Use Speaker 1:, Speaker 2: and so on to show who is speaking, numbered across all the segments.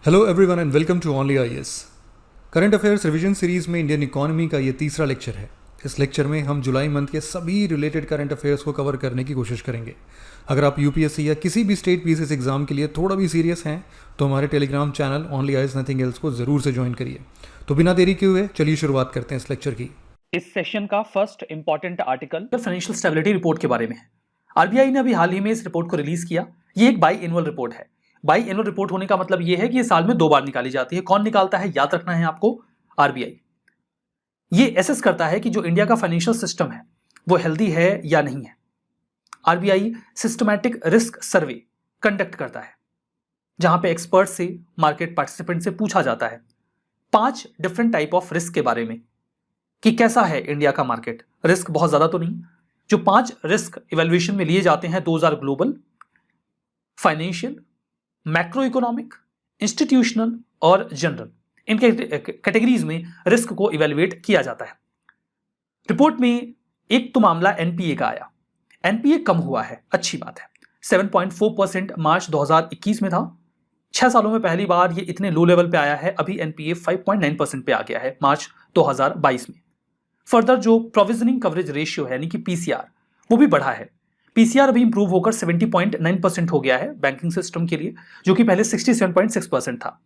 Speaker 1: Hello everyone and welcome to only IAS. Current affairs revision series में Indian economy का ये तीसरा lecture है। इस लेक्चर में हम जुलाई मंथ के सभी रिलेटेड करंट अफेयर्स को कवर करने की कोशिश करेंगे। अगर आप यूपीएससी या किसी भी स्टेट पीसीएस एग्जाम के लिए थोड़ा भी सीरियस हैं तो हमारे Telegram channel only IAS nothing else को ज़रूर से ज्वाइन करिए। तो बिना देरी के हुए चलिए शुरुआत करते हैं इस लेक्चर की।
Speaker 2: इस सेशन का first important article financial stability report के बारे में है। आरबीआई ने अभी हाल ही में इस रिपोर्ट को रिलीज किया। ये एक बाई एनुअल रिपोर्ट है। बाई एनुअल रिपोर्ट होने का मतलब ये है कि ये साल में 2 बार निकाली जाती है। कौन निकालता है याद रखना है आपको, आरबीआई। ये एसेस करता है कि जो इंडिया का फाइनेंशियल सिस्टम है वो हेल्दी है या नहीं है। RBI systematic risk survey conduct करता है जहां पे एक्सपर्ट से, मार्केट पार्टिसिपेंट से पूछा जाता है 5 डिफरेंट टाइप ऑफ रिस्क के बारे में कि कैसा है इंडिया का मार्केट। रिस्क बहुत ज्यादा तो नहीं। जो 5 रिस्क इवैल्यूएशन में लिए जाते हैं, those are global, financial, macro economic, institutional और जनरल। इन कैटेगरीज में रिस्क को इवैल्यूएट किया जाता है। रिपोर्ट में एक तो मामला एनपीए का आया। एनपीए कम हुआ है, अच्छी बात है। 7.4% मार्च 2021 में था। 6 सालों में पहली बार ये इतने लो लेवल पे आया है। अभी एनपीए 5.9% पे आ गया है मार्च 2022 में। फर्दर जो प्रोविजनिंग कवरेज रेशियो है यानी कि पीसीआर, वो भी बढ़ा है। पीसीआर अभी इंप्रूव होकर 70.9% हो गया है बैंकिंग सिस्टम के लिए, जो कि पहले 67.6% था।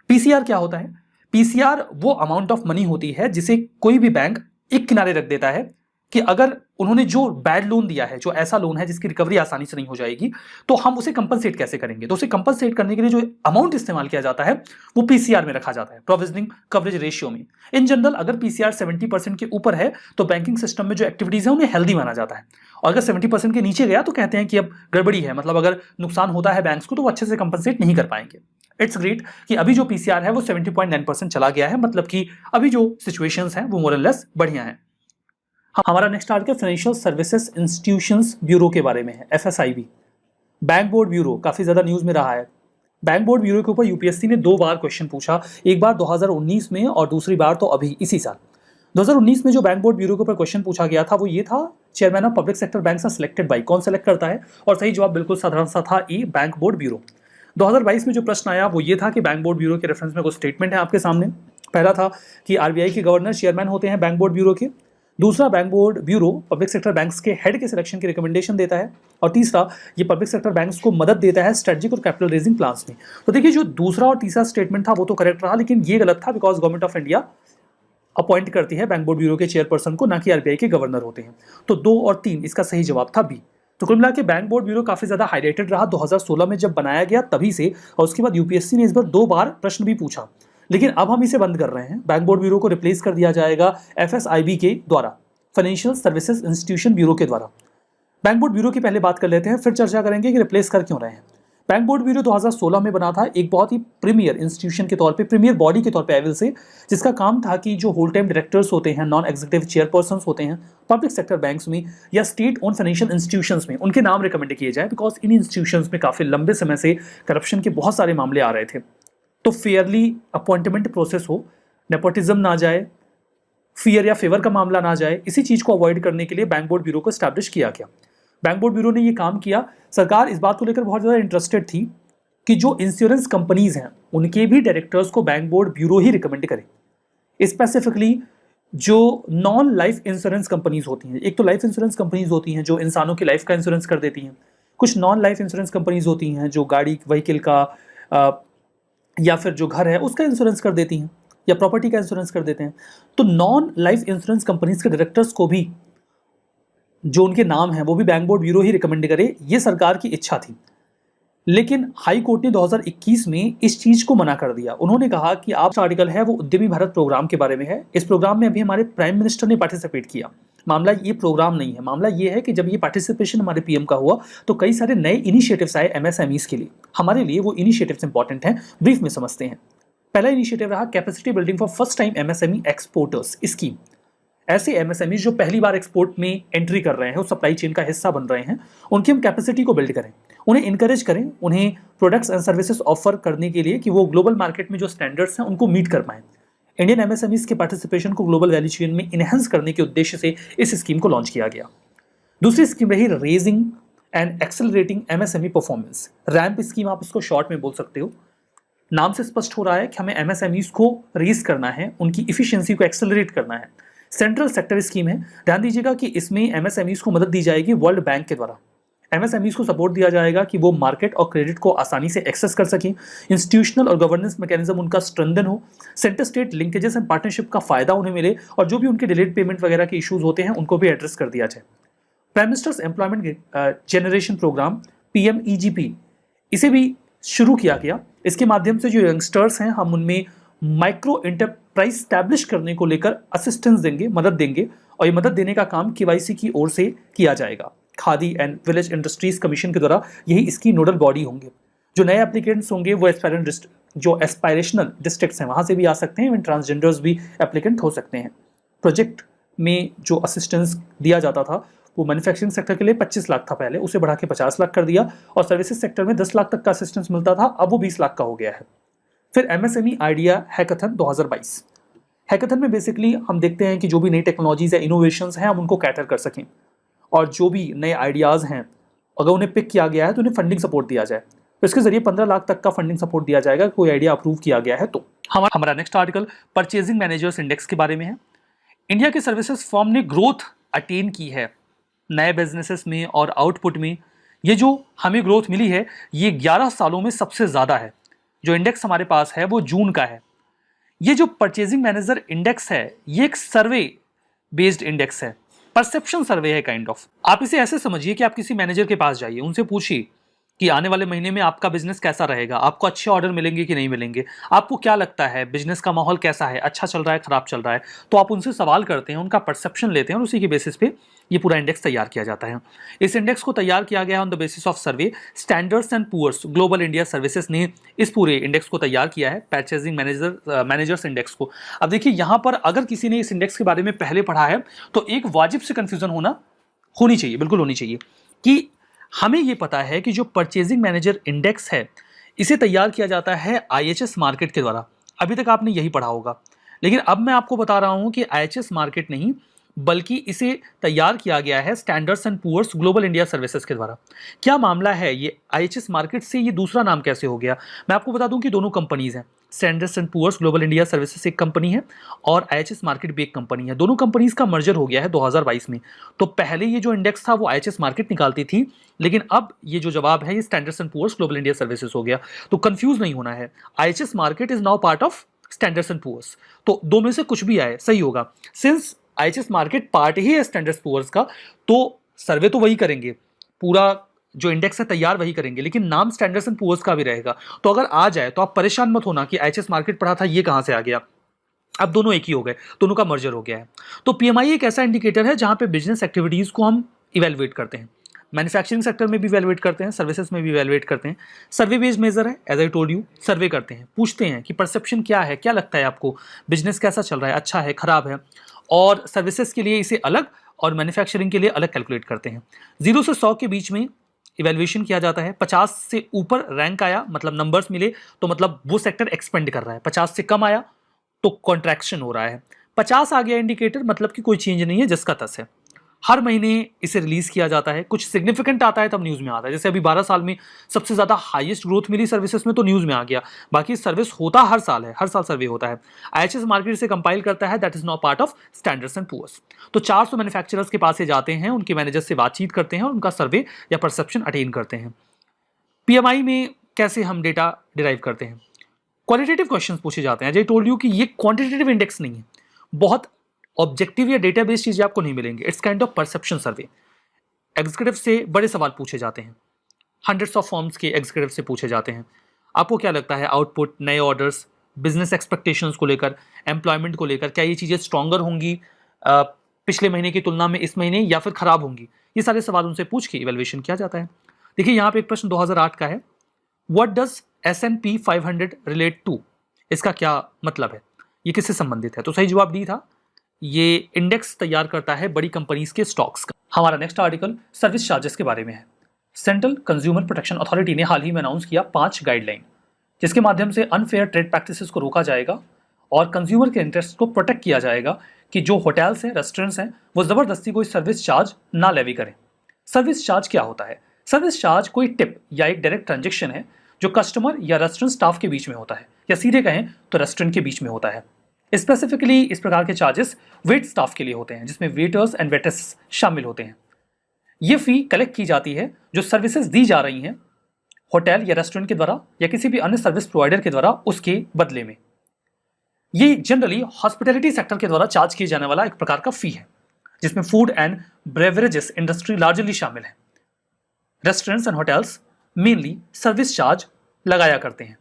Speaker 2: पीसीआर क्या होता है? पीसीआर वो अमाउंट ऑफ मनी होती है जिसे कोई भी बैंक एक किनारे रख देता है कि अगर उन्होंने जो बैड लोन दिया है, जो ऐसा लोन है जिसकी रिकवरी आसानी से नहीं हो जाएगी, तो हम उसे कंपनसेट कैसे करेंगे। तो उसे कंपनसेट करने के लिए जो अमाउंट इस्तेमाल किया जाता है वो पीसीआर में रखा जाता है, प्रोविजनिंग कवरेज रेशियो में। इन जनरल अगर पीसीआर 70% के ऊपर है तो बैंकिंग सिस्टम में जो एक्टिविटीज है उन्हें हेल्दी माना जाता है, और अगर 70% के नीचे गया तो कहते हैं कि अब गड़बड़ी है, मतलब अगर नुकसान होता है बैंक्स को तो वो अच्छे से कंपनसेट नहीं कर पाएंगे। इट्स ग्रेट कि अभी जो पीसीआर है वो 70.9% चला गया है, मतलब कि अभी जो सिचुएशंस हैं वो मोर एंड लेस बढ़िया है। हमारा next article financial services institutions bureau के बारे में है, एफएसआईबी। बैंक बोर्ड ब्यूरो काफी ज्यादा न्यूज में रहा है। बैंक बोर्ड ब्यूरो के ऊपर यूपीएससी ने 2 बार क्वेश्चन पूछा, एक बार 2019 में और दूसरी बार तो अभी इसी साल 2019 में। जो बैंक बोर्ड ब्यूरो के ऊपर क्वेश्चन पूछा गया था वो ये था, chairman of public sector banks are selected by. कौन सेलेक्ट करता है? और सही जवाब बिल्कुल साधारण सा था, ए, बैंक बोर्ड ब्यूरो। 2022 में जो प्रश्न आया वो ये था कि बैंक बोर्ड ब्यूरो के रेफरेंस में कुछ स्टेटमेंट है आपके सामने। पहला था कि आरबीआई के गवर्नर चेयरमैन होते हैं बैंक बोर्ड ब्यूरो के। दूसरा, bank board bureau public sector banks के हेड के सिलेक्शन की रिकमेंडेशन देता है। और तीसरा, ये पब्लिक सेक्टर बैंक्स को मदद देता है स्ट्रेटेजिक और कैपिटल रेजिंग प्लान्स में। तो देखिए, जो दूसरा और तीसरा स्टेटमेंट था वो तो करेक्ट रहा, लेकिन ये गलत था, because government of India appoint करती है बैंक बोर्ड ब्यूरो के चेयरपर्सन को, ना कि आरबीआई के गवर्नर होते हैं। तो 2 और 3 इसका सही जवाब था बी। तो कुल मिला के बैंक बोर्ड ब्यूरो काफी ज्यादा हाईलाइटेड रहा 2016 में जब बनाया गया तभी से, और उसके बाद यूपीएससी ने इस बार 2 बार प्रश्न भी पूछा, लेकिन अब हम इसे बंद कर रहे हैं। बैंक बोर्ड ब्यूरो को रिप्लेस कर दिया जाएगा एफएसआईबी के द्वारा, फाइनेंशियल सर्विसेज इंस्टीट्यूशन ब्यूरो के द्वारा। बैंक बोर्ड ब्यूरो की पहले बात कर लेते हैं, फिर चर्चा करेंगे कि रिप्लेस कर क्यों रहे हैं। बैंक बोर्ड ब्यूरो 2016 में बना था, एक बहुत ही प्रीमियर इंस्टीट्यूशन के तौर पे, प्रीमियर बॉडी के तौर पे एविल से, जिसका काम था कि जो होल टाइम डायरेक्टर्स होते हैं, नॉन एग्जीक्यूटिव चेयरपर्सन होते हैं पब्लिक सेक्टर बैंक्स में या स्टेट ओन फाइनेंशियल इंस्टीट्यूशंस में, उनके नाम रिकमेंड किए जाए, बिकॉज इन इंस्टीट्यूशंस में काफी लंबे समय से करप्शन के बहुत सारे मामले आ रहे थे। तो फेयरली अपॉइंटमेंट प्रोसेस हो, नेपोटिज्म ना जाए, फियर या फेवर का मामला ना जाए, इसी चीज को अवॉइड करने के लिए बैंक बोर्ड ब्यूरो को एस्टैब्लिश किया गया। बैंक बोर्ड ब्यूरो ने ये काम किया। सरकार इस बात को लेकर बहुत ज़्यादा इंटरेस्टेड थी कि जो इंश्योरेंस कंपनीज हैं उनके भी डायरेक्टर्स को बैंक बोर्ड ब्यूरो ही रिकमेंड करे। स्पेसिफिकली जो नॉन लाइफ इंश्योरेंस कंपनीज होती हैं, एक तो लाइफ इंश्योरेंस कंपनीज होती हैं जो इंसानों की लाइफ का इंश्योरेंस कर देती हैं, कुछ नॉन लाइफ इंश्योरेंस कंपनीज होती हैं जो गाड़ी, व्हीकल का या फिर जो घर है उसका इंश्योरेंस कर देती हैं, या प्रॉपर्टी का इंश्योरेंस कर देते हैं। तो नॉन लाइफ इंश्योरेंस कंपनीज के डायरेक्टर्स को भी जो उनके नाम हैं वो भी बैंक बोर्ड ब्यूरो ही रिकमेंड करे, ये सरकार की इच्छा थी। लेकिन हाई कोर्ट ने 2021 में इस चीज को मना कर दिया। उन्होंने कहा कि आप आर्टिकल है वो उद्यमी भारत प्रोग्राम के बारे में है। इस प्रोग्राम में अभी हमारे प्राइम मिनिस्टर ने पार्टिसिपेट किया। मामला ये प्रोग्राम नहीं है, मामला ये है कि जब ये पार्टिसिपेशन हमारे पीएम का हुआ तो कई सारे नए इनिशिएटिव्स आए एमएसएमईज के लिए। हमारे लिए वो इनिशिएटिव्स इंपॉर्टेंट हैं, ब्रीफ में समझते हैं। पहला इनिशिएटिव रहा capacity building for first time MSME exporters scheme. ऐसे एमएसएमई जो पहली बार एक्सपोर्ट में एंट्री कर रहे हैं, उस सप्लाई चेन का हिस्सा बन रहे हैं, उनकी हम कैपेसिटी को बिल्ड करें, उन्हें इनकरेज करें, उन्हें प्रोडक्ट्स एंड सर्विसेज ऑफर करने के लिए कि वो ग्लोबल मार्केट में जो स्टैंडर्ड्स हैं उनको मीट कर पाएं। इंडियन एमएसएमईज के पार्टिसिपेशन को ग्लोबल वैल्यू चेन में इनहेंस करने के उद्देश्य से इस स्कीम को लॉन्च किया गया। दूसरी स्कीम रही raising and accelerating MSME performance, ramp scheme आप इसको शॉर्ट में बोल सकते हो। नाम से स्पष्ट हो रहा है कि हमें एमएसएमईज को रेज करना है, उनकी इफिशियंसी को एक्सेलरेट करना है। सेंट्रल सेक्टर स्कीम है। ध्यान दीजिएगा कि इसमें एमएसएमईज को मदद दी जाएगी वर्ल्ड बैंक के द्वारा। एमएसएमईज को सपोर्ट दिया जाएगा कि वो मार्केट और क्रेडिट को आसानी से एक्सेस कर सकें, इंस्टीट्यूशनल और गवर्नेंस मैकेनिज्म उनका स्ट्रेंथन हो, centre state linkages and partnership का फायदा उन्हें मिले, और जो भी उनके डिलेड पेमेंट वगैरह के इश्यूज होते हैं उनको भी एड्रेस कर दिया जाए। Prime minister's employment generation programme PMEGP, इसे भी शुरू किया गया। इसके माध्यम से जो यंगस्टर्स हैं हम उनमें माइक्रो एंटरप्राइज स्टैब्लिश करने को लेकर असिस्टेंस देंगे, मदद देंगे, और ये मदद देने का काम केवाईसी की ओर से किया जाएगा। Khadi and village industries commission के द्वारा यही इसकी नोडल बॉडी होंगे। जो नए एप्लीकेंट्स होंगे वो जो एस्पायरेशनल डिस्ट्रिक्ट्स हैं वहाँ से भी आ सकते हैं, इवन ट्रांसजेंडर्स भी एप्लीकेंट हो सकते हैं। प्रोजेक्ट में जो असिस्टेंस दिया जाता था वो मैन्युफैक्चरिंग सेक्टर के लिए 25 लाख था पहले, उसे बढ़ा के 50 लाख कर दिया, और सर्विसेज सेक्टर में 10 लाख तक का असिस्टेंस मिलता था, अब वो 20 लाख का हो गया है। फिर एमएसएमई आइडिया हैकाथन 2022। हैकाथन में बेसिकली हम देखते हैं कि जो भी नई टेक्नोलॉजीज या इनोवेशंस हैं हम उनको कैटर कर सकें, और जो भी नए आइडियाज़ हैं अगर उन्हें पिक किया गया है तो उन्हें फंडिंग सपोर्ट दिया जाए। तो इसके जरिए 15 लाख तक का फंडिंग सपोर्ट दिया जाएगा, कोई आइडिया अप्रूव किया गया है तो। हमारा next article purchasing managers index के बारे में है। इंडिया के सर्विसेज फर्म ने ग्रोथ अटेन की है नए बिजनेसेस में और आउटपुट में। ये जो हमें ग्रोथ मिली है ये 11 सालों में सबसे ज़्यादा है। जो इंडेक्स हमारे पास है वो जून का है। ये जो परचेजिंग मैनेजर इंडेक्स है ये एक सर्वे बेस्ड इंडेक्स है, परसेप्शन सर्वे है काइंड ऑफ। आप इसे ऐसे समझिए कि आप किसी मैनेजर के पास जाइए, उनसे पूछिए कि आने वाले महीने में आपका बिजनेस कैसा रहेगा, आपको अच्छे ऑर्डर मिलेंगे कि नहीं मिलेंगे, आपको क्या लगता है बिजनेस का माहौल कैसा है, अच्छा चल रहा है खराब चल रहा है। तो आप उनसे सवाल करते हैं, उनका परसेप्शन लेते हैं और उसी के बेसिस पे ये पूरा इंडेक्स तैयार किया जाता है। इस इंडेक्स को तैयार किया गया on the basis of survey. Standards and poor's global India services ने इस पूरे इंडेक्स को तैयार किया है, परचेजिंग मैनेजर्स इंडेक्स को। अब देखिए यहाँ पर अगर किसी ने इस इंडेक्स के बारे में पहले पढ़ा है तो एक वाजिब से कंफ्यूजन होनी चाहिए, बिल्कुल होनी चाहिए, कि हमें ये पता है कि जो परचेजिंग मैनेजर इंडेक्स है इसे तैयार किया जाता है आईएचएस मार्केट के द्वारा। अभी तक आपने यही पढ़ा होगा, लेकिन अब मैं आपको बता रहा हूं कि आईएचएस मार्केट नहीं बल्कि इसे तैयार किया गया है standards and poor's global India services के द्वारा। क्या मामला है, ये आईएचएस मार्केट से ये दूसरा नाम कैसे हो गया? मैं आपको बता दूं कि दोनों कंपनीज हैं। Standards and poor's global India services एक कंपनी है और आईएचएस मार्केट भी एक कंपनी है। दोनों कंपनीज का मर्जर हो गया है 2022 में। तो पहले ये जो इंडेक्स था वो आईएचएस मार्केट निकालती थी, लेकिन अब ये जो जवाब है ये standards and poor's global India services हो गया। तो कंफ्यूज नहीं होना है, IHS market is now part of standards and poor's. तो दो में से कुछ भी आए सही होगा। सिंस आईएचएस मार्केट पार्ट ही है स्टैंडर्ड्स पुअर्स का, तो सर्वे तो वही करेंगे, पूरा जो इंडेक्स है तैयार वही करेंगे, लेकिन नाम स्टैंडर्ड्स एंड पुअर्स का भी रहेगा। तो अगर आ जाए तो आप परेशान मत होना कि आईएचएस मार्केट पढ़ा था ये कहां से आ गया। अब दोनों एक ही हो गए, दोनों का मर्जर हो गया है। तो पीएमआई एक ऐसा इंडिकेटर है जहां पे बिजनेस एक्टिविटीज को हम इवेलुएट करते हैं। मैन्युफैक्चरिंग सेक्टर में भी इवेलुएट करते हैं, सर्विसेज में भी इवेलुएट करते हैं। सर्वे बेस्ड मेजर है, एज आई टोल्ड यू। सर्वे करते हैं, पूछते हैं कि परसेप्शन क्या है, क्या लगता है आपको, बिजनेस कैसा चल रहा है, अच्छा है खराब है। और सर्विसेज के लिए इसे अलग और मैन्युफैक्चरिंग के लिए अलग कैलकुलेट करते हैं। 0 से 100 के बीच में इवेल्युएशन किया जाता है। 50 से ऊपर रैंक आया मतलब नंबर्स मिले तो मतलब वो सेक्टर एक्सपेंड कर रहा है। 50 से कम आया तो कॉन्ट्रैक्शन हो रहा है। 50 आ गया इंडिकेटर मतलब कि कोई चेंज नहीं है, जिसका तस है। हर महीने इसे रिलीज किया जाता है, कुछ सिग्निफिकेंट आता है तब न्यूज में आता है। जैसे अभी 12 साल में सबसे ज्यादा हाईएस्ट ग्रोथ मिली सर्विसेज में तो न्यूज में आ गया। बाकी सर्विस होता हर साल है, हर साल सर्वे होता है। आईएचएस मार्केट से कंपाइल करता है, that is now part of standards and poor's. तो 400 मैन्युफैक्चरर्स के पास से जाते हैं, उनके मैनेजर से बातचीत करते हैं और उनका सर्वे या परसेप्शन अटेन करते हैं। पीएमआई में कैसे हम डेटा डिराइव करते हैं? क्वालिटेटिव क्वेश्चंस पूछे जाते हैं। आई टोल्ड यू कि ये क्वांटिटेटिव इंडेक्स नहीं है, बहुत ऑब्जेक्टिव या डेटा बेस्ड चीजें आपको नहीं मिलेंगे। It's kind of perception survey. Executive से बड़े सवाल पूछे जाते हैं, हंड्रेड्स ऑफ फॉर्म्स के एग्जीक्यूटिव से पूछे जाते हैं। आपको क्या लगता है आउटपुट, नए ऑर्डर्स, बिजनेस एक्सपेक्टेशंस को लेकर, एम्प्लॉयमेंट को लेकर, क्या ये चीज़ें स्ट्रॉन्गर होंगी पिछले महीने की तुलना में इस महीने या फिर खराब होंगी? ये सारे सवाल उनसे पूछ के इवेल्युएशन किया जाता है। देखिए यहाँ पे एक प्रश्न 2008 का है, what does S&P 500 relate to? इसका क्या मतलब है, ये किससे संबंधित है? तो सही जवाब डी था, ये इंडेक्स तैयार करता है बड़ी कंपनीज के स्टॉक्स का। हमारा नेक्स्ट आर्टिकल सर्विस चार्जेस के बारे में है। सेंट्रल कंज्यूमर प्रोटेक्शन अथॉरिटी ने हाल ही में अनाउंस किया 5 गाइडलाइन, जिसके माध्यम से अनफेयर ट्रेड प्रैक्टिसेस को रोका जाएगा और कंज्यूमर के इंटरेस्ट को प्रोटेक्ट किया जाएगा कि जो होटल्स हैं, रेस्टोरेंट्स हैं, वो जबरदस्ती कोई सर्विस चार्ज ना लेवी करें। सर्विस चार्ज क्या होता है? सर्विस चार्ज कोई टिप या एक डायरेक्ट ट्रांजेक्शन है जो कस्टमर या रेस्टोरेंट स्टाफ के बीच में होता है, या सीधे कहें तो रेस्टोरेंट के बीच में होता है। स्पेसिफिकली इस प्रकार के चार्जेस वेट स्टाफ के लिए होते हैं, जिसमें वेटर्स एंड वेट्रेस शामिल होते हैं। ये फी कलेक्ट की जाती है जो सर्विसेज दी जा रही हैं होटल या रेस्टोरेंट के द्वारा या किसी भी अन्य सर्विस प्रोवाइडर के द्वारा उसके बदले में। ये जनरली हॉस्पिटैलिटी सेक्टर के द्वारा चार्ज किए जाने वाला एक प्रकार का फी है, जिसमें food and beverages industry largely शामिल है। Restaurants and hotels mainly service charge लगाया करते हैं।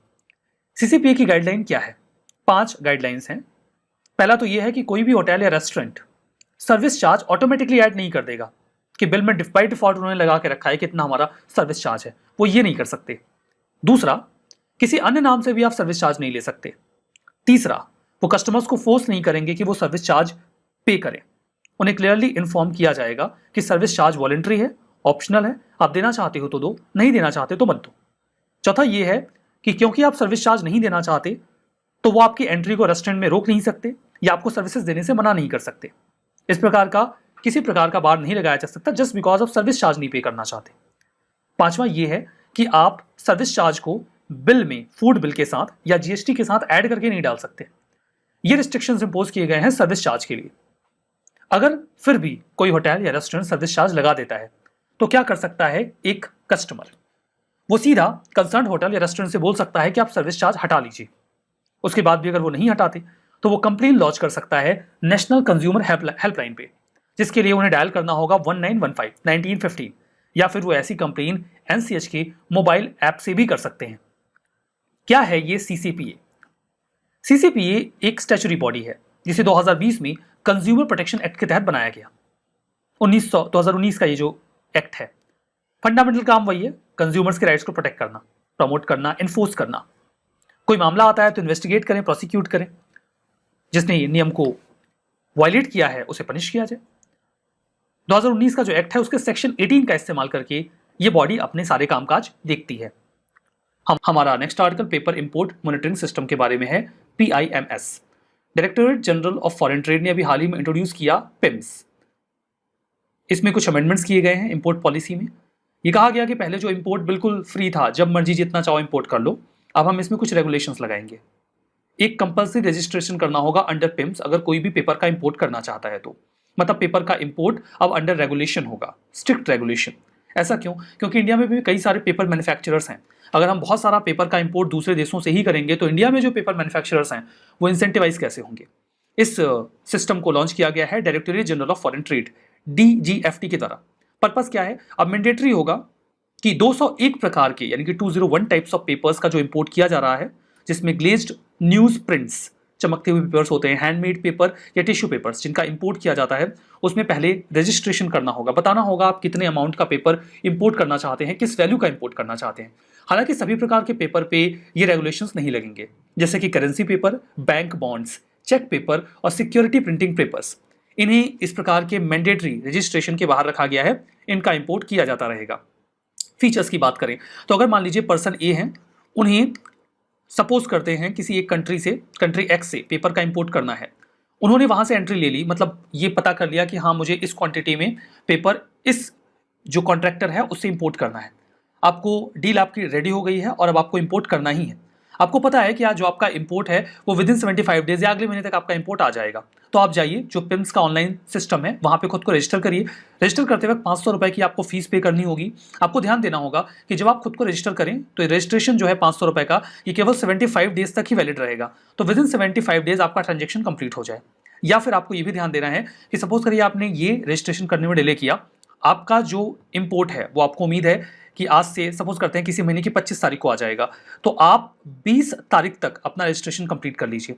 Speaker 2: सीसीपीए की गाइडलाइन क्या है? 5 गाइडलाइंस हैं। पहला तो यह है कि कोई भी होटल या restaurant service charge automatically add नहीं कर देगा कि बिल में बाय डिफॉल्ट उन्होंने लगा के रखा है कितना हमारा सर्विस चार्ज है, वो ये नहीं कर सकते। दूसरा, किसी अन्य नाम से भी आप सर्विस चार्ज नहीं ले सकते। तीसरा, वो कस्टमर्स को फोर्स नहीं करेंगे कि वो सर्विस चार्ज पे करें। उन्हें क्लियरली इन्फॉर्म किया जाएगा कि सर्विस चार्ज वॉलंटरी है, ऑप्शनल है, आप देना चाहते हो तो दो, नहीं देना चाहते तो मत दो। चौथा ये है कि क्योंकि आप सर्विस चार्ज नहीं देना चाहते तो वो आपकी एंट्री को रेस्टोरेंट में रोक नहीं सकते या आपको सर्विसेज देने से मना नहीं कर सकते। इस प्रकार का किसी प्रकार का बार नहीं लगाया जा सकता जस्ट बिकॉज आप सर्विस चार्ज नहीं पे करना चाहते। पांचवा ये है कि आप सर्विस चार्ज को बिल में फूड बिल के साथ या जीएसटी के साथ ऐड करके नहीं डाल सकते। ये रिस्ट्रिक्शंस इंपोज किए गए हैं सर्विस चार्ज के लिए। अगर फिर भी कोई होटल या रेस्टोरेंट सर्विस चार्ज लगा देता है तो क्या कर सकता है एक कस्टमर? वो सीधा कंसर्न होटल या रेस्टोरेंट से बोल सकता है कि आप सर्विस चार्ज हटा लीजिए। उसके बाद भी अगर वो नहीं हटाते तो वो कंप्लेन लॉन्च कर सकता है नेशनल कंज्यूमर हेल्पलाइन पे, जिसके लिए उन्हें डायल करना होगा 1915 1915, या फिर वो ऐसी कंप्लेन एनसीएच के मोबाइल ऐप से भी कर सकते हैं। क्या है ये सीसीपीए? सीसीपीए एक स्टैच्यूटरी बॉडी है जिसे 2020 में कंज्यूमर प्रोटेक्शन एक्ट के तहत बनाया गया। 2019 का ये जो एक्ट है, फंडामेंटल काम वही है, कंज्यूमर्स के राइट्स को प्रोटेक्ट करना, प्रमोट करना, एनफोर्स करना। कोई मामला आता है तो इन्वेस्टिगेट करें, प्रोसिक्यूट करें, जिसने ये नियम को वायलेट किया है उसे पनिश किया जाए। 2019 का जो एक्ट है उसके सेक्शन 18 का इस्तेमाल करके ये बॉडी अपने सारे कामकाज देखती है। हमारा next article paper import monitoring system के बारे में है, PIMS। Directorate general of foreign trade ने अभी हाल ही में इंट्रोड्यूस किया PIMS। इसमें कुछ अमेंडमेंट्स किए गए हैं इंपोर्ट पॉलिसी में। ये कहा गया कि पहले जो इंपोर्ट बिल्कुल फ्री था, जब मर्जी जितना चाहो इंपोर्ट कर लो, अब हम इसमें कुछ रेगुलेशंस लगाएंगे। एक कंपल्सरी रजिस्ट्रेशन करना होगा अंडर PIMS अगर कोई भी पेपर का इंपोर्ट करना चाहता है तो, मतलब पेपर का इंपोर्ट अब अंडर रेगुलेशन होगा, स्ट्रिक्ट रेगुलेशन। ऐसा क्यों? क्योंकि इंडिया में भी कई सारे पेपर मैन्युफैक्चरर्स हैं। अगर हम बहुत सारा पेपर का इंपोर्ट दूसरे देशों से ही करेंगे तो इंडिया में जो पेपर मैन्युफैक्चरर्स हैं वो इंसेंटिवाइज कैसे होंगे? इस सिस्टम को लॉन्च किया गया है directorate general of foreign trade DGFT के द्वारा। पर्पस क्या है? अब मैंडेटरी होगा कि 201 प्रकार के यानी कि 201 टाइप्स ऑफ पेपर्स का जो इंपोर्ट किया जा रहा है, जिसमें ग्लेज्ड न्यूज प्रिंट्स, चमकते हुए पेपर्स होते हैं, हैंडमेड पेपर या टिश्यू पेपर्स जिनका इंपोर्ट किया जाता है, उसमें पहले रजिस्ट्रेशन करना होगा, बताना होगा आप कितने अमाउंट का पेपर इंपोर्ट करना चाहते हैं, किस वैल्यू का इंपोर्ट करना चाहते हैं। हालांकि सभी प्रकार के पेपर पे ये रेगुलेशंस नहीं लगेंगे, जैसे कि currency paper, bank bonds, cheque paper और सिक्योरिटी प्रिंटिंग पेपर्स। इन्हें इस प्रकार के मैंडेटरी रजिस्ट्रेशन के बाहर रखा गया है, इनका इंपोर्ट किया जाता रहेगा। फीचर्स की बात करें तो अगर मान लीजिए पर्सन ए हैं, उन्हें सपोज करते हैं किसी एक कंट्री से, कंट्री एक्स से पेपर का इंपोर्ट करना है, उन्होंने वहां से एंट्री ले ली, मतलब ये पता कर लिया कि हाँ मुझे इस क्वांटिटी में पेपर इस जो कॉन्ट्रैक्टर है उससे इंपोर्ट करना है। आपको डील आपकी रेडी हो गई है और अब आपको इंपोर्ट करना ही है। आपको पता है कि आज जो आपका इंपोर्ट है वो विदिन 75 डेज या अगले महीने तक आपका इंपोर्ट आ जाएगा। तो आप जाइए, जो PIMS का ऑनलाइन सिस्टम है वहाँ पे खुद को रजिस्टर करिए। रजिस्टर करते वक्त 500 रुपये की आपको फीस पे करनी होगी। आपको ध्यान देना होगा कि जब आप खुद को रजिस्टर करें तो रजिस्ट्रेशन जो है 500 रुपये का, ये केवल 75 डेज तक ही वैलिड रहेगा। तो विदिन 75 डेज आपका ट्रांजेक्शन कंप्लीट हो जाए। या फिर आपको ये भी ध्यान देना है कि सपोज करिए आपने ये रजिस्ट्रेशन करने में डिले किया, आपका जो इंपोर्ट है वो आपको उम्मीद है कि आज से सपोज करते हैं किसी महीने की 25 तारीख को आ जाएगा, तो आप 20 तारीख तक अपना रजिस्ट्रेशन कंप्लीट कर लीजिए।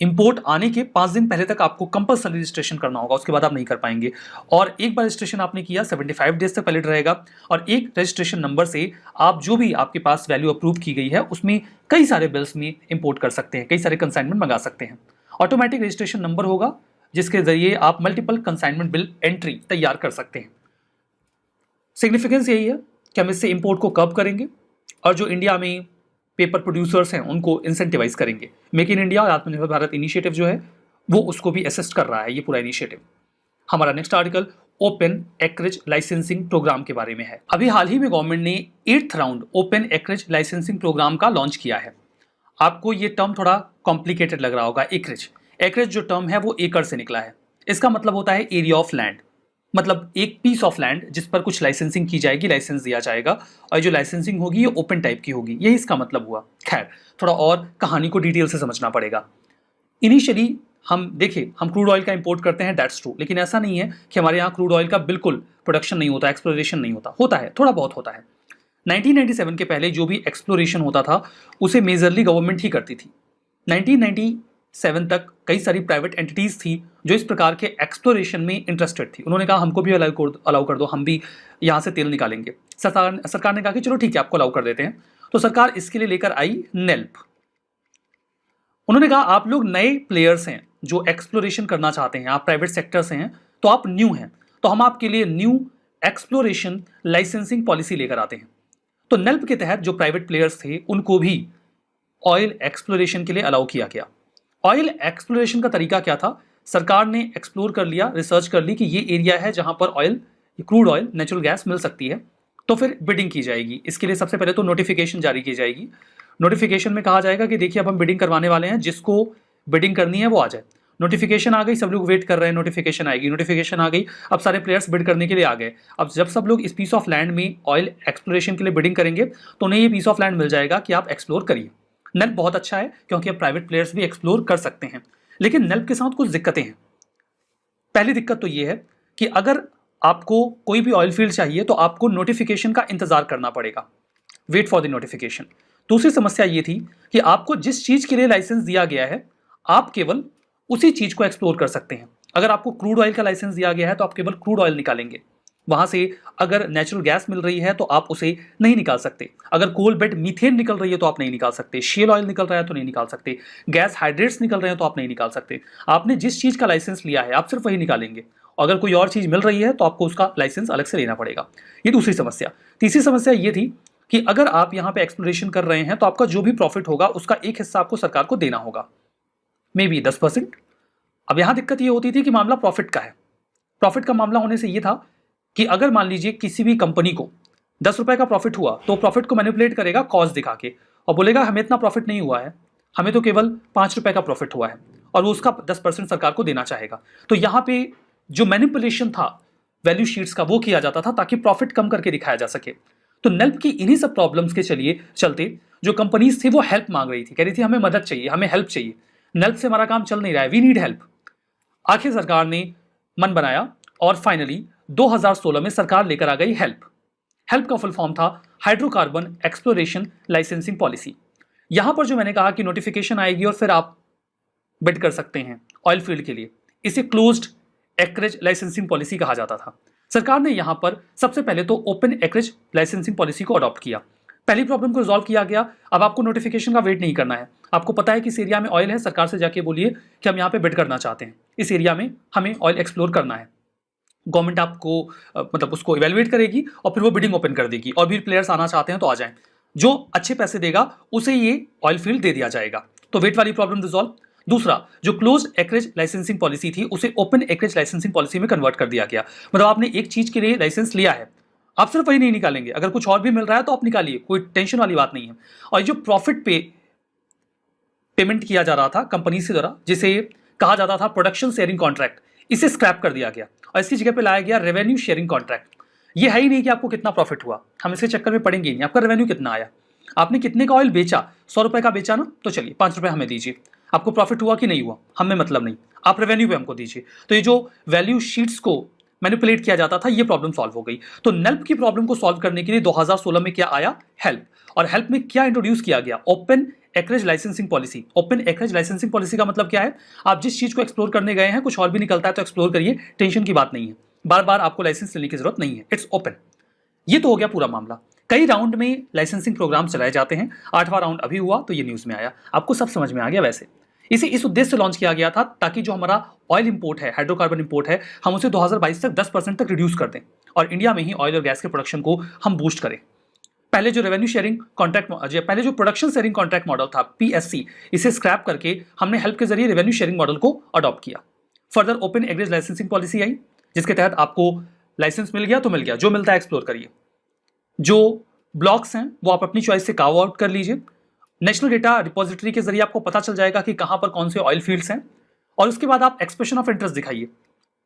Speaker 2: इंपोर्ट आने के 5 दिन पहले तक आपको कंपल्सरी रजिस्ट्रेशन करना होगा, उसके बाद आप नहीं कर पाएंगे। और एक बार रजिस्ट्रेशन आपने किया 75 डेज तक वैलिड रहेगा। और एक रजिस्ट्रेशन नंबर से आप जो भी आपके पास वैल्यू अप्रूव की गई है उसमें कई सारे बिल्स में इंपोर्ट कर सकते हैं, कई सारे कंसाइनमेंट मंगा सकते हैं। ऑटोमेटिक रजिस्ट्रेशन नंबर होगा जिसके जरिए आप मल्टीपल कंसाइनमेंट बिल एंट्री तैयार कर सकते हैं। सिग्निफिकेंस यही है कि हम इससे इंपोर्ट को कर्ब करेंगे और जो इंडिया में पेपर प्रोड्यूसर्स हैं उनको इंसेंटिवाइज करेंगे। मेक इन इंडिया और आत्मनिर्भर भारत इनिशिएटिव जो है वो उसको भी असिस्ट कर रहा है, ये पूरा इनिशिएटिव। हमारा next article open acreage licensing programme के बारे में है। अभी हाल ही में गवर्नमेंट ने 8th round open acreage licensing programme का लॉन्च किया है। आपको ये टर्म थोड़ा कॉम्प्लिकेटेड लग रहा होगा। एक्रेज, एक्रेज जो टर्म है वो एकड़ से निकला है। इसका मतलब होता है एरिया ऑफ लैंड, मतलब एक पीस ऑफ लैंड जिस पर कुछ लाइसेंसिंग की जाएगी, लाइसेंस दिया जाएगा, और जो लाइसेंसिंग होगी ये ओपन टाइप की होगी, यही इसका मतलब हुआ। खैर, थोड़ा और कहानी को डिटेल से समझना पड़ेगा। इनिशियली हम देखिए, हम क्रूड ऑयल का इंपोर्ट करते हैं, दैट्स ट्रू, लेकिन ऐसा नहीं है कि हमारे यहाँ क्रूड ऑयल का बिल्कुल प्रोडक्शन नहीं होता, एक्सप्लोरेशन नहीं होता, होता है, थोड़ा बहुत होता है। 1997 के पहले जो भी एक्सप्लोरेशन होता था उसे मेजरली गवर्नमेंट ही करती थी। 1997 तक कई सारी प्राइवेट एंटिटीज थी जो इस प्रकार के एक्सप्लोरेशन में इंटरेस्टेड थी। उन्होंने कहा हमको भी अलाउ कर दो, हम भी यहाँ से तेल निकालेंगे। सरकार ने कहा कि चलो ठीक है, आपको अलाउ कर देते हैं। तो सरकार इसके लिए लेकर आई नेल्प। उन्होंने कहा आप लोग नए प्लेयर्स हैं जो एक्सप्लोरेशन करना चाहते हैं, आप प्राइवेट सेक्टर से हैं, तो आप न्यू हैं, तो हम आपके लिए न्यू एक्सप्लोरेशन लाइसेंसिंग पॉलिसी लेकर आते हैं। तो नेल्प के तहत जो प्राइवेट प्लेयर्स थे उनको भी ऑयल एक्सप्लोरेशन के लिए अलाउ किया गया। ऑयल एक्सप्लोरेशन का तरीका क्या था? सरकार ने एक्सप्लोर कर लिया, रिसर्च कर ली कि ये एरिया है जहां पर oil, crude oil, natural gas मिल सकती है, तो फिर बिडिंग की जाएगी। इसके लिए सबसे पहले तो नोटिफिकेशन जारी की जाएगी। नोटिफिकेशन में कहा जाएगा कि देखिए अब हम बिडिंग करवाने वाले हैं, जिसको बिडिंग करनी है वो आ जाए। नोटिफिकेशन आ गई, सब लोग वेट कर रहे हैं, नोटिफिकेशन आएगी। नोटिफिकेशन आ गई, अब सारे प्लेयर्स बिड करने के लिए आ गए। अब जब सब लोग इस पीस ऑफ लैंड में ऑयल एक्सप्लोरेशन के लिए बिडिंग करेंगे तो उन्हें ये पीस ऑफ लैंड मिल जाएगा कि आप एक्सप्लोर करिए। नेल्प बहुत अच्छा है क्योंकि अब प्राइवेट प्लेयर्स भी एक्सप्लोर कर सकते हैं, लेकिन नेल्प के साथ कुछ दिक्कतें हैं। पहली दिक्कत तो ये है कि अगर आपको कोई भी ऑयल फील्ड चाहिए तो आपको नोटिफिकेशन का इंतजार करना पड़ेगा, वेट फॉर द नोटिफिकेशन। दूसरी समस्या ये थी कि आपको जिस चीज के लिए लाइसेंस दिया गया है आप केवल उसी चीज को एक्सप्लोर कर सकते हैं। अगर आपको क्रूड ऑयल का लाइसेंस दिया गया है तो आप केवल क्रूड ऑयल निकालेंगे वहां से। अगर नेचुरल गैस मिल रही है तो आप उसे नहीं निकाल सकते। अगर कोल बेड मीथेन निकल रही है तो आप नहीं निकाल सकते। शेल ऑयल निकल रहा है तो नहीं निकाल सकते। गैस हाइड्रेट्स निकल रहे हैं तो आप नहीं निकाल सकते। आपने जिस चीज का लाइसेंस लिया है आप सिर्फ वही निकालेंगे। अगर कोई और चीज मिल रही है तो आपको उसका लाइसेंस अलग से लेना पड़ेगा। ये दूसरी समस्या। तीसरी समस्या ये थी कि अगर आप यहाँ पे एक्सप्लोरेशन कर रहे हैं तो आपका जो भी प्रॉफिट होगा उसका एक हिस्सा आपको सरकार को देना होगा, मे बी 10%। अब यहां दिक्कत ये होती थी कि मामला प्रॉफिट का है। प्रॉफिट का मामला होने से ये था कि अगर मान लीजिए किसी भी कंपनी को 10 रुपए का प्रॉफिट हुआ तो प्रॉफिट को मैनिपुलेट करेगा कॉस्ट दिखा के और बोलेगा हमें इतना प्रॉफिट नहीं हुआ है, हमें तो केवल 5 रुपए का प्रॉफिट हुआ है, और वो उसका 10% सरकार को देना चाहेगा। तो यहाँ पे जो मैनिपुलेशन था वैल्यू शीट्स का वो किया जाता था ताकि प्रॉफिट कम करके दिखाया जा सके। तो नेल्प की इन्हीं सब प्रॉब्लम्स के चलते जो कंपनीज थी वो हेल्प मांग रही थी, कह रही थी हमें मदद चाहिए, हमें हेल्प चाहिए, नेल्प से हमारा काम चल नहीं रहा है, वी नीड हेल्प। आखिर सरकार ने मन बनाया और फाइनली 2016 में सरकार लेकर आ गई हेल्प। हेल्प का फुल फॉर्म था हाइड्रोकार्बन एक्सप्लोरेशन लाइसेंसिंग पॉलिसी। यहां पर जो मैंने कहा कि नोटिफिकेशन आएगी और फिर आप बिड कर सकते हैं ऑयल फील्ड के लिए, इसे क्लोज्ड एक्रेज लाइसेंसिंग पॉलिसी कहा जाता था। सरकार ने यहां पर सबसे पहले तो ओपन एक्रेज लाइसेंसिंग पॉलिसी को अडॉप्ट किया। पहली प्रॉब्लम को रिजॉल्व किया गया। अब आपको नोटिफिकेशन का वेट नहीं करना है। आपको पता है कि इस एरिया में ऑयल है, सरकार से जाके बोलिए कि हम यहाँ पे बिड करना चाहते हैं, इस एरिया में हमें ऑयल एक्सप्लोर करना है। गवर्नमेंट आपको मतलब उसको इवेलुएट करेगी और फिर वो बिडिंग ओपन कर देगी और भी प्लेयर्स आना चाहते हैं तो आ जाएं। जो अच्छे पैसे देगा उसे ये ऑयल फील्ड दे दिया जाएगा। तो वेट वाली प्रॉब्लम रिजॉल्व। दूसरा, जो क्लोज एक्रेज लाइसेंसिंग पॉलिसी थी उसे ओपन एक्रेज लाइसेंसिंग पॉलिसी में कन्वर्ट कर दिया गया। मतलब आपने एक चीज के लिए लाइसेंस लिया है, आप सिर्फ वही नहीं निकालेंगे, अगर कुछ और भी मिल रहा है तो आप निकालिए, कोई टेंशन वाली बात नहीं है। और जो प्रॉफिट पेमेंट किया जा रहा था कंपनी से द्वारा, जिसे कहा जाता था प्रोडक्शन शेयरिंग कॉन्ट्रैक्ट, इसे स्क्रैप कर दिया गया और इसकी जगह पे लाया गया रेवेन्यू शेयरिंग कॉन्ट्रैक्ट। ये है ही नहीं कि आपको कितना प्रॉफिट हुआ, हम इसके चक्कर में पड़ेंगे ही नहीं। आपका रेवेन्यू कितना आया, आपने कितने का ऑयल बेचा, 100 रुपए का बेचा ना, तो चलिए 5 रुपए हमें दीजिए। आपको प्रॉफिट हुआ कि नहीं हुआ हमें मतलब नहीं, आप रेवेन्यू पे हमको दीजिए। तो ये जो वैल्यू शीट्स को मैनिपुलेट किया जाता था, ये प्रॉब्लम सॉल्व हो गई। तो नेल्प की प्रॉब्लम को सॉल्व करने के लिए 2016 में क्या आया, हेल्प। और हेल्प में क्या इंट्रोड्यूस किया गया, open acreage licensing policy. Open acreage licensing policy का मतलब क्या है, आप जिस चीज को एक्सप्लोर करने गए हैं कुछ और भी निकलता है तो एक्सप्लोर करिए, टेंशन की बात नहीं है, बार बार आपको लाइसेंस लेने की जरूरत नहीं है, इट्स ओपन। ये तो हो गया पूरा मामला। कई राउंड में लाइसेंसिंग प्रोग्राम चलाए जाते हैं, 8वां राउंड अभी हुआ तो ये न्यूज में आया, आपको सब समझ में आ गया। वैसे इसे इस उद्देश्य से लॉन्च किया गया था ताकि जो हमारा ऑयल इंपोर्ट है, हाइड्रोकार्बन इंपोर्ट है, हम उसे 2022 तक 10% तक रिड्यूस कर दें और इंडिया में ही ऑयल और गैस के प्रोडक्शन को हम बूस्ट करें। पहले जो रेवेन्यू शेयरिंग कॉन्ट्रैक्ट, पहले जो प्रोडक्शन शेयरिंग कॉन्ट्रैक्ट मॉडल था PSC, इसे स्क्रैप करके हमने हेल्प के जरिए रेवेन्यू शेयरिंग मॉडल को अडॉप्ट किया। Further open acreage licensing policy आई जिसके तहत आपको लाइसेंस मिल गया तो मिल गया, जो मिलता है एक्सप्लोर करिए। जो ब्लॉक्स हैं वो आप अपनी चॉइस से कार्व आउट कर लीजिए। नेशनल डेटा रिपोजिटरी के जरिए आपको पता चल जाएगा कि कहां पर कौन से ऑयल फील्ड्स हैं, और उसके बाद आप एक्सप्रेशन ऑफ इंटरेस्ट दिखाइए।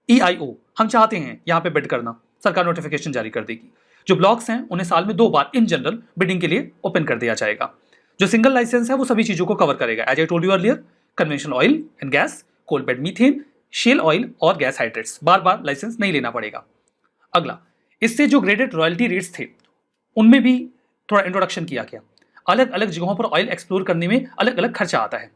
Speaker 2: EIO हम चाहते हैं यहां पे बिड करना, सरकार नोटिफिकेशन जारी कर देगी। जो ब्लॉक्स हैं उन्हें साल में 2 बार इन जनरल बिडिंग के लिए ओपन कर दिया जाएगा। जो सिंगल लाइसेंस है वो सभी चीजों को कवर करेगा, as I told you earlier, conventional oil and gas, coal bed methane, shale oil और गैस हाइड्रेट्स। बार बार लाइसेंस नहीं लेना पड़ेगा। अगला, इससे जो ग्रेडेड रॉयल्टी रेट्स थे उनमें भी थोड़ा इंट्रोडक्शन किया गया। अलग अलग जगहों पर ऑयल एक्सप्लोर करने में अलग अलग खर्चा आता है।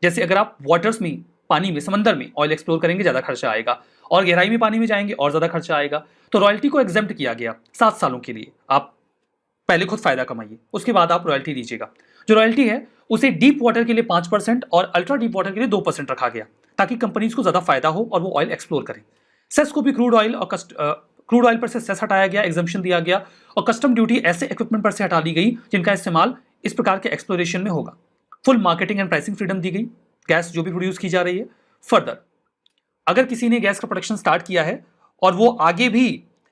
Speaker 2: जैसे अगर आप वाटर्स में, पानी में, समंदर में ऑयल एक्सप्लोर करेंगे ज़्यादा खर्चा आएगा, और गहराई में पानी में जाएंगे और ज़्यादा खर्चा आएगा। तो रॉयल्टी को एग्जेम्प्ट किया गया 7 सालों के लिए। आप पहले खुद फायदा कमाइए, उसके बाद आप रॉयल्टी दीजिएगा। जो रॉयल्टी है उसे डीप वाटर के लिए 5% और अल्ट्रा डीप वाटर के लिए 2% रखा गया, ताकि कंपनीज को ज़्यादा फायदा हो और वो ऑयल एक्सप्लोर करें। सेस को भी क्रूड ऑयल पर से सेस हटाया गया, एग्जम्पशन दिया गया, और कस्टम ड्यूटी ऐसे इक्विपमेंट पर से हटा दी गई जिनका इस्तेमाल इस प्रकार के एक्सप्लोरेशन में होगा। Full marketing and pricing freedom दी गई गैस जो भी प्रोड्यूस की जा रही है। फर्दर, अगर किसी ने गैस का प्रोडक्शन स्टार्ट किया है और वो आगे भी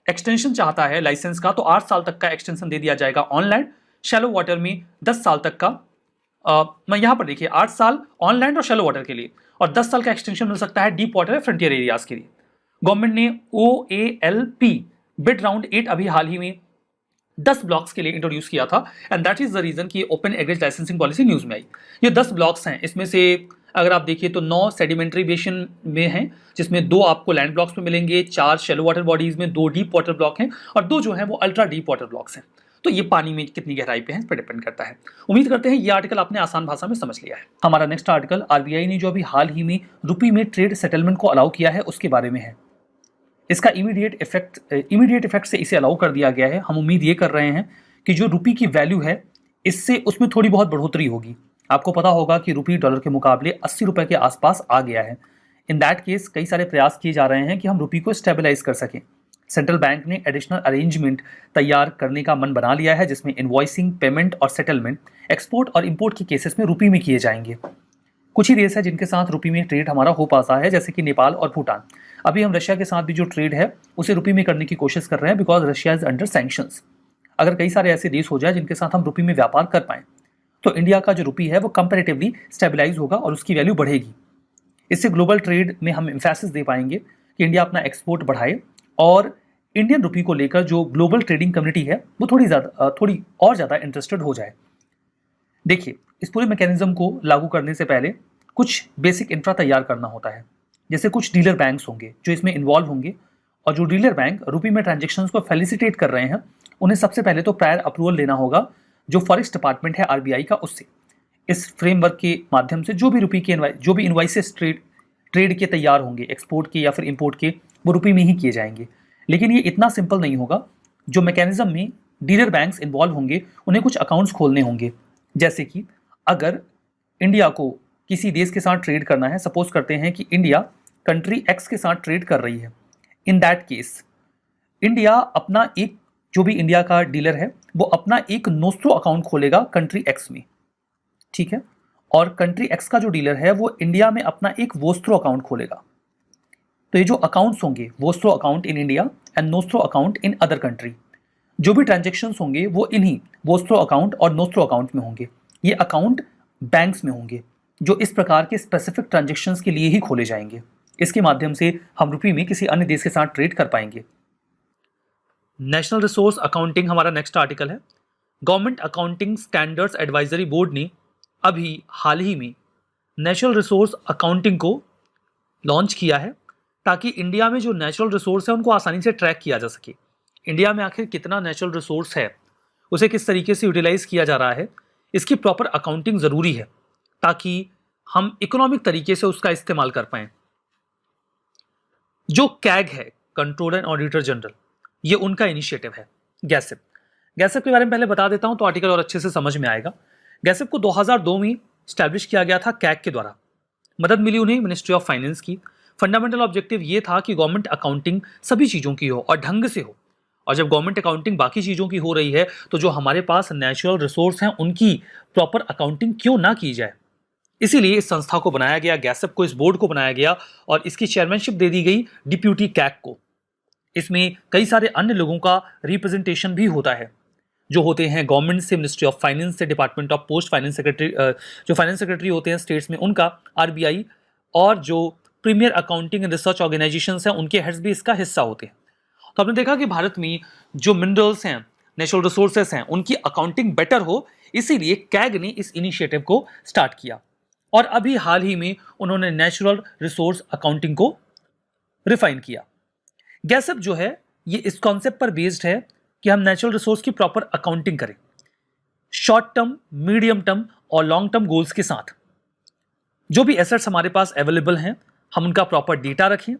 Speaker 2: एक्सटेंशन चाहता है लाइसेंस का, तो 8 साल तक का एक्सटेंशन दे दिया जाएगा ऑनलैंड। शैलो वाटर में 10 साल तक का, मैं यहां पर देखिए 8 साल ऑनलैंड और शैलो वाटर के लिए, और 10 साल का एक्सटेंशन मिल सकता है डीप वाटर या फ्रंटियर एरियाज के लिए। गवर्नमेंट ने OALP बिड राउंड 8 अभी हाल ही में 10 ब्लॉक्स के लिए इंट्रोड्यूस किया था, and that is the reason कि open acreage licensing policy news में आई। ये 10 ब्लॉक्स हैं, इसमें से अगर आप देखिए तो 9 सेडिमेंट्री बेसिन में हैं, जिसमें 2 आपको लैंड ब्लॉक्स में मिलेंगे, 4 शैलो वाटर बॉडीज में, 2 डीप वाटर ब्लॉक हैं, और 2 जो हैं वो अल्ट्रा डीप वाटर ब्लॉक्स हैं। तो ये पानी में कितनी गहराई पे है इस पर डिपेंड करता है। उम्मीद करते हैं ये आर्टिकल आपने आसान भाषा में समझ लिया है। हमारा नेक्स्ट आर्टिकल RBI ने जो अभी हाल ही में रुपी में ट्रेड सेटलमेंट को अलाउ किया है उसके बारे में है। इसका इमीडिएट इफेक्ट से इसे अलाउ कर दिया गया है। हम उम्मीद ये कर रहे हैं कि जो रुपी की वैल्यू है इससे उसमें थोड़ी बहुत बढ़ोतरी होगी। आपको पता होगा कि रुपी डॉलर के मुकाबले 80 रुपए के आसपास आ गया है। इन दैट केस कई सारे प्रयास किए जा रहे हैं कि हम रुपी को स्टेबलाइज कर सकें। सेंट्रल बैंक ने एडिशनल अरेंजमेंट तैयार करने का मन बना लिया है, जिसमें इनवॉइसिंग, पेमेंट और सेटलमेंट एक्सपोर्ट और इंपोर्ट के केसेस में रुपी में किए जाएंगे। कुछ ही देश है जिनके साथ रुपी में ट्रेड हमारा हो पाता है, जैसे कि नेपाल और भूटान। अभी हम रशिया के साथ भी जो ट्रेड है उसे रुपी में करने की कोशिश कर रहे हैं, because Russia is under sanctions. अगर कई सारे ऐसे देश हो जाए जिनके साथ हम रुपी में व्यापार कर पाएं, तो इंडिया का जो रुपी है वो कंपैरेटिवली स्टेबलाइज होगा और उसकी वैल्यू बढ़ेगी। इससे ग्लोबल ट्रेड में हम एम्फेसिस दे पाएंगे कि इंडिया अपना एक्सपोर्ट बढ़ाए, और इंडियन रुपी को लेकर जो ग्लोबल ट्रेडिंग कम्युनिटी है वो थोड़ी और ज़्यादा इंटरेस्टेड हो जाए। देखिए, इस पूरे मैकेनिज्म को लागू करने से पहले कुछ बेसिक इंफ्रा तैयार करना होता है। जैसे कुछ डीलर बैंक्स होंगे जो इसमें इन्वॉल्व होंगे, और जो डीलर बैंक रुपी में ट्रांजेक्शन्स को फैसिलिटेट कर रहे हैं उन्हें सबसे पहले तो प्रायर अप्रूवल लेना होगा जो फॉरेक्स डिपार्टमेंट है RBI का, उससे। इस फ्रेमवर्क के माध्यम से जो भी इनवाइसेस ट्रेड के तैयार होंगे, एक्सपोर्ट के या फिर इंपोर्ट के, वो रुपी में ही किए जाएंगे। लेकिन ये इतना सिंपल नहीं होगा। जो मैकेनिज्म में डीलर बैंक्स इन्वॉल्व होंगे उन्हें कुछ अकाउंट्स खोलने होंगे। जैसे कि अगर इंडिया को किसी देश के साथ ट्रेड करना है, सपोज करते हैं कि इंडिया कंट्री X के साथ ट्रेड कर रही है, इन दैट केस इंडिया अपना एक, जो भी इंडिया का डीलर है वो अपना एक नोस्ट्रो अकाउंट खोलेगा कंट्री X में, ठीक है, और कंट्री X का जो डीलर है वो इंडिया में अपना एक वोस्ट्रो अकाउंट खोलेगा। तो ये जो अकाउंट्स होंगे, vostro account in India and nostro account in other country, जो भी ट्रांजेक्शन्स होंगे वो इन्हीं वोस्ट्रो अकाउंट और नोस्ट्रो अकाउंट में होंगे। ये अकाउंट बैंक्स में होंगे जो इस प्रकार के स्पेसिफिक ट्रांजेक्शन्स के लिए ही खोले जाएंगे। इसके माध्यम से हम रुपी में किसी अन्य देश के साथ ट्रेड कर पाएंगे। नेशनल रिसोर्स अकाउंटिंग हमारा नेक्स्ट आर्टिकल है। Government accounting standards advisory board ने अभी हाल ही में नेशनल रिसोर्स अकाउंटिंग को लॉन्च किया है, ताकि इंडिया में जो नेचुरल रिसोर्स है उनको आसानी से ट्रैक किया जा सके। इंडिया में आखिर कितना नेचुरल रिसोर्स है, उसे किस तरीके से यूटिलाइज किया जा रहा है, इसकी प्रॉपर अकाउंटिंग ज़रूरी है, ताकि हम इकोनॉमिक तरीके से उसका इस्तेमाल कर पाएँ। जो कैग है, कंट्रोलर एंड ऑडिटर जनरल, ये उनका इनिशिएटिव है। गैसेप के बारे में पहले बता देता हूं तो आर्टिकल और अच्छे से समझ में आएगा। गैसेप को 2002 में स्टैब्लिश किया गया था कैग के द्वारा। मदद मिली उन्हें मिनिस्ट्री ऑफ फाइनेंस की। फंडामेंटल ऑब्जेक्टिव ये था कि गवर्नमेंट अकाउंटिंग सभी चीज़ों की हो और ढंग से हो, और जब गवर्नमेंट अकाउंटिंग बाकी चीज़ों की हो रही है तो जो हमारे पास नेचुरल रिसोर्स हैं उनकी प्रॉपर अकाउंटिंग क्यों ना की जाए। इसीलिए इस संस्था को बनाया गया, गैसेप को, इस बोर्ड को बनाया गया, और इसकी चेयरमैनशिप दे दी गई डिप्यूटी कैग को। इसमें कई सारे अन्य लोगों का रिप्रेजेंटेशन भी होता है, जो होते हैं गवर्नमेंट से, मिनिस्ट्री ऑफ फाइनेंस से, department of post, finance secretary, जो फाइनेंस सेक्रेटरी होते हैं स्टेट्स में उनका, आरबीआई, और जो premier accounting and research organisations हैं उनके हेड्स भी इसका हिस्सा होते हैं। तो आपने देखा कि भारत में जो मिनरल्स हैं, नेचुरल रिसोर्सेस हैं, उनकी अकाउंटिंग बेटर हो, इसीलिए कैग ने इस इनिशिएटिव को स्टार्ट किया और अभी हाल ही में उन्होंने नेचुरल रिसोर्स अकाउंटिंग को रिफाइन किया। गैसअप जो है ये इस कॉन्सेप्ट पर बेस्ड है कि हम नेचुरल रिसोर्स की प्रॉपर अकाउंटिंग करें, शॉर्ट टर्म, मीडियम टर्म और लॉन्ग टर्म गोल्स के साथ। जो भी एसेट्स हमारे पास अवेलेबल हैं हम उनका प्रॉपर डेटा रखें,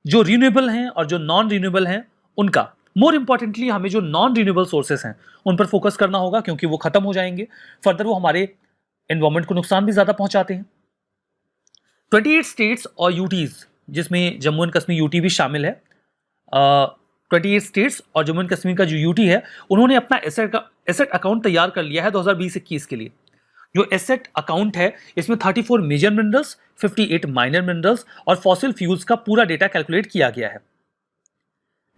Speaker 2: जो रिन्यूएबल हैं और जो नॉन रिन्यूएबल हैं उनका, मोर इंपॉर्टेंटली हमें जो नॉन रिन्यूएबल सोर्सेस हैं उन पर फोकस करना होगा, क्योंकि वो खत्म हो जाएंगे, फर्दर वो हमारे एनवायरमेंट को नुकसान भी ज्यादा पहुंचाते हैं। 28 स्टेट्स और यूटीज, जिसमें जम्मू एंड कश्मीर यूटी भी शामिल है, 28 स्टेट्स और जम्मू एंड कश्मीर का जो यूटी है उन्होंने अपना एसेट अकाउंट तैयार कर लिया है 2020-21 के लिए। जो एसेट अकाउंट है इसमें 34 मेजर मिनरल्स, 58 माइनर मिनरल्स और फॉसिल फ्यूल्स का पूरा डेटा कैलकुलेट किया गया है।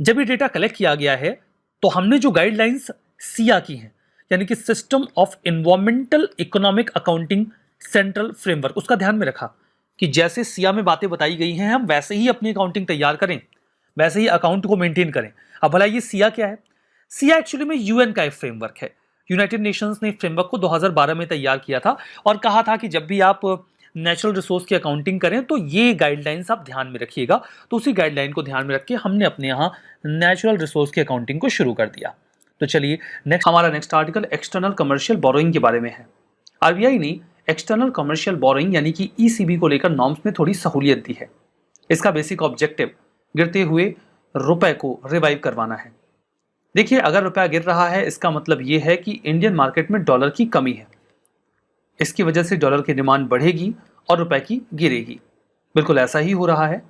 Speaker 2: जब ये डेटा कलेक्ट किया गया है तो हमने जो गाइडलाइंस सिया की हैं, यानी कि system of environmental economic accounting central framework, उसका ध्यान में रखा कि जैसे सिया में बातें बताई गई हैं हम वैसे ही अपनी अकाउंटिंग तैयार करें, वैसे ही अकाउंट को मेंटेन करें। अब भला ये सिया क्या है? सिया एक्चुअली में यूएन का एक फ्रेमवर्क है। यूनाइटेड नेशंस ने फ्रेमवर्क को 2012 में तैयार किया था और कहा था कि जब भी आप नेचुरल रिसोर्स की अकाउंटिंग करें तो ये गाइडलाइंस आप ध्यान में रखिएगा। तो उसी गाइडलाइन को ध्यान में रख के हमने अपने यहाँ नेचुरल रिसोर्स की अकाउंटिंग को शुरू कर दिया। तो चलिए हमारा next article external commercial borrowing के बारे में है। आरबीआई ने एक्सटर्नल कमर्शियल बोरोइंग यानी कि ईसीबी को लेकर नॉर्म्स में थोड़ी सहूलियत दी है। इसका बेसिक ऑब्जेक्टिव गिरते हुए रुपए को रिवाइव करवाना है। देखिए, अगर रुपया गिर रहा है इसका मतलब ये है कि इंडियन मार्केट में डॉलर की कमी है, इसकी वजह से डॉलर की डिमांड बढ़ेगी और रुपए की गिरेगी। बिल्कुल ऐसा ही हो रहा है।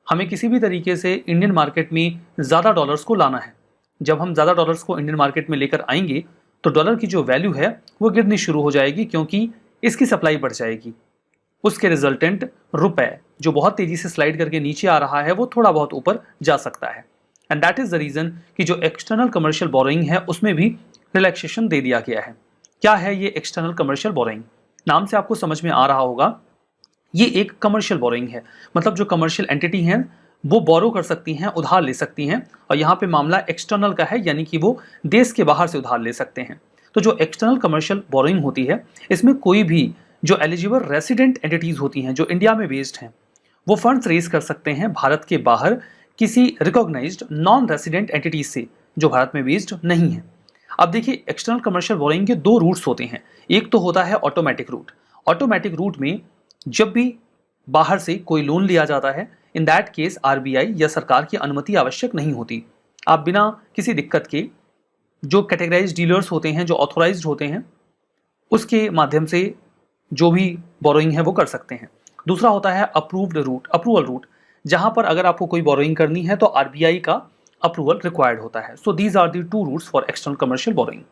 Speaker 2: हमें किसी भी तरीके से इंडियन मार्केट में ज़्यादा डॉलर्स को लाना है। जब हम ज़्यादा डॉलर्स को इंडियन मार्केट में लेकर आएंगे तो डॉलर की जो वैल्यू है वो गिरनी शुरू हो जाएगी, क्योंकि इसकी सप्लाई बढ़ जाएगी। उसके रिजल्टेंट रुपए जो बहुत तेजी से स्लाइड करके नीचे आ रहा है वो थोड़ा बहुत ऊपर जा सकता है। And that is the reason कि जो एक्सटर्नल कमर्शियल बोरोइंग है उसमें भी रिलैक्सेशन दे दिया गया है। क्या है ये एक्सटर्नल कमर्शियल बोरोइंग? नाम से आपको समझ में आ रहा होगा, ये एक कमर्शियल बोरोइंग है। मतलब जो कमर्शियल एंटिटी हैं वो बोरो कर सकती हैं, उधार ले सकती हैं, और यहाँ पे मामला एक्सटर्नल का है, यानी कि वो देश के बाहर से उधार ले सकते हैं। तो जो एक्सटर्नल कमर्शियल बोरोइंग होती है इसमें कोई भी जो एलिजिबल रेसिडेंट एंटिटीज होती हैं जो इंडिया में बेस्ड हैं वो फंड्स रेज कर सकते हैं भारत के बाहर किसी रिकॉग्नाइज्ड नॉन रेसिडेंट एंटिटीज से जो भारत में बेस्ड नहीं है। अब देखिए, एक्सटर्नल कमर्शियल बोरोइंग के दो रूट्स होते हैं। एक तो होता है ऑटोमेटिक रूट। ऑटोमेटिक रूट में जब भी बाहर से कोई लोन लिया जाता है, इन दैट केस आरबीआई या सरकार की अनुमति आवश्यक नहीं होती। आप बिना किसी दिक्कत के जो कैटेगराइज डीलर्स होते हैं, जो ऑथोराइज्ड होते हैं, उसके माध्यम से जो भी बोरोइंग है वो कर सकते हैं। दूसरा होता है अप्रूव्ड रूट, अप्रूवल रूट, जहां पर अगर आपको कोई बोरोइंग करनी है तो आरबीआई का अप्रूवल रिक्वायर्ड होता है। So these are the two routes for external commercial borrowing.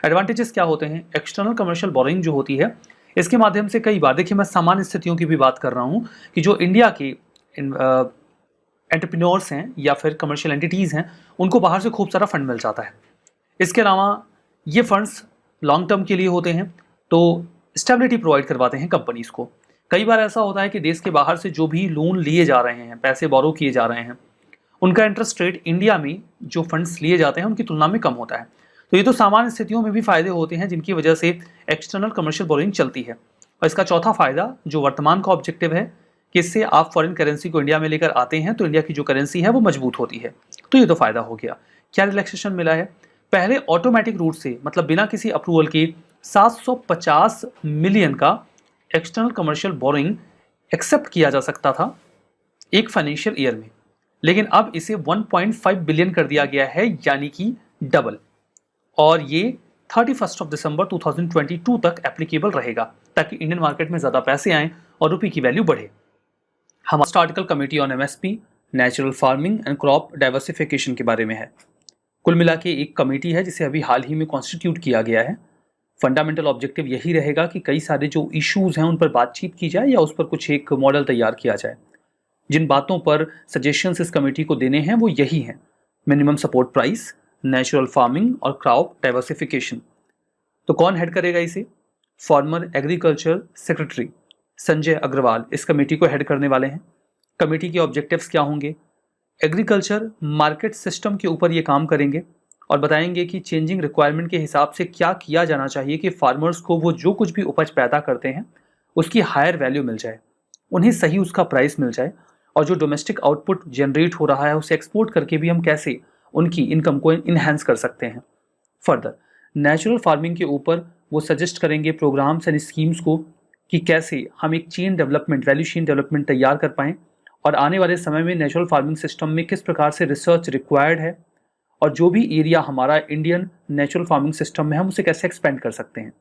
Speaker 2: Advantages क्या होते हैं? एक्सटर्नल कमर्शियल बोरोइंग जो होती है इसके माध्यम से कई बार, देखिए मैं सामान्य स्थितियों की भी बात कर रहा हूं कि जो इंडिया के एंटरप्रेन्योर्स हैं या फिर कमर्शियल एंटिटीज हैं उनको बाहर से खूब सारा फंड मिल जाता है। इसके अलावा ये फंड्स लॉन्ग टर्म के लिए होते हैं, तो स्टेबिलिटी प्रोवाइड करवाते हैं कंपनीज को। कई बार ऐसा होता है कि देश के बाहर से जो भी लोन लिए जा रहे हैं, पैसे बोरो किए जा रहे हैं, उनका इंटरेस्ट रेट इंडिया में जो फंड्स लिए जाते हैं उनकी तुलना में कम होता है। तो ये तो सामान्य स्थितियों में भी फायदे होते हैं जिनकी वजह से एक्सटर्नल कमर्शियल बोरोइंग चलती है। और इसका चौथा फायदा जो वर्तमान का ऑब्जेक्टिव है कि इससे आप फॉरेन करेंसी को इंडिया में लेकर आते हैं तो इंडिया की जो करेंसी है वो मजबूत होती है। तो ये तो फायदा हो गया। क्या रिलैक्सेशन मिला है? पहले ऑटोमेटिक रूट से, मतलब बिना किसी अप्रूवल के 750 मिलियन का एक्सटर्नल कमर्शियल बोरोइंग एक्सेप्ट किया जा सकता था एक फाइनेंशियल ईयर में, लेकिन अब इसे 1.5 बिलियन कर दिया गया है, यानी कि डबल। और ये 31 दिसंबर 2022 तक एप्लीकेबल रहेगा ताकि इंडियन मार्केट में ज़्यादा पैसे आएँ और रुपये की वैल्यू बढ़े। हमारा article committee on MSP, natural farming and crop diversification के बारे में है। कुल मिला के एक कमेटी है जिसे अभी हाल ही में कॉन्स्टिट्यूट किया गया है। फंडामेंटल ऑब्जेक्टिव यही रहेगा कि कई सारे जो इश्यूज़ हैं उन पर बातचीत की जाए या उस पर कुछ एक मॉडल तैयार किया जाए। जिन बातों पर सजेशंस इस कमेटी को देने हैं वो यही हैं: minimum support price, natural farming और क्रॉप डाइवर्सिफिकेशन। तो कौन हेड करेगा इसे? Former agriculture secretary Sanjay Agarwal इस कमेटी को हेड करने वाले हैं। कमेटी के ऑब्जेक्टिव्स क्या होंगे? एग्रीकल्चर मार्केट सिस्टम के ऊपर ये काम करेंगे और बताएंगे कि चेंजिंग रिक्वायरमेंट के हिसाब से क्या किया जाना चाहिए कि फार्मर्स को वो जो कुछ भी उपज पैदा करते हैं उसकी हायर वैल्यू मिल जाए, उन्हें सही उसका प्राइस मिल जाए, और जो डोमेस्टिक आउटपुट जनरेट हो रहा है उसे एक्सपोर्ट करके भी हम कैसे उनकी इनकम को इन्हेंस कर सकते हैं। फर्दर नेचुरल फार्मिंग के ऊपर वो सजेस्ट करेंगे प्रोग्राम्स एंड स्कीम्स को कि कैसे हम एक chain development, value chain development तैयार कर पाएँ, और आने वाले समय में नेचुरल फार्मिंग सिस्टम में किस प्रकार से रिसर्च रिक्वायर्ड है, और जो भी एरिया हमारा इंडियन नेचुरल फार्मिंग सिस्टम में हम उसे कैसे एक्सपेंड कर सकते हैं।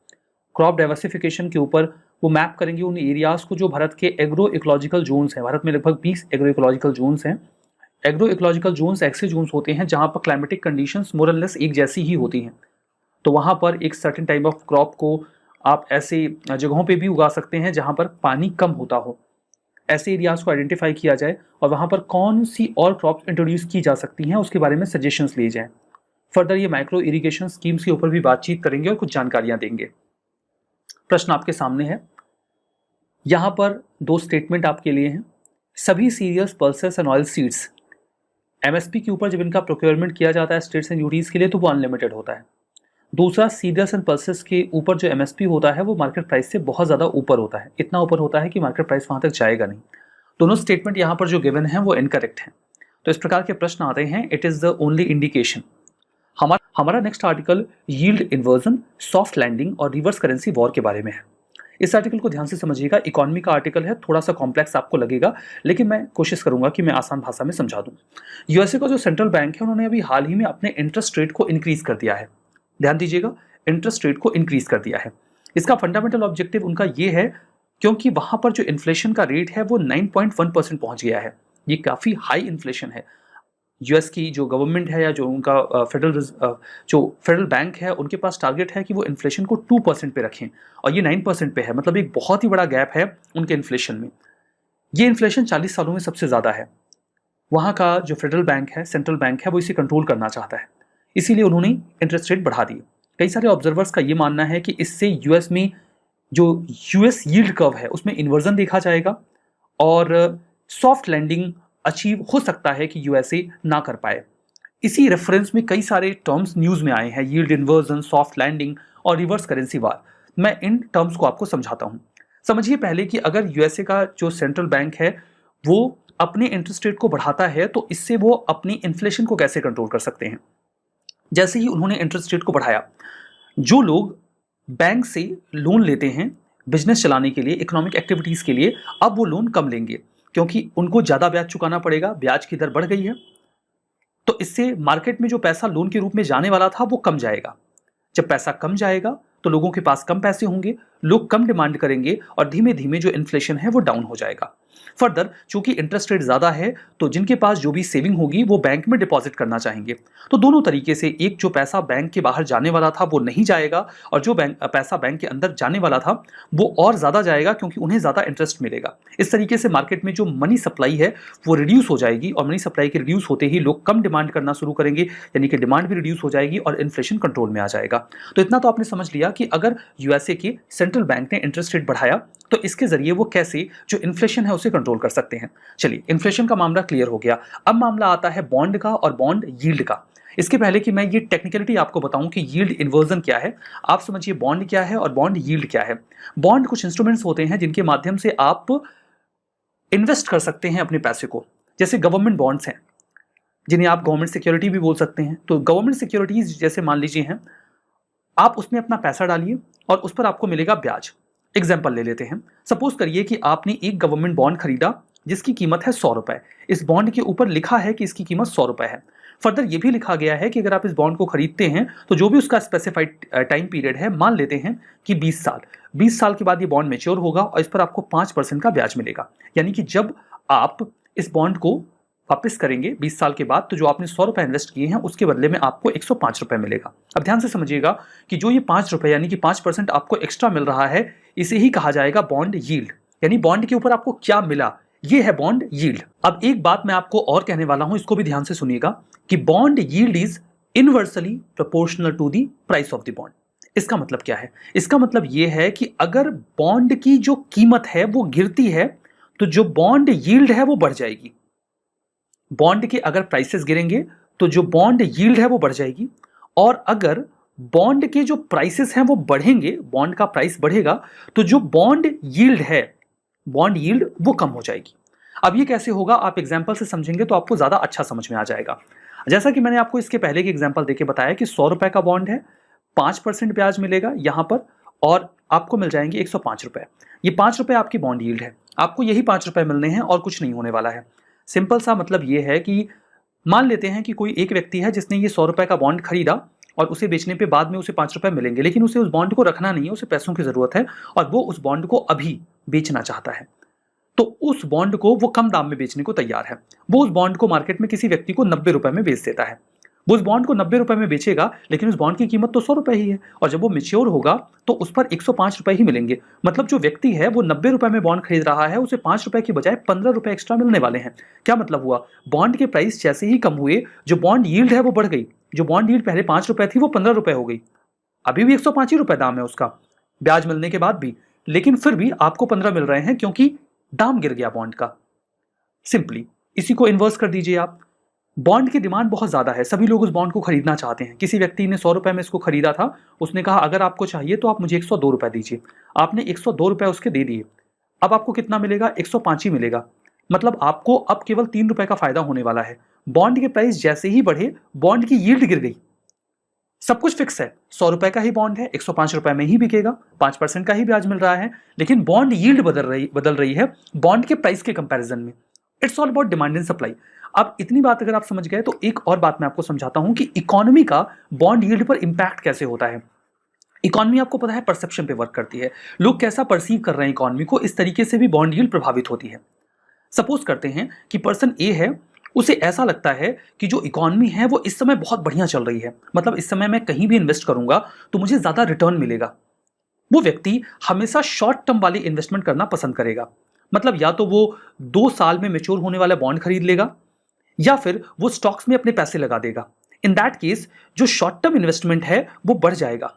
Speaker 2: क्रॉप डाइवर्सिफिकेशन के ऊपर वो मैप करेंगे उन एरियाज को जो भारत के एग्रो इकोलॉजिकल जोन्स हैं। भारत में लगभग 20 एग्रो इकोलॉजिकल जोन्स हैं। एग्रो इकोलॉजिकल जोन्स ऐसे जोन्स होते हैं जहाँ पर क्लाइमेटिक कंडीशंस मोर और लेस एक जैसी ही होती हैं, तो वहाँ पर एक सर्टेन टाइप ऑफ क्रॉप को आप ऐसे जगहों पे भी उगा सकते हैं जहाँ पर पानी कम होता हो। ऐसे एरियाज को आइडेंटिफाई किया जाए और वहाँ पर कौन सी और क्रॉप्स इंट्रोड्यूस की जा सकती हैं उसके बारे में सजेशंस लिए जाएं। फर्दर ये माइक्रो इरिगेशन स्कीम्स के ऊपर भी बातचीत करेंगे और कुछ जानकारियाँ देंगे। प्रश्न आपके सामने है, यहाँ पर 2 स्टेटमेंट आपके लिए हैं। सभी cereals, pulses and oil seeds MSP के ऊपर जब इनका प्रोक्योरमेंट किया जाता है स्टेट्स एंड यूटीज के लिए तो वो अनलिमिटेड होता है। दूसरा, सीरियल्स एंड पल्सेस के ऊपर जो एमएसपी होता है वो मार्केट प्राइस से बहुत ज़्यादा ऊपर होता है, इतना ऊपर होता है कि मार्केट प्राइस वहाँ तक जाएगा नहीं। दोनों स्टेटमेंट यहाँ पर जो गिवन है वो इनकरेक्ट है। तो इस प्रकार के प्रश्न आते हैं, it is the only indication. हमारा next article yield inversion, soft landing और रिवर्स करेंसी वॉर के बारे में है। इस आर्टिकल को ध्यान से समझिएगा। इकोनॉमी का आर्टिकल है, थोड़ा सा कॉम्प्लेक्स आपको लगेगा, लेकिन मैं कोशिश करूंगा कि मैं आसान भाषा में समझा दूं। यूएसए का जो सेंट्रल बैंक है उन्होंने अभी हाल ही में अपने इंटरेस्ट रेट को इंक्रीज कर दिया है। ध्यान दीजिएगा, इंटरेस्ट रेट को इंक्रीज कर दिया है। इसका फंडामेंटल ऑब्जेक्टिव उनका ये है क्योंकि वहां पर जो इन्फ्लेशन का रेट है वो 9.1% पहुंच गया है। ये काफी हाई इन्फ्लेशन है। यूएस की जो गवर्नमेंट है या जो उनका फेडरल बैंक है उनके पास टारगेट है कि वो इन्फ्लेशन को 2% पे रखें और ये 9% पे है, मतलब एक बहुत ही बड़ा गैप है उनके इन्फ्लेशन में। ये इन्फ्लेशन 40 सालों में सबसे ज़्यादा है। वहाँ का जो फेडरल बैंक है, सेंट्रल बैंक है, वो इसे कंट्रोल करना चाहता है, इसीलिए उन्होंने इंटरेस्ट रेट बढ़ा दिए। कई सारे ऑब्जर्वर्स का ये मानना है कि इससे यूएस में जो यूएस यील्ड कर्व है उसमें इन्वर्जन देखा जाएगा और सॉफ्ट लैंडिंग अचीव हो सकता है कि यूएसए ना कर पाए। इसी रेफरेंस में कई सारे टर्म्स न्यूज़ में आए हैं, यील्ड इन्वर्जन, सॉफ्ट लैंडिंग और रिवर्स करेंसी वार। मैं इन टर्म्स को आपको समझाता हूँ। समझिए पहले कि अगर यूएसए का जो सेंट्रल बैंक है वो अपने इंटरेस्ट रेट को बढ़ाता है तो इससे वो अपनी इन्फ्लेशन को कैसे कंट्रोल कर सकते हैं। जैसे ही उन्होंने इंटरेस्ट रेट को बढ़ाया, जो लोग बैंक से लोन लेते हैं बिजनेस चलाने के लिए, इकोनॉमिक एक्टिविटीज़ के लिए, अब वो लोन कम लेंगे क्योंकि उनको ज़्यादा ब्याज चुकाना पड़ेगा, ब्याज की दर बढ़ गई है। तो इससे मार्केट में जो पैसा लोन के रूप में जाने वाला था वो कम जाएगा। जब पैसा कम जाएगा तो लोगों के पास कम पैसे होंगे, लोग कम डिमांड करेंगे और धीमे धीमे जो इन्फ्लेशन है वो डाउन हो जाएगा। फर्दर चूंकि इंटरेस्ट रेट ज़्यादा है तो जिनके पास जो भी सेविंग होगी वो बैंक में डिपॉजिट करना चाहेंगे। तो दोनों तरीके से, एक जो पैसा बैंक के बाहर जाने वाला था वो नहीं जाएगा और जो पैसा बैंक के अंदर जाने वाला था वो और ज़्यादा जाएगा क्योंकि उन्हें ज़्यादा इंटरेस्ट मिलेगा। इस तरीके से मार्केट में जो मनी सप्लाई है वो रिड्यूस हो जाएगी और मनी सप्लाई के रिड्यूस होते ही लोग कम डिमांड करना शुरू करेंगे, यानी कि डिमांड भी रिड्यूस हो जाएगी और इन्फ्लेशन कंट्रोल में आ जाएगा। तो इतना तो आपने समझ लिया कि अगर यूएसए के सेंट्रल बैंक ने इंटरेस्ट रेट बढ़ाया तो इसके जरिए वो कैसे जो इन्फ्लेशन है उसे कंट्रोल कर सकते हैं। चलिए, इन्फ्लेशन का मामला क्लियर हो गया। अब मामला आता है बॉन्ड का और बॉन्ड यील्ड का। इसके पहले कि मैं ये टेक्निकलिटी आपको बताऊं कि यील्ड इन्वर्जन क्या है, आप समझिए बॉन्ड क्या है और बॉन्ड यील्ड क्या है। बॉन्ड कुछ इंस्ट्रूमेंट्स होते हैं जिनके माध्यम से आप इन्वेस्ट कर सकते हैं अपने पैसे को, जैसे गवर्नमेंट बॉन्ड्स हैं जिन्हें आप गवर्नमेंट सिक्योरिटी भी बोल सकते हैं। तो गवर्नमेंट सिक्योरिटीज जैसे मान लीजिए हैं, आप उसमें अपना पैसा डालिए और उस पर आपको मिलेगा ब्याज। एग्जाम्पल ले लेते हैं, सपोज करिए कि आपने एक गवर्नमेंट बॉन्ड खरीदा जिसकी कीमत है 100 रुपए। इस बॉन्ड के ऊपर लिखा है कि इसकी कीमत 100 रुपए है। फर्दर ये भी लिखा गया है कि अगर आप इस बॉन्ड को खरीदते हैं तो जो भी उसका स्पेसिफाइड टाइम पीरियड है, मान लेते हैं कि 20 साल, 20 साल के बाद ये बॉन्ड मैच्योर होगा और इस पर आपको 5% का ब्याज मिलेगा। यानी कि जब आप इस बॉन्ड को वापस करेंगे 20 साल के बाद तो जो आपने 100 रुपए इन्वेस्ट किए हैं उसके बदले में आपको 105 रुपए मिलेगा। अब ध्यान से समझिएगा कि जो ये 5 रुपए यानी कि 5% आपको एक्स्ट्रा मिल रहा है, इसे ही कहा जाएगा बॉन्ड यील्ड। यानी बॉन्ड के ऊपर आपको क्या मिला ये है बॉन्ड यील्ड। अब एक बात मैं आपको और कहने वाला हूं, इसको भी ध्यान से सुनिएगा कि bond yield is inversely proportional to the price of the bond. इसका मतलब क्या है? इसका मतलब यह है कि अगर बॉन्ड की जो कीमत है वो गिरती है तो जो बॉन्ड यील्ड है वो बढ़ जाएगी। बॉन्ड के अगर प्राइसेस गिरेंगे तो जो बॉन्ड यील्ड है वो बढ़ जाएगी, और अगर बॉन्ड के जो प्राइसेस हैं वो बढ़ेंगे, बॉन्ड का प्राइस बढ़ेगा, तो जो बॉन्ड यील्ड है, बॉन्ड यील्ड वो कम हो जाएगी। अब ये कैसे होगा, आप एग्जांपल से समझेंगे तो आपको ज्यादा अच्छा समझ में आ जाएगा। जैसा कि मैंने आपको इसके पहले की एग्जांपल देके बताया कि 100 रुपए का बॉन्ड है, 5% ब्याज मिलेगा यहां पर, और आपको मिल जाएंगे 105 रुपए। ये 5 रुपए आपकी बॉन्ड यील्ड है, आपको यही 5 रुपए मिलने हैं और कुछ नहीं होने वाला है। सिंपल सा मतलब ये है कि मान लेते हैं कि कोई एक व्यक्ति है जिसने ये 100 रुपए का बॉन्ड खरीदा और उसे बेचने पे बाद में उसे 5 रुपए मिलेंगे, लेकिन उसे उस बॉन्ड को रखना नहीं है, उसे पैसों की जरूरत है और वो उस बॉन्ड को अभी बेचना चाहता है। तो उस बॉन्ड को वो कम दाम में बेचने को तैयार है। वो उस बॉन्ड को मार्केट में किसी व्यक्ति को 90 रुपए में बेच देता है। वो उस बॉन्ड को 90 रुपए में बेचेगा, लेकिन उस बॉन्ड की कीमत तो 100 रुपए ही है, और जब वो मैच्योर होगा तो उस पर 105 रुपए ही मिलेंगे। मतलब जो व्यक्ति है वो 90 रुपए में बॉन्ड खरीद रहा है, उसे 5 रुपए की बजाय 15 रुपए एक्स्ट्रा मिलने वाले हैं। क्या मतलब हुआ? बॉन्ड के प्राइस जैसे ही कम हुए, जो बॉन्ड यील्ड है वो बढ़ गई। जो बॉन्ड यील्ड पहले 5 रुपए थी वो 15 रुपए हो गई। अभी भी 105 ही रुपए दाम है उसका, ब्याज मिलने के बाद भी, लेकिन फिर भी आपको 15 मिल रहे हैं क्योंकि दाम गिर गया बॉन्ड का। सिंपली इसी को इन्वर्स कर दीजिए आप। बॉन्ड की डिमांड बहुत ज्यादा है, सभी लोग उस बॉन्ड को खरीदना चाहते हैं। किसी व्यक्ति ने 100 रुपए में इसको खरीदा था, उसने कहा अगर आपको चाहिए तो आप मुझे 102 रुपए दीजिए। आपने 102 रुपए उसके दे दिए। अब आपको कितना मिलेगा? 105 ही मिलेगा। मतलब आपको अब केवल 3 रुपए का फायदा होने वाला है। बॉन्ड के प्राइस जैसे ही बढ़े, बॉन्ड की यील्ड गिर गई। सब कुछ फिक्स है, 100 रुपए का ही बॉन्ड है, 105 रुपए में ही बिकेगा, 5% का ही ब्याज मिल रहा है, लेकिन बॉन्ड यील्ड बदल रही है बॉन्ड के प्राइस के कंपैरिजन में। It's all about demand and supply. अब इतनी बात अगर आप समझ गए तो एक और बात मैं आपको समझाता हूं कि इकोनॉमी का बॉन्ड यील्ड पर इंपैक्ट कैसे होता है। इकोनॉमी आपको पता है परसेप्शन पे वर्क करती है, लोग कैसा परसीव कर रहे हैं इकोनॉमी को, इस तरीके से भी बॉन्ड यील्ड प्रभावित होती है। सपोज करते हैं कि पर्सन ए है, उसे ऐसा लगता है कि जो इकोनॉमी है वो इस समय बहुत बढ़िया चल रही है, मतलब इस समय मैं कहीं भी इन्वेस्ट करूंगा तो मुझे ज्यादा रिटर्न मिलेगा। वो व्यक्ति हमेशा शॉर्ट टर्म वाली इन्वेस्टमेंट करना पसंद करेगा। मतलब या तो वो 2 साल में मैच्योर होने वाला बॉन्ड खरीद लेगा, या फिर वो स्टॉक्स में अपने पैसे लगा देगा। इन दैट केस जो शॉर्ट टर्म इन्वेस्टमेंट है वो बढ़ जाएगा,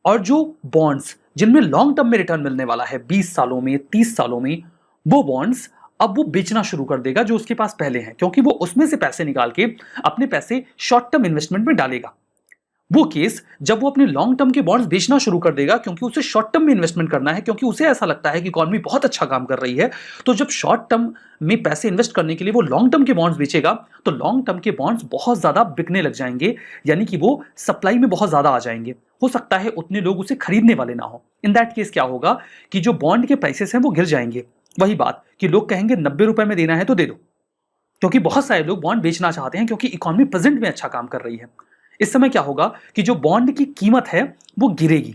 Speaker 2: और जो बॉन्ड्स जिनमें लॉन्ग टर्म में रिटर्न मिलने वाला है 20 सालों में, 30 सालों में, वो बॉन्ड्स अब वो बेचना शुरू कर देगा जो उसके पास पहले हैं, क्योंकि वो उसमें से पैसे निकाल के अपने पैसे शॉर्ट टर्म इन्वेस्टमेंट में डालेगा। वो केस जब वो अपने लॉन्ग टर्म के बॉन्ड्स बेचना शुरू कर देगा, क्योंकि उसे शॉर्ट टर्म में इन्वेस्टमेंट करना है, क्योंकि उसे ऐसा लगता है कि इकोनॉमी बहुत अच्छा काम कर रही है। तो जब शॉर्ट टर्म में पैसे इन्वेस्ट करने के लिए वो लॉन्ग टर्म के बॉन्ड्स बेचेगा, तो लॉन्ग टर्म के बॉन्ड्स बहुत ज्यादा बिकने लग जाएंगे, यानी कि वो सप्लाई में बहुत ज्यादा आ जाएंगे। हो सकता है उतने लोग उसे खरीदने वाले ना हो। इन दैट केस क्या होगा कि जो बॉन्ड के प्राइसेस हैं वो गिर जाएंगे। वही बात कि लोग कहेंगे 90 रुपए में देना है तो दे दो, क्योंकि बहुत सारे लोग बॉन्ड बेचना चाहते हैं, क्योंकि इकोनॉमी प्रेजेंट में अच्छा काम कर रही है। इस समय क्या होगा कि जो बॉन्ड की कीमत है वो गिरेगी,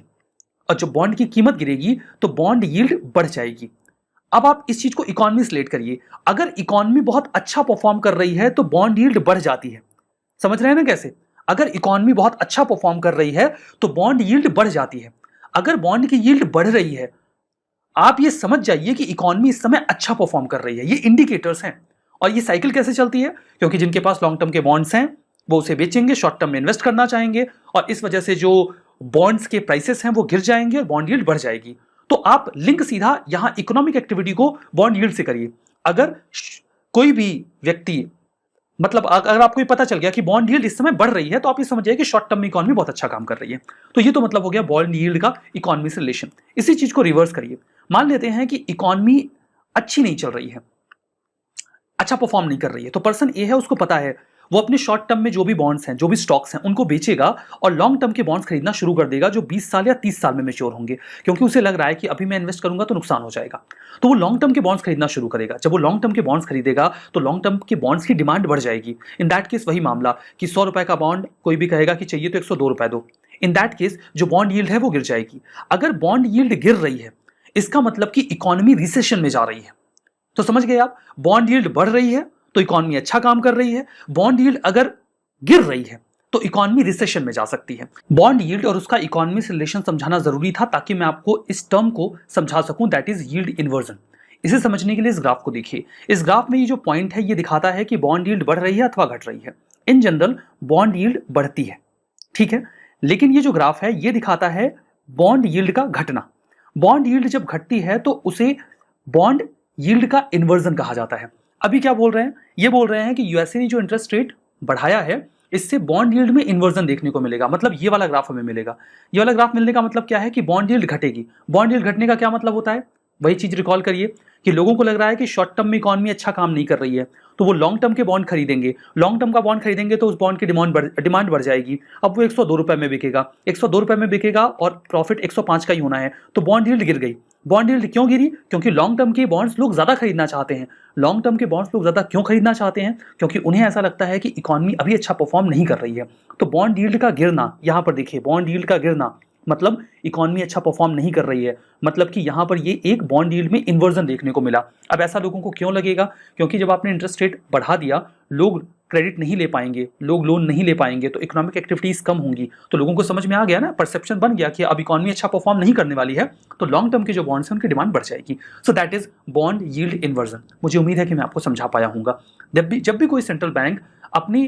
Speaker 2: और जब बॉन्ड की कीमत गिरेगी तो बॉन्ड यील्ड बढ़ जाएगी। अब आप इस चीज को इकोनॉमी से रिलेट करिए। अगर इकोनॉमी बहुत अच्छा परफॉर्म कर रही है तो बॉन्ड यील्ड बढ़ जाती है। समझ रहे हैं ना कैसे? अगर इकोनॉमी बहुत अच्छा परफॉर्म कर रही है तो बॉन्ड यील्ड बढ़ जाती है। अगर बॉन्ड की यील्ड बढ़ रही है, आप ये समझ जाइए कि इकोनॉमी इस समय अच्छा परफॉर्म कर रही है। ये इंडिकेटर्स हैं। और ये साइकिल कैसे चलती है? क्योंकि जिनके पास लॉन्ग टर्म के बॉन्ड्स हैं वो उसे बेचेंगे, शॉर्ट टर्म में इन्वेस्ट करना चाहेंगे, और इस वजह से जो बॉन्ड्स के प्राइसेस हैं वो गिर जाएंगे और बॉन्ड यील्ड बढ़ जाएगी। तो आप लिंक सीधा यहां इकोनॉमिक एक्टिविटी को बॉन्ड यील्ड से करिए। अगर कोई भी व्यक्ति, मतलब अगर आपको ये पता चल गया कि बॉन्ड यील्ड इस समय बढ़ रही है, तो आप ये समझिए कि शॉर्ट टर्म में इकोनॉमी बहुत अच्छा काम कर रही है। तो ये तो मतलब हो गया बॉन्ड यील्ड का इकोनॉमी से रिलेशन। इसी चीज को रिवर्स करिए। मान लेते हैं कि इकोनॉमी अच्छी नहीं चल रही है, अच्छा परफॉर्म नहीं कर रही है, तो पर्सन ए है, उसको पता है वो अपने शॉर्ट टर्म में जो भी बॉन्ड्स हैं, जो भी स्टॉक्स हैं, उनको बेचेगा और लॉन्ग टर्म के बॉन्ड्स खरीदना शुरू कर देगा जो 20 साल या 30 साल में मैच्योर होंगे, क्योंकि उसे लग रहा है कि अभी मैं इन्वेस्ट करूंगा तो नुकसान हो जाएगा। तो वो लॉन्ग टर्म के बॉन्ड्स खरीदना शुरू करेगा। जब वो लॉन्ग टर्म के बॉन्ड्स खरीदेगा तो लॉन्ग टर्म के बॉन्ड्स की डिमांड बढ़ जाएगी। इन दैट केस वही मामला कि 100 रुपए का बॉन्ड कोई भी कहेगा कि चाहिए तो 102 रुपए दो। इन दैट केस जो बॉन्ड यील्ड है वो गिर जाएगी। अगर बॉन्ड यील्ड गिर रही है, इसका मतलब कि इकोनॉमी रिसेशन में जा रही है। तो समझ गए आप? बॉन्ड यील्ड बढ़ रही है तो इकोनॉमी अच्छा काम कर रही है, बॉन्ड यील्ड अगर गिर रही है तो इकोनॉमी रिसेशन में जा सकती है। बॉन्ड यील्ड और उसका इकोनॉमी से रिलेशन समझाना जरूरी था ताकि मैं आपको इस टर्म को समझा सकूं, दैट इज यील्ड इन्वर्जन। इसे समझने के लिए इस ग्राफ को देखिए। इस ग्राफ में ये जो पॉइंट है ये दिखाता है कि बॉन्ड यील्ड बढ़ रही है अथवा घट रही है। इन जनरल बॉन्ड यील्ड बढ़ती है, ठीक है, लेकिन ये जो ग्राफ है ये दिखाता है बॉन्ड यील्ड का घटना। बॉन्ड यील्ड जब घटती है तो उसे बॉन्ड यील्ड का इन्वर्जन कहा जाता है। अभी क्या बोल रहे हैं, ये बोल रहे हैं कि यूएसए ने जो इंटरेस्ट रेट बढ़ाया है इससे बॉन्ड यील्ड में इन्वर्जन देखने को मिलेगा। मतलब ये वाला ग्राफ हमें मिलेगा। ये वाला ग्राफ मिलने का मतलब क्या है कि बॉन्ड यील्ड घटेगी। बॉन्ड यील्ड घटने का क्या मतलब होता है, वही चीज रिकॉल करिए कि लोगों को लग रहा है कि शॉर्ट टर्म में इकॉनमी अच्छा काम नहीं कर रही है तो वो लॉन्ग टर्म के बॉन्ड खरीदेंगे। लॉन्ग टर्म का बॉन्ड खरीदेंगे तो उस बॉन्ड की डिमांड बढ़ जाएगी। अब वो 102 रुपए में बिकेगा, 102 रुपए में बिकेगा और प्रॉफिट 105 का ही होना है, तो बॉन्ड यील्ड गिर गई। बॉन्ड यील्ड क्यों गिरी, क्योंकि लॉन्ग टर्म के बॉन्ड्स लोग ज्यादा खरीदना चाहते हैं। लॉन्ग टर्म के बॉन्ड्स लोग ज्यादा क्यों खरीदना चाहते हैं, क्योंकि उन्हें ऐसा लगता है कि इकॉनमी अभी अच्छा परफॉर्म नहीं कर रही है। तो बॉन्ड यील्ड का गिरना, यहां पर देखिए बॉन्ड यील्ड का गिरना मतलब इकॉनमी अच्छा परफॉर्म नहीं कर रही है, मतलब कि यहां पर ये एक बॉन्ड यील्ड में इन्वर्जन देखने को मिला। अब ऐसा लोगों को क्यों लगेगा, क्योंकि जब आपने इंटरेस्ट रेट बढ़ा दिया लोग क्रेडिट नहीं ले पाएंगे, लोग लोन नहीं ले पाएंगे, तो इकोनॉमिक एक्टिविटीज कम होंगी। तो लोगों को समझ में आ गया ना, परसेप्शन बन गया कि अब इकॉनमी अच्छा परफॉर्म नहीं करने वाली है, तो लॉन्ग टर्म के जो बॉन्ड्स हैं उनकी डिमांड बढ़ जाएगी। So that is bond yield inversion. मुझे उम्मीद है कि मैं आपको समझा पाया हूंगा। जब भी कोई सेंट्रल बैंक अपनी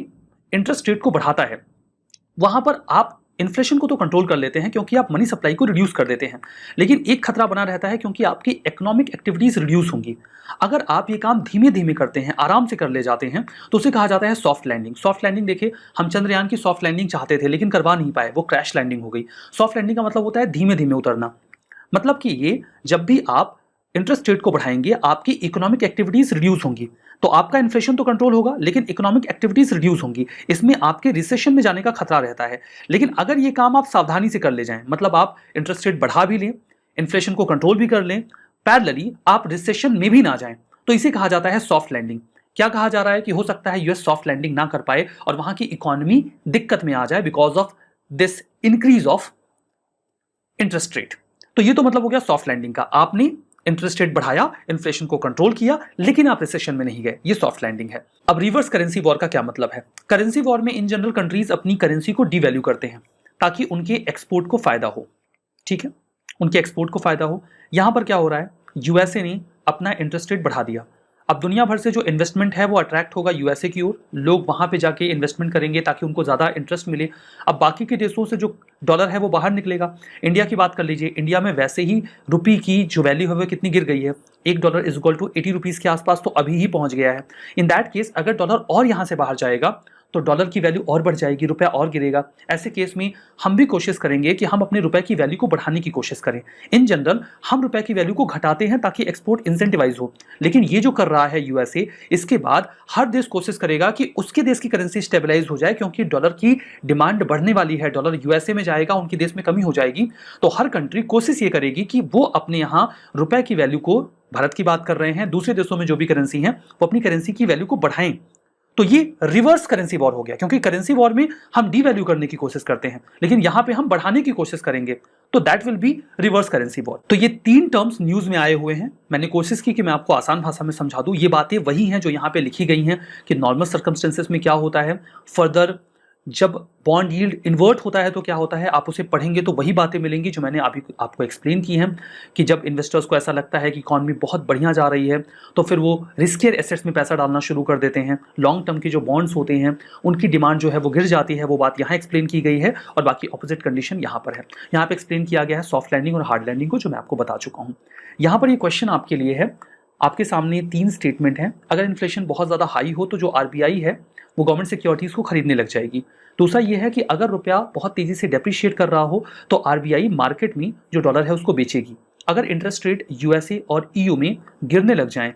Speaker 2: इंटरेस्ट रेट को बढ़ाता है वहां पर आप इन्फ्लेशन को तो कंट्रोल कर लेते हैं क्योंकि आप मनी सप्लाई को रिड्यूस कर देते हैं, लेकिन एक खतरा बना रहता है क्योंकि आपकी इकोनॉमिक एक्टिविटीज रिड्यूस होंगी। अगर आप ये काम धीमे धीमे करते हैं, आराम से कर ले जाते हैं, तो उसे कहा जाता है सॉफ्ट लैंडिंग। सॉफ्ट लैंडिंग देखिए, हम चंद्रयान की सॉफ्ट लैंडिंग चाहते थे लेकिन करवा नहीं पाए, वो क्रैश लैंडिंग हो गई। सॉफ्ट लैंडिंग का मतलब होता है धीमे धीमे उतरना। मतलब कि ये जब भी आप इंटरेस्ट रेट को बढ़ाएंगे आपकी इकोनॉमिक एक्टिविटीज रिड्यूस होंगी, तो आपका इन्फ्लेशन तो कंट्रोल होगा लेकिन इकोनॉमिक एक्टिविटीज रिड्यूस होंगी, इसमें आपके रिसेशन में जाने का खतरा रहता है। लेकिन अगर ये काम आप सावधानी से कर ले जाएं, मतलब आप इंटरेस्ट रेट बढ़ा भी लें, इन्फ्लेशन को कंट्रोल भी कर लें, पैरेलली आप रिसेशन में भी ना जाएं, तो इसे कहा जाता है सॉफ्ट लैंडिंग। क्या कहा जा रहा है कि हो सकता है यूएस सॉफ्ट लैंडिंग ना कर पाए और वहां की इकोनॉमी दिक्कत में आ जाए because of this increase of interest rate. तो ये तो मतलब हो गया सॉफ्ट लैंडिंग का, आपने इंटरेस्ट रेट बढ़ाया, इन्फ्लेशन को कंट्रोल किया, लेकिन आप रिसेशन में नहीं गए, ये सॉफ्ट लैंडिंग है। अब रिवर्स करेंसी वॉर का क्या मतलब है? करेंसी वॉर में इन जनरल कंट्रीज अपनी करेंसी को डीवैल्यू करते हैं ताकि उनके एक्सपोर्ट को फायदा हो, ठीक है, उनके एक्सपोर्ट को फायदा हो। यहां पर क्या हो रहा है, यूएसए ने अपना इंटरेस्ट रेट बढ़ा दिया। अब दुनिया भर से जो इन्वेस्टमेंट है वो अट्रैक्ट होगा यूएसए की ओर, लोग वहां पे जाके इन्वेस्टमेंट करेंगे ताकि उनको ज़्यादा इंटरेस्ट मिले। अब बाकी के देशों से जो डॉलर है वो बाहर निकलेगा। इंडिया की बात कर लीजिए, इंडिया में वैसे ही रुपये की जो वैल्यू है वो कितनी गिर गई है, $1 इज इक्वल टू 80 रुपीज़ के आसपास तो अभी ही पहुंच गया है। इन दैट केस अगर डॉलर और यहाँ से बाहर जाएगा तो डॉलर की वैल्यू और बढ़ जाएगी, रुपया और गिरेगा। ऐसे केस में हम भी कोशिश करेंगे कि हम अपने रुपए की वैल्यू को बढ़ाने की कोशिश करें। इन जनरल हम रुपए की वैल्यू को घटाते हैं ताकि एक्सपोर्ट इंसेंटिवाइज हो, लेकिन ये जो कर रहा है यूएसए, इसके बाद हर देश कोशिश करेगा कि उसके देश की करेंसी स्टेबलाइज हो जाए, क्योंकि डॉलर की डिमांड बढ़ने वाली है, डॉलर यूएसए में जाएगा, उनके देश में कमी हो जाएगी। तो हर कंट्री कोशिश ये करेगी कि वो अपने यहाँ रुपए की वैल्यू को, भारत की बात कर रहे हैं, दूसरे देशों में जो भी करेंसी है वो अपनी करेंसी की वैल्यू को बढ़ाएं। तो ये रिवर्स करेंसी वॉर हो गया, क्योंकि करेंसी वॉर में हम डीवैल्यू करने की कोशिश करते हैं लेकिन यहां पे हम बढ़ाने की कोशिश करेंगे, तो that will be reverse currency war. तो ये 3 टर्म्स न्यूज में आए हुए हैं, मैंने कोशिश की कि मैं आपको आसान भाषा में समझा दूं। ये बातें वही हैं जो यहाँ पे लिखी गई हैं कि नॉर्मल सर्कमस्टेंसेस में क्या होता है, फर्दर जब बॉन्ड यील्ड इन्वर्ट होता है तो क्या होता है, आप उसे पढ़ेंगे तो वही बातें मिलेंगी जो मैंने अभी आपको एक्सप्लेन की हैं कि जब इन्वेस्टर्स को ऐसा लगता है कि इकॉनमी बहुत बढ़िया जा रही है तो फिर वो रिस्कियर एसेट्स में पैसा डालना शुरू कर देते हैं। लॉन्ग टर्म के जो बॉन्ड्स होते हैं उनकी डिमांड जो है वो गिर जाती है। वो बात यहाँ एक्सप्लेन की गई है और बाकी ऑपोजिट कंडीशन यहाँ पर है। यहाँ पर एक्सप्लेन किया गया है सॉफ्ट लैंडिंग और हार्ड लैंडिंग को, जो मैं आपको बता चुका हूँ। यहाँ पर ये क्वेश्चन आपके लिए है, आपके सामने 3 स्टेटमेंट हैं। अगर इन्फ्लेशन बहुत ज़्यादा हाई हो तो जो आरबीआई है वो गवर्नमेंट सिक्योरिटीज़ को खरीदने लग जाएगी। दूसरा ये है कि अगर रुपया बहुत तेज़ी से डेप्रिशिएट कर रहा हो तो आरबीआई मार्केट में जो डॉलर है उसको बेचेगी। अगर इंटरेस्ट रेट यूएसए और ईयू में गिरने लग जाएं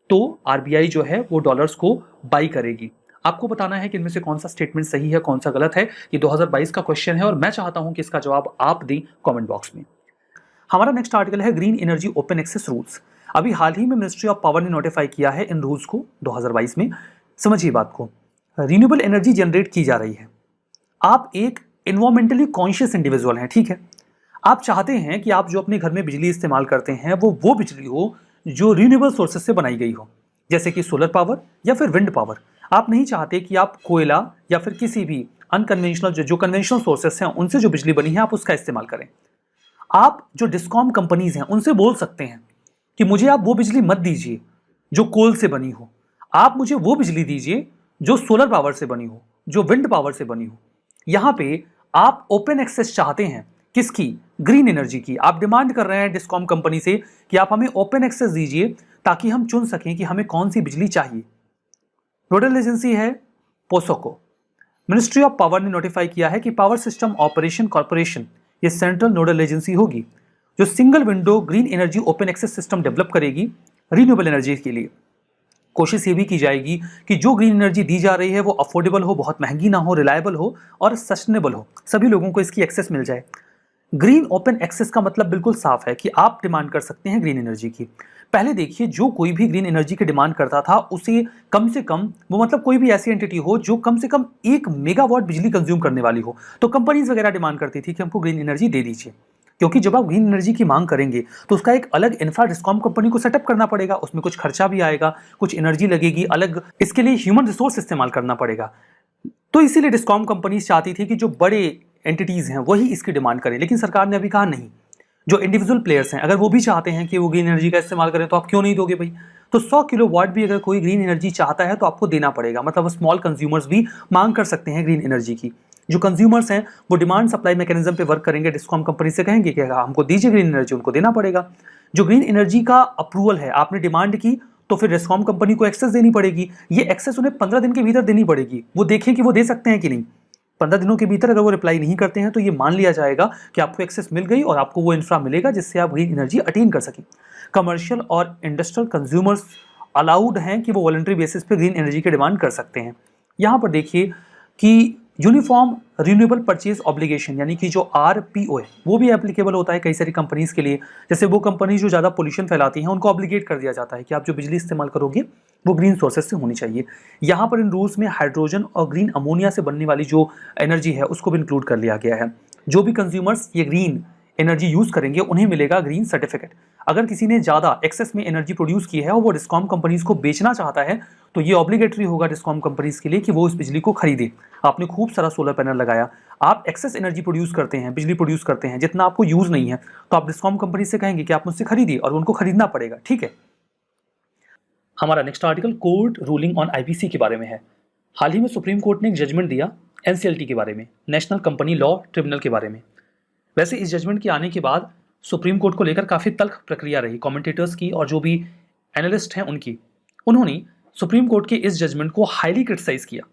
Speaker 2: तो आरबीआई जो है वो डॉलर्स को बाई करेगी। आपको बताना है कि इनमें से कौन सा स्टेटमेंट सही है, कौन सा गलत है। ये 2022 का क्वेश्चन है और मैं चाहता हूं कि इसका जवाब आप दें कमेंट बॉक्स में। हमारा नेक्स्ट आर्टिकल है green energy open access rules. अभी हाल ही में मिनिस्ट्री ऑफ पावर ने नोटिफाई किया है इन रूल्स को 2022 में। समझिए बात को, रिन्यूएबल एनर्जी जनरेट की जा रही है। आप एक एनवायरमेंटली कॉन्शियस इंडिविजुअल हैं, ठीक है। आप चाहते हैं कि आप जो अपने घर में बिजली इस्तेमाल करते हैं वो बिजली हो जो रिन्यूएबल सोर्सेज से बनाई गई हो, जैसे कि सोलर पावर या फिर विंड पावर। आप नहीं चाहते कि आप कोयला या फिर किसी भी अनकन्वेंशनल जो कन्वेंशनल सोर्सेस हैं उनसे जो बिजली बनी है आप उसका इस्तेमाल करें। आप जो डिस्कॉम कंपनीज हैं उनसे बोल सकते हैं कि मुझे आप वो बिजली मत दीजिए जो कोल से बनी हो, आप मुझे वो बिजली दीजिए जो सोलर पावर से बनी हो, जो विंड पावर से बनी हो। यहां पे आप ओपन एक्सेस चाहते हैं, किसकी? ग्रीन एनर्जी की। आप डिमांड कर रहे हैं डिस्कॉम कंपनी से कि आप हमें ओपन एक्सेस दीजिए ताकि हम चुन सकें कि हमें कौन सी बिजली चाहिए। नोडल एजेंसी है पोसोको। मिनिस्ट्री ऑफ पावर ने नोटिफाई किया है कि पावर सिस्टम ऑपरेशन कॉर्पोरेशन ये सेंट्रल नोडल एजेंसी होगी जो single window green energy open access system develop करेगी रीन्यूएबल एनर्जी के लिए। कोशिश ये भी की जाएगी कि जो ग्रीन एनर्जी दी जा रही है वो अफोर्डेबल हो, बहुत महंगी ना हो, रिलायबल हो और सस्टेनेबल हो, सभी लोगों को इसकी एक्सेस मिल जाए। ग्रीन ओपन एक्सेस का मतलब बिल्कुल साफ है कि आप डिमांड कर सकते हैं ग्रीन एनर्जी की। पहले देखिए, जो कोई भी ग्रीन एनर्जी की डिमांड करता था उसे कम से कम, वो मतलब कोई भी ऐसी एंटिटी हो जो कम से कम 1 मेगावाट बिजली कंज्यूम करने वाली हो, तो कंपनीज वगैरह डिमांड करती थी कि हमको ग्रीन एनर्जी दे दीजिए। क्योंकि जब आप ग्रीन एनर्जी की मांग करेंगे तो उसका एक अलग इंफ्रा डिस्कॉम कंपनी को सेटअप करना पड़ेगा, उसमें कुछ खर्चा भी आएगा, कुछ एनर्जी लगेगी, अलग इसके लिए ह्यूमन रिसोर्स इस्तेमाल करना पड़ेगा। तो इसीलिए डिस्कॉम कंपनीज चाहती थी कि जो बड़े एंटिटीज हैं वही इसकी डिमांड करें, लेकिन सरकार ने अभी कहा नहीं, जो इंडिविजुअल प्लेयर्स हैं अगर वो भी चाहते हैं कि वो ग्रीन एनर्जी का इस्तेमाल करें तो आप क्यों नहीं दोगे भाई। तो 100 किलोवाट भी अगर कोई ग्रीन एनर्जी चाहता है तो आपको देना पड़ेगा, मतलब स्मॉल कंज्यूमर्स भी मांग कर सकते हैं ग्रीन एनर्जी की। जो कंज्यूमर्स हैं वो डिमांड सप्लाई मैकेनिज्म पे वर्क करेंगे, डिस्कॉम कंपनी से कहेंगे कि हमको दीजिए ग्रीन एनर्जी, उनको देना पड़ेगा। जो ग्रीन एनर्जी का अप्रूवल है, आपने डिमांड की तो फिर डिस्कॉम कंपनी को एक्सेस देनी पड़ेगी। ये एक्सेस उन्हें 15 दिन के भीतर देनी पड़ेगी, वो देखें कि वो दे सकते हैं कि नहीं। 15 दिनों के भीतर अगर वो रिप्लाई नहीं करते हैं तो ये मान लिया जाएगा कि आपको एक्सेस मिल गई और आपको वो इंफ्रा मिलेगा जिससे आप ग्रीन एनर्जी अटेन कर सकें। कमर्शियल और इंडस्ट्रियल कंज्यूमर्स अलाउड हैं कि वो वॉलंटरी बेसिस पे ग्रीन एनर्जी की डिमांड कर सकते हैं। यहाँ पर देखिए कि यूनिफॉर्म रिन्यूएबल परचेज ऑब्लिगेशन यानी कि जो RPO है वो भी एप्लीकेबल होता है कई सारी कंपनीज के लिए। जैसे वो कंपनी जो ज़्यादा पोल्यूशन फैलाती हैं उनको ऑब्लिगेट कर दिया जाता है कि आप जो बिजली इस्तेमाल करोगे वो ग्रीन सोर्सेज से होनी चाहिए। यहाँ पर इन रूल्स में हाइड्रोजन और ग्रीन अमोनिया से बनने वाली जो एनर्जी है उसको भी इंक्लूड कर लिया गया है। जो भी कंज्यूमर्स ये ग्रीन एनर्जी यूज़ करेंगे उन्हें मिलेगा ग्रीन सर्टिफिकेट। अगर किसी ने ज़्यादा एक्सेस में एनर्जी प्रोड्यूस की है और वो डिस्कॉम कंपनीज को बेचना चाहता है तो ये ऑब्लिगेटरी होगा डिस्कॉम कंपनीज के लिए कि वो उस बिजली को खरीदे। आपने खूब सारा सोलर पैनल लगाया, आप एक्सेस एनर्जी प्रोड्यूस करते हैं, बिजली प्रोड्यूस करते हैं जितना आपको यूज़ नहीं है, तो आप डिस्कॉम कंपनी से कहेंगे कि आप मुझसे खरीदिए और उनको खरीदना पड़ेगा। ठीक है। हमारा next article court ruling on IPC के बारे में है। हाल ही में सुप्रीम कोर्ट ने एक जजमेंट दिया NCLT के बारे में, नेशनल कंपनी लॉ ट्रिब्यूनल के बारे में। वैसे इस जजमेंट के आने के बाद सुप्रीम कोर्ट को लेकर काफ़ी तल्ख प्रक्रिया रही कमेंटेटर्स की और जो भी एनालिस्ट हैं उनकी। उन्होंने सुप्रीम कोर्ट के इस जजमेंट को हाईली क्रिटिसाइज किया।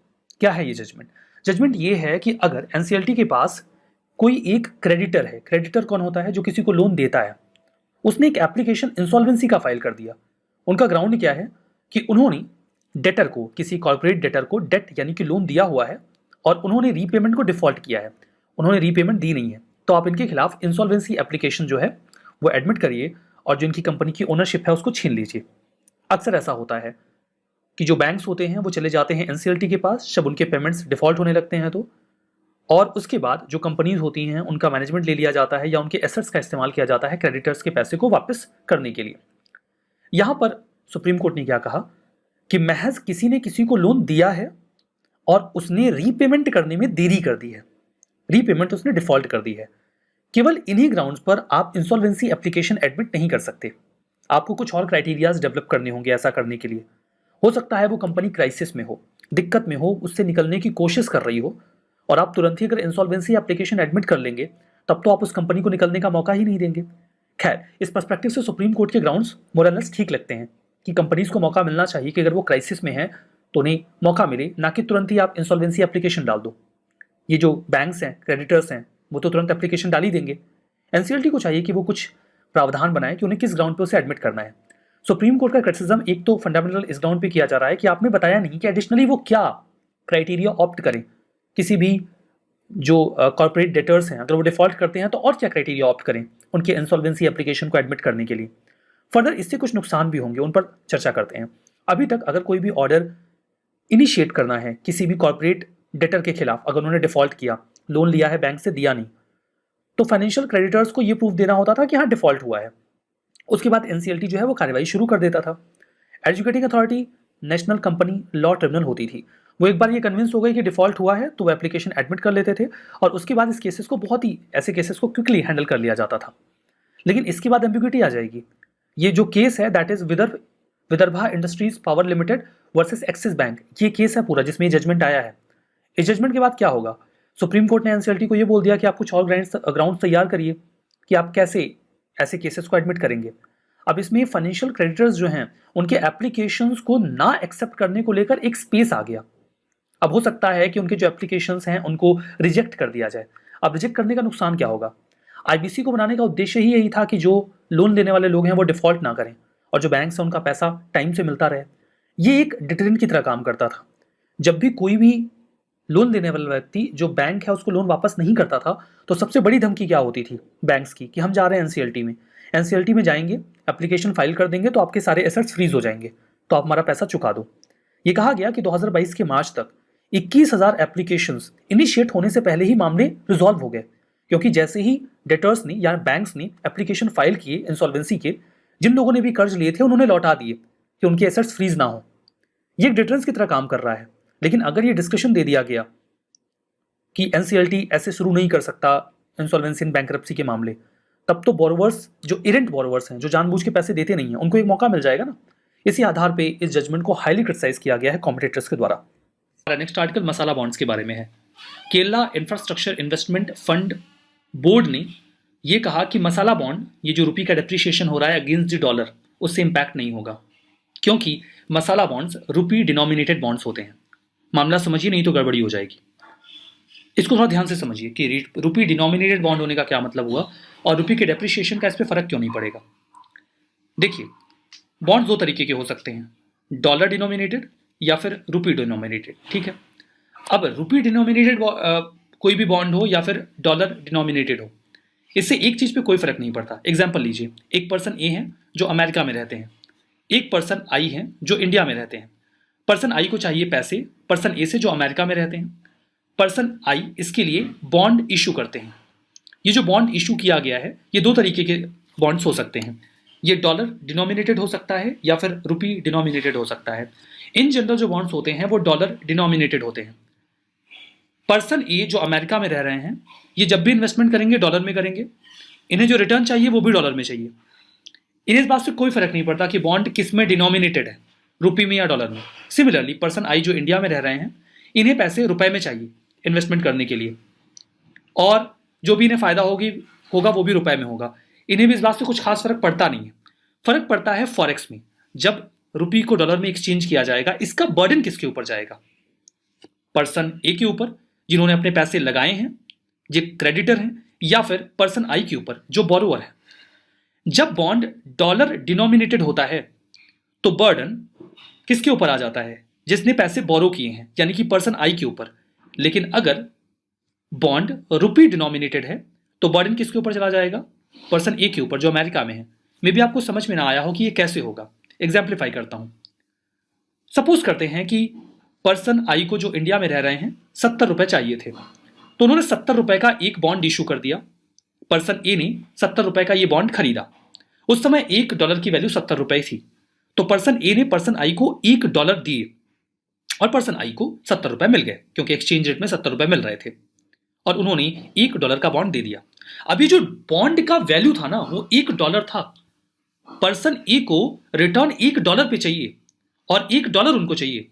Speaker 2: क्या है ये जजमेंट? जजमेंट ये है कि अगर NCLT के पास कोई एक क्रेडिटर है, क्रेडिटर कौन होता है? जो किसी को लोन देता है, उसने एक एप्लीकेशन इंसॉल्वेंसी का फाइल कर दिया। उनका ग्राउंड क्या है कि उन्होंने डेटर को, किसी कॉर्पोरेट डेटर को डेट यानी कि लोन दिया हुआ है और उन्होंने रीपेमेंट को डिफॉल्ट किया है, उन्होंने रीपेमेंट दी नहीं है, तो आप इनके खिलाफ इंसॉल्वेंसी एप्लीकेशन जो है वो एडमिट करिए और जो इनकी कंपनी की ओनरशिप है उसको छीन लीजिए। अक्सर ऐसा होता है कि जो बैंक्स होते हैं वो चले जाते हैं NCLT के पास जब उनके पेमेंट्स डिफॉल्ट होने लगते हैं तो, और उसके बाद जो कंपनीज होती हैं उनका मैनेजमेंट ले लिया जाता है या उनके एसेट्स का इस्तेमाल किया जाता है क्रेडिटर्स के पैसे को वापस करने के लिए। यहाँ पर सुप्रीम कोर्ट ने क्या कहा कि महज किसी ने किसी को लोन दिया है और उसने रीपेमेंट करने में देरी कर दी है, रीपेमेंट उसने डिफॉल्ट कर दी है, केवल इन्हीं ग्राउंड्स पर आप इंसॉल्वेंसी एप्लीकेशन एडमिट नहीं कर सकते। आपको कुछ और क्राइटेरियाज डेवलप करने होंगे ऐसा करने के लिए। हो सकता है वो कंपनी क्राइसिस में हो, दिक्कत में हो, उससे निकलने की कोशिश कर रही हो और आप तुरंत ही अगर इंसॉल्वेंसी एप्लीकेशन एडमिट कर लेंगे तब तो आप उस कंपनी को निकलने का मौका ही नहीं देंगे। खैर, इस पर्सपेक्टिव से सुप्रीम कोर्ट के ग्राउंड्स मोरलेस ठीक लगते हैं कि कंपनीज को मौका मिलना चाहिए कि अगर वो क्राइसिस में है तो उन्हें मौका मिले, ना कि तुरंत ही आप इंसॉल्वेंसी एप्लीकेशन डाल दो। ये जो बैंक्स हैं, क्रेडिटर्स हैं, वो तो तुरंत एप्लीकेशन डाल ही देंगे। NCLT को चाहिए कि वो कुछ प्रावधान बनाए कि उन्हें किस ग्राउंड पे उसे एडमिट करना है। सुप्रीम कोर्ट का क्रिटिसिज्म एक तो फंडामेंटल इस ग्राउंड पे किया जा रहा है कि आपने बताया नहीं कि एडिशनली वो क्या क्राइटेरिया ऑप्ट करें। किसी भी जो कॉर्पोरेट डेटर्स हैं अगर वो डिफॉल्ट करते हैं तो और क्या क्राइटेरिया ऑप्ट करें उनके इंसॉल्वेंसी एप्लीकेशन को एडमिट करने के लिए। फर्दर इससे कुछ नुकसान भी होंगे, उन पर चर्चा करते हैं। अभी तक अगर कोई भी ऑर्डर इनिशिएट करना है किसी भी कॉर्पोरेट डेटर के खिलाफ, अगर उन्होंने डिफॉल्ट किया, लोन लिया है बैंक से, दिया नहीं, तो फाइनेंशियल क्रेडिटर्स को ये प्रूफ देना होता था कि हाँ डिफॉल्ट हुआ है। उसके बाद NCLT जो है वो कार्रवाई शुरू कर देता था। Educating authority national company law tribunal होती थी, वो एक बार ये कन्विंस हो गई कि डिफॉल्ट हुआ है तो वो एप्लीकेशन एडमिट कर लेते थे और उसके बाद इस केसेस को, बहुत ही ऐसे केसेस को क्विकली हैंडल कर लिया जाता था। लेकिन इसके बाद एम्बिग्युइटी आ जाएगी। ये जो केस है that is Vidarbha industries power limited versus axis bank, ये केस है पूरा जिसमें जजमेंट आया है। इस जजमेंट के बाद क्या होगा, सुप्रीम कोर्ट ने एनसीएलटी को ये बोल दिया कि आप कुछ और ग्राउंड तैयार करिए कि आप कैसे ऐसे केसेस को एडमिट करेंगे। अब इसमें फाइनेंशियल क्रेडिटर्स जो हैं उनके एप्लीकेशंस को ना एक्सेप्ट करने को लेकर एक स्पेस आ गया। अब हो सकता है कि उनके जो एप्लीकेशंस हैं उनको रिजेक्ट कर दिया जाए। अब रिजेक्ट करने का नुकसान क्या होगा, आईबीसी को बनाने का उद्देश्य ही यही था कि जो लोन देने वाले लोग हैं वो डिफॉल्ट ना करें और जो बैंक से उनका पैसा टाइम से मिलता रहे। ये एक डिटरेंट की तरह काम करता था। जब भी कोई भी लोन देने वाला व्यक्ति जो बैंक है उसको लोन वापस नहीं करता था तो सबसे बड़ी धमकी क्या होती थी बैंक्स की कि हम जा रहे हैं एनसीएलटी में जाएंगे, एप्लीकेशन फाइल कर देंगे तो आपके सारे एसेट्स फ्रीज हो जाएंगे, तो आप हमारा पैसा चुका दो। ये कहा गया कि 2022 के मार्च तक 21,000 एप्लीकेशंस इनिशिएट होने से पहले ही मामले रिजॉल्व हो गए, क्योंकि जैसे ही डेटर्स ने या बैंक्स ने एप्लीकेशन फाइल किए इंसॉल्वेंसी के, जिन लोगों ने भी कर्ज लिए थे उन्होंने लौटा दिए कि उनके एसेट्स फ्रीज ना हो। ये एक डिटरेंस की तरह काम कर रहा है। लेकिन अगर ये डिस्कशन दे दिया गया कि एनसीएलटी ऐसे शुरू नहीं कर सकता इंसॉल्वेंसी इन बैंकरप्सी के मामले, तब तो बोरोवर्स जो इरेंट बोरोवर्स हैं, जो जानबूझ के पैसे देते नहीं हैं, उनको एक मौका मिल जाएगा ना। इसी आधार पे इस जजमेंट को हाईली क्रिटिसाइज किया गया है कॉम्पिटिटर्स के द्वारा। नेक्स्ट आर्टिकल मसाला बॉन्ड्स के बारे में है। Kerala infrastructure investment fund board ने यह कहा कि मसाला बॉन्ड, ये जो रुपये का डेप्रिसिएशन हो रहा है अगेंस्ट द डॉलर, उससे इंपैक्ट नहीं होगा, क्योंकि मसाला बॉन्ड्स रुपी डिनोमिनेटेड बॉन्ड्स होते हैं। मामला समझिए, नहीं तो गड़बड़ी हो जाएगी। इसको थोड़ा ध्यान से समझिए कि रुपी डिनोमिनेटेड बॉन्ड होने का क्या मतलब हुआ और रुपये के डेप्रिसिएशन का इस पर फर्क क्यों नहीं पड़ेगा। देखिए, बॉन्ड्स दो तरीके के हो सकते हैं, डॉलर डिनोमिनेटेड या फिर रुपी डिनोमिनेटेड। ठीक है, अब रुपी डिनोमिनेटेड कोई भी बॉन्ड हो या फिर डॉलर डिनोमिनेटेड हो, इससे एक चीज पे कोई फर्क नहीं पड़ता। एग्जाम्पल लीजिए, एक पर्सन ए है जो अमेरिका में रहते हैं, एक पर्सन आई है जो इंडिया में रहते हैं। पर्सन आई को चाहिए पैसे पर्सन ए से जो अमेरिका में रहते हैं। पर्सन आई इसके लिए बॉन्ड इशू करते हैं। ये जो बॉन्ड इशू किया गया है, ये दो तरीके के बॉन्ड्स हो सकते हैं। ये डॉलर डिनोमिनेटेड हो सकता है या फिर रुपी डिनोमिनेटेड हो सकता है। इन जनरल जो बॉन्ड्स होते हैं वो डॉलर डिनोमिनेटेड होते हैं। पर्सन ए जो अमेरिका में रह रहे हैं, ये जब भी इन्वेस्टमेंट करेंगे डॉलर में करेंगे, इन्हें जो रिटर्न चाहिए वो भी डॉलर में चाहिए। इन्हें इस बात से कोई फर्क नहीं पड़ता कि बॉन्ड किस में डिनोमिनेटेड है, रुपी में या डॉलर में। सिमिलरली पर्सन आई जो इंडिया में रह रहे हैं, इन्हें पैसे रुपए में चाहिए इन्वेस्टमेंट करने के लिए, और जो भी इन्हें फायदा होगा वो भी रुपए में होगा। इन्हें भी इस बात से कुछ खास फर्क पड़ता नहीं है। फर्क पड़ता है फॉरेक्स में। जब रुपये को डॉलर में एक्सचेंज किया जाएगा, इसका बर्डन किसके ऊपर जाएगा? पर्सन ए के ऊपर जिन्होंने अपने पैसे लगाए हैं, ये क्रेडिटर हैं, या फिर पर्सन आई के ऊपर जो बोरोवर है। जब बॉन्ड डॉलर डिनोमिनेटेड होता है तो बर्डन किसके ऊपर आ जाता है? जिसने पैसे बोरो किए हैं, यानी कि पर्सन आई के ऊपर। लेकिन अगर बॉन्ड रुपी डिनोमिनेटेड है तो बर्डन किसके ऊपर चला जाएगा? पर्सन ए के ऊपर जो अमेरिका में है। मे भी आपको समझ में ना आया हो कि ये कैसे होगा। एग्जाम्पलीफाई करता हूं। सपोज करते हैं कि पर्सन आई को जो इंडिया में रह रहे हैं 70 रुपए चाहिए थे, तो उन्होंने 70 रुपए का एक बॉन्ड इशू कर दिया। पर्सन ए ने 70 रुपए का ये बॉन्ड खरीदा। उस समय $1 की वैल्यू 70 रुपए थी, तो पर्सन ए ने पर्सन आई को $1 दिए और पर्सन आई को 70 रुपए मिल गए, क्योंकि एक्सचेंज रेट में 70 रुपए मिल रहे थे, और उन्होंने $1 का बॉन्ड दे दिया। अभी जो बॉन्ड का वैल्यू था ना, वो $1 था। पर्सन ए को रिटर्न $1 पे चाहिए और $1 उनको चाहिए।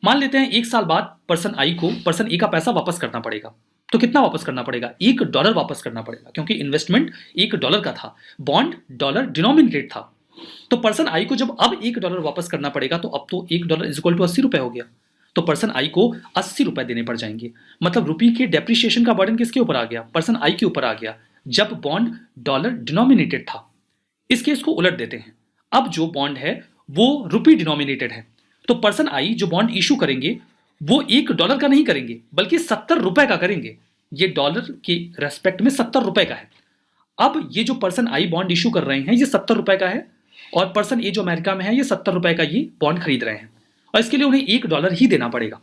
Speaker 2: मान लेते हैं 1 साल बाद पर्सन आई को पर्सन ए का पैसा वापस करना पड़ेगा। तो कितना वापस करना पड़ेगा? $1 वापस करना पड़ेगा, क्योंकि इन्वेस्टमेंट $1 का था, बॉन्ड डॉलर डिनोमिनेटेड था। तो पर्सन आई को जब अब $1 वापस करना पड़ेगा, तो अब तो $1 = 80 रुपए हो गया। तो पर्सन आई को 80 रुपए देने पड़ जाएंगे। मतलब रुपये के डेप्रिसिएशन का बर्डन किसके ऊपर आ गया? पर्सन आई के ऊपर आ गया, जब बॉन्ड डॉलर डिनोमिनेटेड था। इस केस को उलट देते हैं। अब जो बॉन्ड है वो रुपी डिनोमिनेटेड है, तो पर्सन आई जो बॉन्ड इशू करेंगे वो $1 का नहीं करेंगे, बल्कि 70 रुपए का करेंगे। ये डॉलर के रेस्पेक्ट में 70 रुपए का है। अब ये जो पर्सन आई बॉन्ड इशू कर रहे हैं, ये 70 रुपए का है, और पर्सन ए जो अमेरिका में है, ये 70 रुपए का ये बॉन्ड खरीद रहे हैं, और इसके लिए उन्हें $1 ही देना पड़ेगा,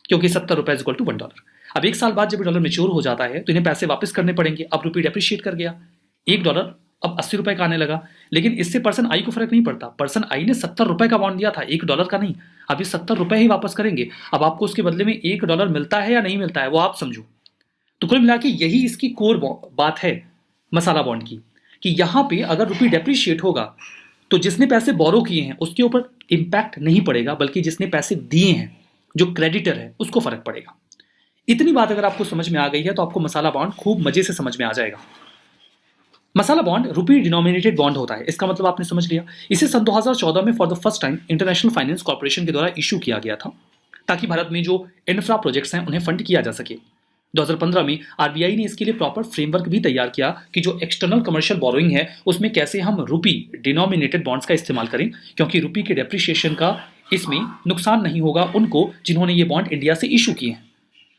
Speaker 2: क्योंकि 70 रुपए = $1। अब 1 साल बाद जब डॉलर मैच्योर हो जाता है तो इन्हें पैसे वापस करने पड़ेंगे। अब रुपये डेप्रिशिएट कर गया, $1 अब 80 रुपए का आने लगा। लेकिन इससे पर्सन आई को फर्क नहीं पड़ता। पर्सन आई ने 70 रुपए का बॉन्ड दिया था, $1 का नहीं। अब ये 70 रुपए ही वापस करेंगे। अब आपको उसके बदले में $1 मिलता है या नहीं मिलता है, वो आप समझो। तो कुल मिला के यही इसकी कोर बात है मसाला बॉन्ड की, कि यहां पे अगर रुपये डेप्रिशिएट होगा तो जिसने पैसे बोरो किए हैं उसके ऊपर इंपैक्ट नहीं पड़ेगा, बल्कि जिसने पैसे दिए हैं, जो क्रेडिटर है, उसको फर्क पड़ेगा। इतनी बात अगर आपको समझ में आ गई है तो आपको मसाला बॉन्ड खूब मजे से समझ में आ जाएगा। मसाला बॉन्ड रुपी डिनोमिनेटेड बॉन्ड होता है, इसका मतलब आपने समझ लिया। इसे सन 2014 में for the first time international finance corporation के द्वारा इशू किया गया था, ताकि भारत में जो इंफ्रा प्रोजेक्ट्स हैं उन्हें फंड किया जा सके। 2015 में आरबीआई ने इसके लिए प्रॉपर फ्रेमवर्क भी तैयार किया कि जो एक्सटर्नल कमर्शियल बोरोइंग है उसमें कैसे हम रुपी डिनोमिनेटेड बॉन्ड्स का इस्तेमाल करें, क्योंकि रुपी के डेप्रिसिएशन का इसमें नुकसान नहीं होगा उनको जिन्होंने ये बॉन्ड इंडिया से इशू किए हैं।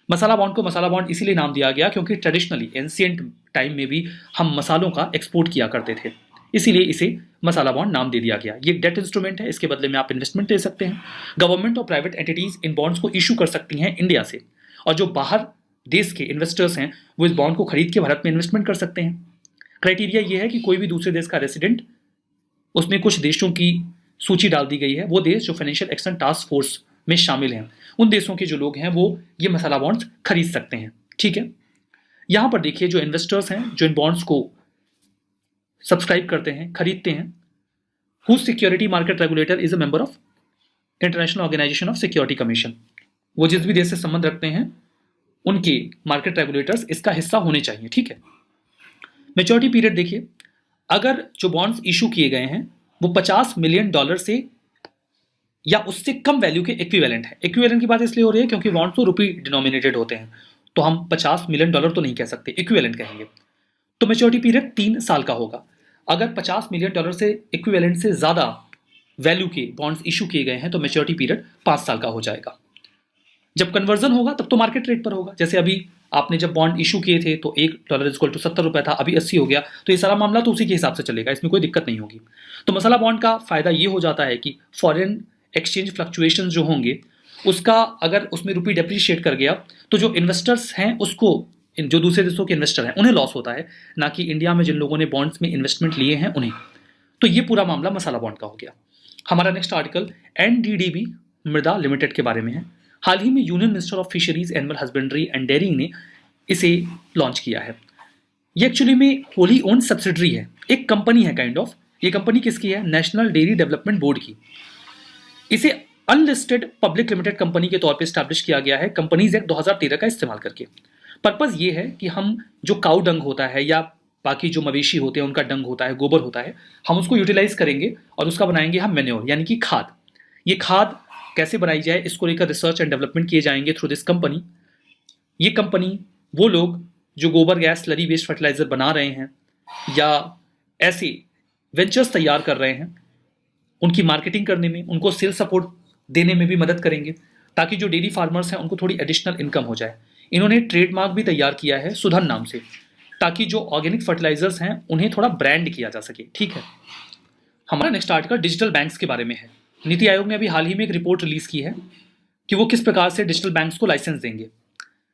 Speaker 2: मसाला बॉन्ड को मसाला बॉन्ड इसीलिए नाम दिया गया क्योंकि ट्रेडिशनली एंशिएंट टाइम में भी हम मसालों का एक्सपोर्ट किया करते थे, इसीलिए इसे मसाला बॉन्ड नाम दे दिया गया। ये एक डेट इंस्ट्रूमेंट है, इसके बदले में आप इन्वेस्टमेंट ले सकते हैं। गवर्नमेंट और प्राइवेट एंटिटीज इन बॉन्ड्स को इशू कर सकती हैं इंडिया से, और जो बाहर देश के इन्वेस्टर्स हैं वो इस बॉन्ड को खरीद के भारत में इन्वेस्टमेंट कर सकते हैं। क्राइटेरिया ये है कि कोई भी दूसरे देश का रेसिडेंट, उसमें कुछ देशों की सूची डाल दी गई है, वो देश जो फाइनेंशियल एक्शन टास्क फोर्स में शामिल हैं, उन देशों के जो लोग हैं वो ये मसाला बॉन्ड्स खरीद सकते हैं। ठीक है, यहां पर देखिए जो इन्वेस्टर्स हैं जो इन बॉन्ड्स को सब्सक्राइब करते हैं, खरीदते हैं, whose security market regulator is a member of international organisation of security commission. वो जिस भी देश से संबंध रखते हैं उनके मार्केट रेगुलेटर्स इसका हिस्सा होने चाहिए। ठीक है, मैच्योरिटी पीरियड देखिए, अगर जो बॉन्ड्स इशू किए गए हैं वो $50 मिलियन से या उससे कम वैल्यू के इक्विवेलेंट है। इक्विवेलेंट की बात इसलिए हो रही है क्योंकि बॉन्ड्स तो रुपी डिनोमिनेटेड होते हैं, तो हम $50 मिलियन तो नहीं कह सकते, इक्विवेलेंट कहेंगे। तो मैच्योरिटी पीरियड 3 साल का होगा। अगर $50 मिलियन से इक्विवेलेंट से ज्यादा वैल्यू के बॉन्ड्स इशू किए गए हैं तो मैच्योरिटी पीरियड 5 साल का हो जाएगा। जब कन्वर्जन होगा तब तो मार्केट रेट पर होगा। जैसे अभी आपने जब बॉन्ड इशू किए थे तो $1 = 70 रुपए था, अभी 80 हो गया, तो ये सारा मामला तो उसी के हिसाब से चलेगा, इसमें कोई दिक्कत नहीं होगी। तो मसाला बॉन्ड का फायदा ये हो जाता है कि फॉरेन एक्सचेंज फ्लक्चुएशन जो होंगे उसका, अगर उसमें रुपी डेप्रिशिएट कर गया तो जो इन्वेस्टर्स हैं उसको, जो दूसरे देशों के इन्वेस्टर हैं उन्हें लॉस होता है, ना कि इंडिया में जिन लोगों ने बॉन्ड्स में इन्वेस्टमेंट लिए हैं उन्हें। तो ये पूरा मामला मसाला बॉन्ड का हो गया। हमारा next article NDDB Mrida limited के बारे में है। हाल ही में union minister of fisheries, animal husbandry and dairying ने इसे लॉन्च किया है। ये एक्चुअली में होली ओन सब्सिडरी है, एक कंपनी है काइंड ऑफ। ये कंपनी किसकी है? नेशनल डेयरी डेवलपमेंट बोर्ड की। इसे अनलिस्टेड पब्लिक लिमिटेड कंपनी के तौर पे स्टैब्लिश किया गया है कंपनीज एक्ट 2013 का इस्तेमाल करके। पर्पस ये है कि हम जो काउ डंग होता है या बाकी जो मवेशी होते हैं उनका डंग होता है, गोबर होता है, हम उसको यूटिलाइज करेंगे और उसका बनाएंगे हम मैन्योर, यानी कि खाद। ये खाद कैसे बनाई जाए इसको लेकर रिसर्च एंड डेवलपमेंट किए जाएंगे थ्रू दिस कंपनी। ये कंपनी वो लोग जो गोबर गैस स्लरी वेस्ट फर्टिलाइजर बना रहे हैं या ऐसे वेंचर्स तैयार कर रहे हैं, उनकी मार्केटिंग करने में, उनको सेल सपोर्ट देने में भी मदद करेंगे, ताकि जो डेयरी फार्मर्स हैं उनको थोड़ी एडिशनल इनकम हो जाए। इन्होंने ट्रेडमार्क भी तैयार किया है सुधन नाम से, ताकि जो ऑर्गेनिक फर्टिलाइजर्स हैं उन्हें थोड़ा ब्रांड किया जा सके। ठीक है, हमारा नेक्स्ट आर्टिकल डिजिटल बैंक्स के बारे में है। नीति आयोग ने अभी हाल ही में एक रिपोर्ट रिलीज की है कि वो किस प्रकार से डिजिटल बैंक्स को लाइसेंस देंगे।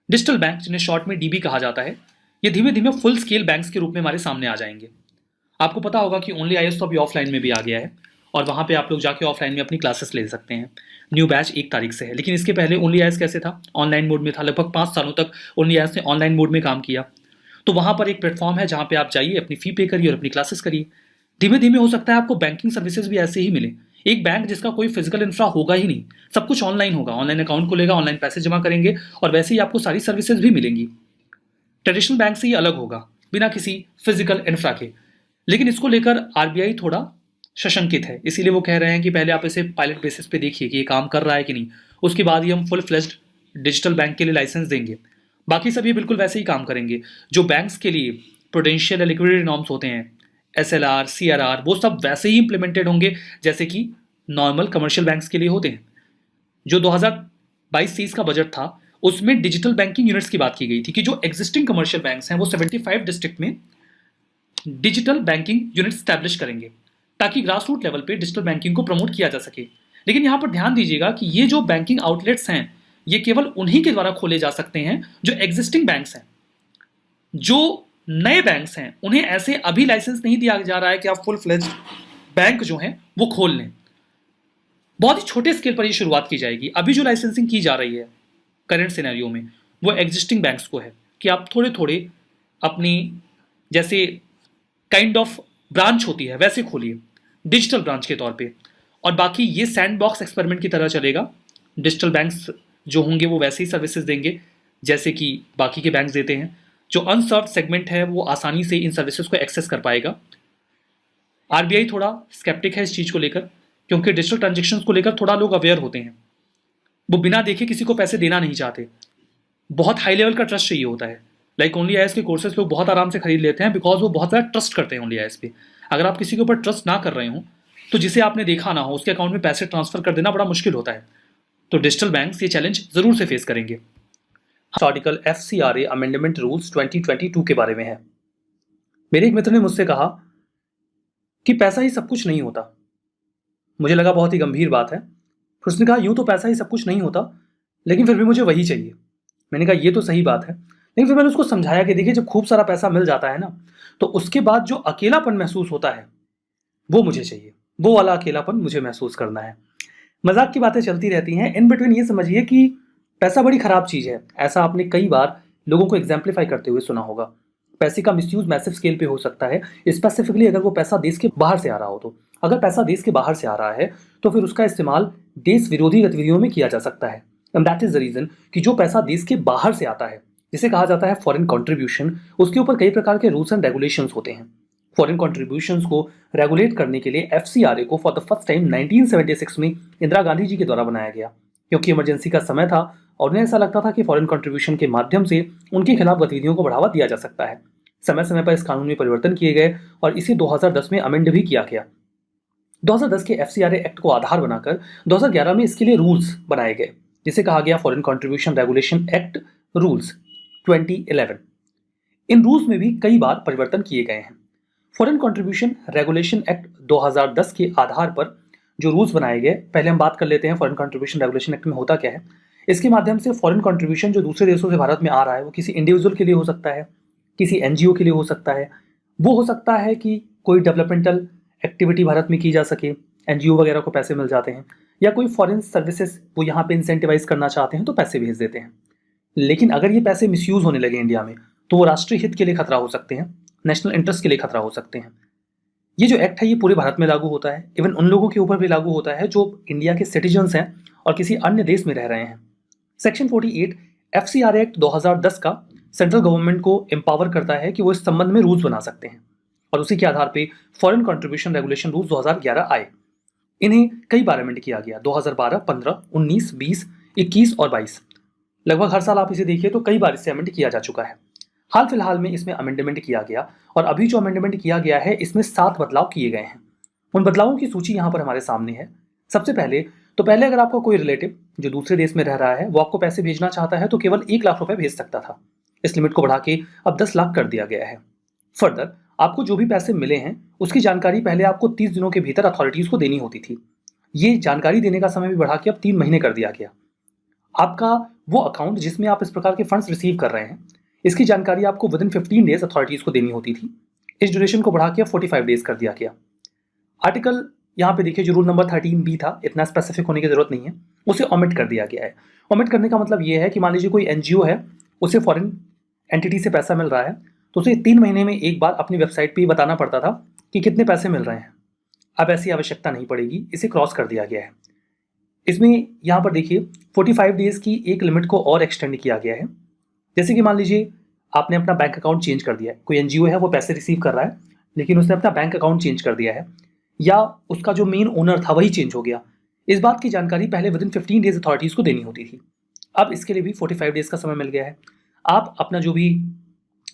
Speaker 2: डिजिटल बैंक, जिन्हें शॉर्ट में डीबी कहा जाता है, ये धीमे धीमे फुल स्केल बैंक्स के रूप में हमारे सामने आ जाएंगे। आपको पता होगा कि ओनली आईएएस तो अभी ऑफलाइन में भी आ गया है और वहाँ पे आप लोग जाके ऑफलाइन में अपनी क्लासेस ले सकते हैं। न्यू बैच 1 तारीख से है, लेकिन इसके पहले ओनली आईएएस कैसे था? ऑनलाइन मोड में था। लगभग 5 सालों तक ओनली आईएएस ने ऑनलाइन मोड में काम किया। तो वहाँ पर एक प्लेटफॉर्म है जहाँ पे आप जाइए, अपनी फी पे करिए और अपनी क्लासेस करिए। धीमे धीमे हो सकता है आपको बैंकिंग सर्विसेज भी ऐसे ही मिले। एक बैंक जिसका कोई फिजिकल इंफ्रा होगा ही नहीं, सब कुछ ऑनलाइन होगा, ऑनलाइन अकाउंट खुलेगा, ऑनलाइन पैसे जमा करेंगे और वैसे ही आपको सारी सर्विसेज भी मिलेंगी। ट्रेडिशनल बैंक से ये अलग होगा, बिना किसी फिजिकल इंफ्रा के। लेकिन इसको लेकर आरबीआई थोड़ा सशंकित है, इसीलिए वो कह रहे हैं कि पहले आप इसे पायलट बेसिस पे देखिए कि ये काम कर रहा है कि नहीं, उसके बाद ही हम फुल फ्लेज्ड डिजिटल बैंक के लिए लाइसेंस देंगे। बाकी सब ये बिल्कुल वैसे ही काम करेंगे। जो बैंक्स के लिए प्रूडेंशियल या लिक्विडिटी नॉर्म्स होते हैं, SLR, CRR, वो सब वैसे ही इंप्लीमेंटेड होंगे जैसे कि नॉर्मल कमर्शियल बैंक्स के लिए होते हैं। जो 2022-23 का बजट था उसमें डिजिटल बैंकिंग यूनिट्स की बात की गई थी कि जो एग्जिस्टिंग कमर्शियल बैंक्स हैं वो 75 डिस्ट्रिक्ट में डिजिटल बैंकिंग यूनिट स्टैब्लिश करेंगे, ताकि ग्रास रूट लेवल पे डिजिटल बैंकिंग को प्रमोट किया जा सके। लेकिन यहाँ पर ध्यान दीजिएगा कि ये जो बैंकिंग आउटलेट्स हैं ये केवल उन्हीं के द्वारा खोले जा सकते हैं जो एग्जिस्टिंग बैंक्स हैं। जो नए बैंक्स हैं उन्हें ऐसे अभी लाइसेंस नहीं दिया जा रहा है कि आप फुल फ्लेज्ड बैंक जो हैं वो खोल लें। बहुत ही छोटे स्केल पर ये शुरुआत की जाएगी। अभी जो लाइसेंसिंग की जा रही है करंट सिनेरियो में वो एग्जिस्टिंग बैंक्स को है कि आप थोड़े थोड़े अपनी, जैसे काइंड ऑफ ब्रांच होती है वैसे खोलिए, डिजिटल ब्रांच के तौर पे, और बाकी ये सैंडबॉक्स एक्सपेरिमेंट की तरह चलेगा। डिजिटल बैंक्स जो होंगे वो वैसे ही सर्विसेज देंगे जैसे कि बाकी के बैंक्स देते हैं। जो अनसर्व्ड सेगमेंट है वो आसानी से इन सर्विसेज को एक्सेस कर पाएगा। आरबीआई थोड़ा स्केप्टिक है इस चीज़ को लेकर, क्योंकि डिजिटल ट्रांजेक्शन्स को लेकर थोड़ा लोग अवेयर होते हैं। वो बिना देखे किसी को पैसे देना नहीं चाहते। बहुत हाई लेवल का ट्रस्ट चाहिए होता है। लाइक ओनली आईएएस के कोर्सेज लोग बहुत आराम से खरीद लेते हैं बिकॉज वो बहुत ज़्यादा ट्रस्ट करते हैं ओनली आईएएस पे। अगर आप किसी के ऊपर ट्रस्ट ना कर रहे हो तो जिसे आपने देखा ना हो उसके अकाउंट में पैसे ट्रांसफर कर देना बड़ा मुश्किल होता है। तो डिजिटल बैंक्स ये चैलेंज जरूर से फेस करेंगे। आर्टिकल FCRA अमेंडमेंट रूल्स 2022 के बारे में है। मेरे एक मित्र ने मुझसे कहा कि पैसा ही सब कुछ नहीं होता। मुझे लगा बहुत ही गंभीर बात है। फिर उसने कहा यूं तो पैसा ही सब कुछ नहीं होता, लेकिन फिर भी मुझे वही चाहिए। मैंने कहा ये तो सही बात है, लेकिन फिर मैंने उसको समझाया कि देखिए जब खूब सारा पैसा मिल जाता है ना, तो उसके बाद जो अकेलापन महसूस होता है वो मुझे चाहिए। वो वाला अकेलापन मुझे महसूस करना है। मजाक की बातें चलती रहती हैं। इन बिटवीन ये समझिए कि पैसा बड़ी खराब चीज़ है। ऐसा आपने कई बार लोगों को एग्जाम्पलीफाई करते हुए सुना होगा। पैसे का मिसयूज मैसिव स्केल पे हो सकता है, स्पेसिफिकली अगर वो पैसा देश के बाहर से आ रहा हो तो। अगर पैसा देश के बाहर से आ रहा है तो फिर उसका इस्तेमाल देश विरोधी गतिविधियों में किया जा सकता है। And that is the reason कि जो पैसा देश के बाहर से आता है, जिसे कहा जाता है फॉरेन कंट्रीब्यूशन, उसके ऊपर कई प्रकार के रूल्स एंड रेगुलेशंस होते हैं। फॉरेन कंट्रीब्यूशंस को रेगुलेट करने के लिए FCRA को फॉर द फर्स्ट टाइम 1976 में इंदिरा गांधी जी के द्वारा बनाया गया, क्योंकि इमरजेंसी का समय था और उन्हें ऐसा लगता था कि फॉरेन कंट्रीब्यूशन के माध्यम से उनके खिलाफ गतिविधियों को बढ़ावा दिया जा सकता है। समय समय पर इस कानून में परिवर्तन किए गए और इसे 2010 में अमेंड भी किया गया। 2010 के FCRA एक्ट को आधार बनाकर 2011 में इसके लिए रूल्स बनाए गए, जिसे कहा गया foreign contribution regulation act rules 2011। इन रूल्स में भी कई बार परिवर्तन किए गए हैं। फॉरेन कंट्रीब्यूशन रेगुलेशन एक्ट 2010 के आधार पर जो रूल्स बनाए गए, पहले हम बात कर लेते हैं फॉरेन कंट्रीब्यूशन रेगुलेशन एक्ट में होता क्या है। इसके माध्यम से फॉरेन कंट्रीब्यूशन जो दूसरे देशों से भारत में आ रहा है वो किसी इंडिविजुअल के लिए हो सकता है, किसी NGO के लिए हो सकता है, वो हो सकता है कि कोई डेवलपमेंटल एक्टिविटी भारत में की जा सके, NGO वगैरह को पैसे मिल जाते हैं, या कोई फॉरेन सर्विसेज वो यहाँ पे इंसेंटिवाइज करना चाहते हैं तो पैसे भेज देते हैं। लेकिन अगर ये पैसे मिसयूज होने लगे इंडिया में तो वो राष्ट्रीय हित के लिए खतरा हो सकते हैं, नेशनल इंटरेस्ट के लिए खतरा हो सकते हैं। ये जो एक्ट है ये पूरे भारत में लागू होता है, इवन उन लोगों के ऊपर भी लागू होता है जो इंडिया के सिटीजन्स हैं और किसी अन्य देश में रह रहे हैं। सेक्शन 48 FCRA एक्ट 2010 का सेंट्रल गवर्नमेंट को एम्पावर करता है कि वो इस संबंध में रूल्स बना सकते हैं, और उसी के आधार पे फॉरेन कंट्रीब्यूशन रेगुलेशन रूल्स 2011 आए। इन्हें कई बार अमेंड किया गया, 2012, 15, 19, 20, 21 और 22। लगभग हर साल आप इसे देखिए तो कई बार इसे अमेंड किया जा चुका है। हाल फिलहाल में इसमें अमेंडमेंट किया गया, और अभी जो अमेंडमेंट किया गया है इसमें 7 बदलाव किए गए हैं। उन बदलावों की सूची यहाँ पर हमारे सामने है। सबसे पहले अगर आपका कोई रिलेटिव जो दूसरे देश में रह रहा है वो आपको पैसे भेजना चाहता है तो केवल 1 लाख रुपए भेज सकता था। इस लिमिट को बढ़ा के अब 10 लाख कर दिया गया है। फर्दर आपको जो भी पैसे मिले हैं उसकी जानकारी पहले आपको 30 दिनों के भीतर अथॉरिटीज को देनी होती थी। ये जानकारी देने का समय भी बढ़ा के अब 3 महीने कर दिया गया। आपका वो अकाउंट जिसमें आप इस प्रकार के फंड्स रिसीव कर रहे हैं, इसकी जानकारी आपको विदिन 15 डेज अथॉरिटीज को देनी होती थी। इस ड्यूरेशन को बढ़ा के 45 डेज कर दिया गया। आर्टिकल यहाँ पे देखिए जो रूल नंबर 13B था, इतना स्पेसिफिक होने की जरूरत नहीं है, उसे ओमिट कर दिया गया है। ओमिट करने का मतलब ये है कि मान लीजिए कोई NGO है, उसे फॉरेन एंटिटी से पैसा मिल रहा है तो उसे 3 महीने में एक बार अपनी वेबसाइट पे ही बताना पड़ता था कि कितने पैसे मिल रहे हैं। अब ऐसी आवश्यकता नहीं पड़ेगी, इसे क्रॉस कर दिया गया है। इसमें यहाँ पर देखिए 45 डेज की एक लिमिट को और एक्सटेंड किया गया है। जैसे कि मान लीजिए आपने अपना बैंक अकाउंट चेंज कर दिया है, कोई NGO है वो पैसे रिसीव कर रहा है लेकिन उसने अपना बैंक अकाउंट चेंज कर दिया है, या उसका जो मेन ओनर था वही चेंज हो गया। इस बात की जानकारी पहले विदिन 15 डेज अथॉरिटीज को देनी होती थी। अब इसके लिए भी 45 डेज का समय मिल गया है। आप अपना जो भी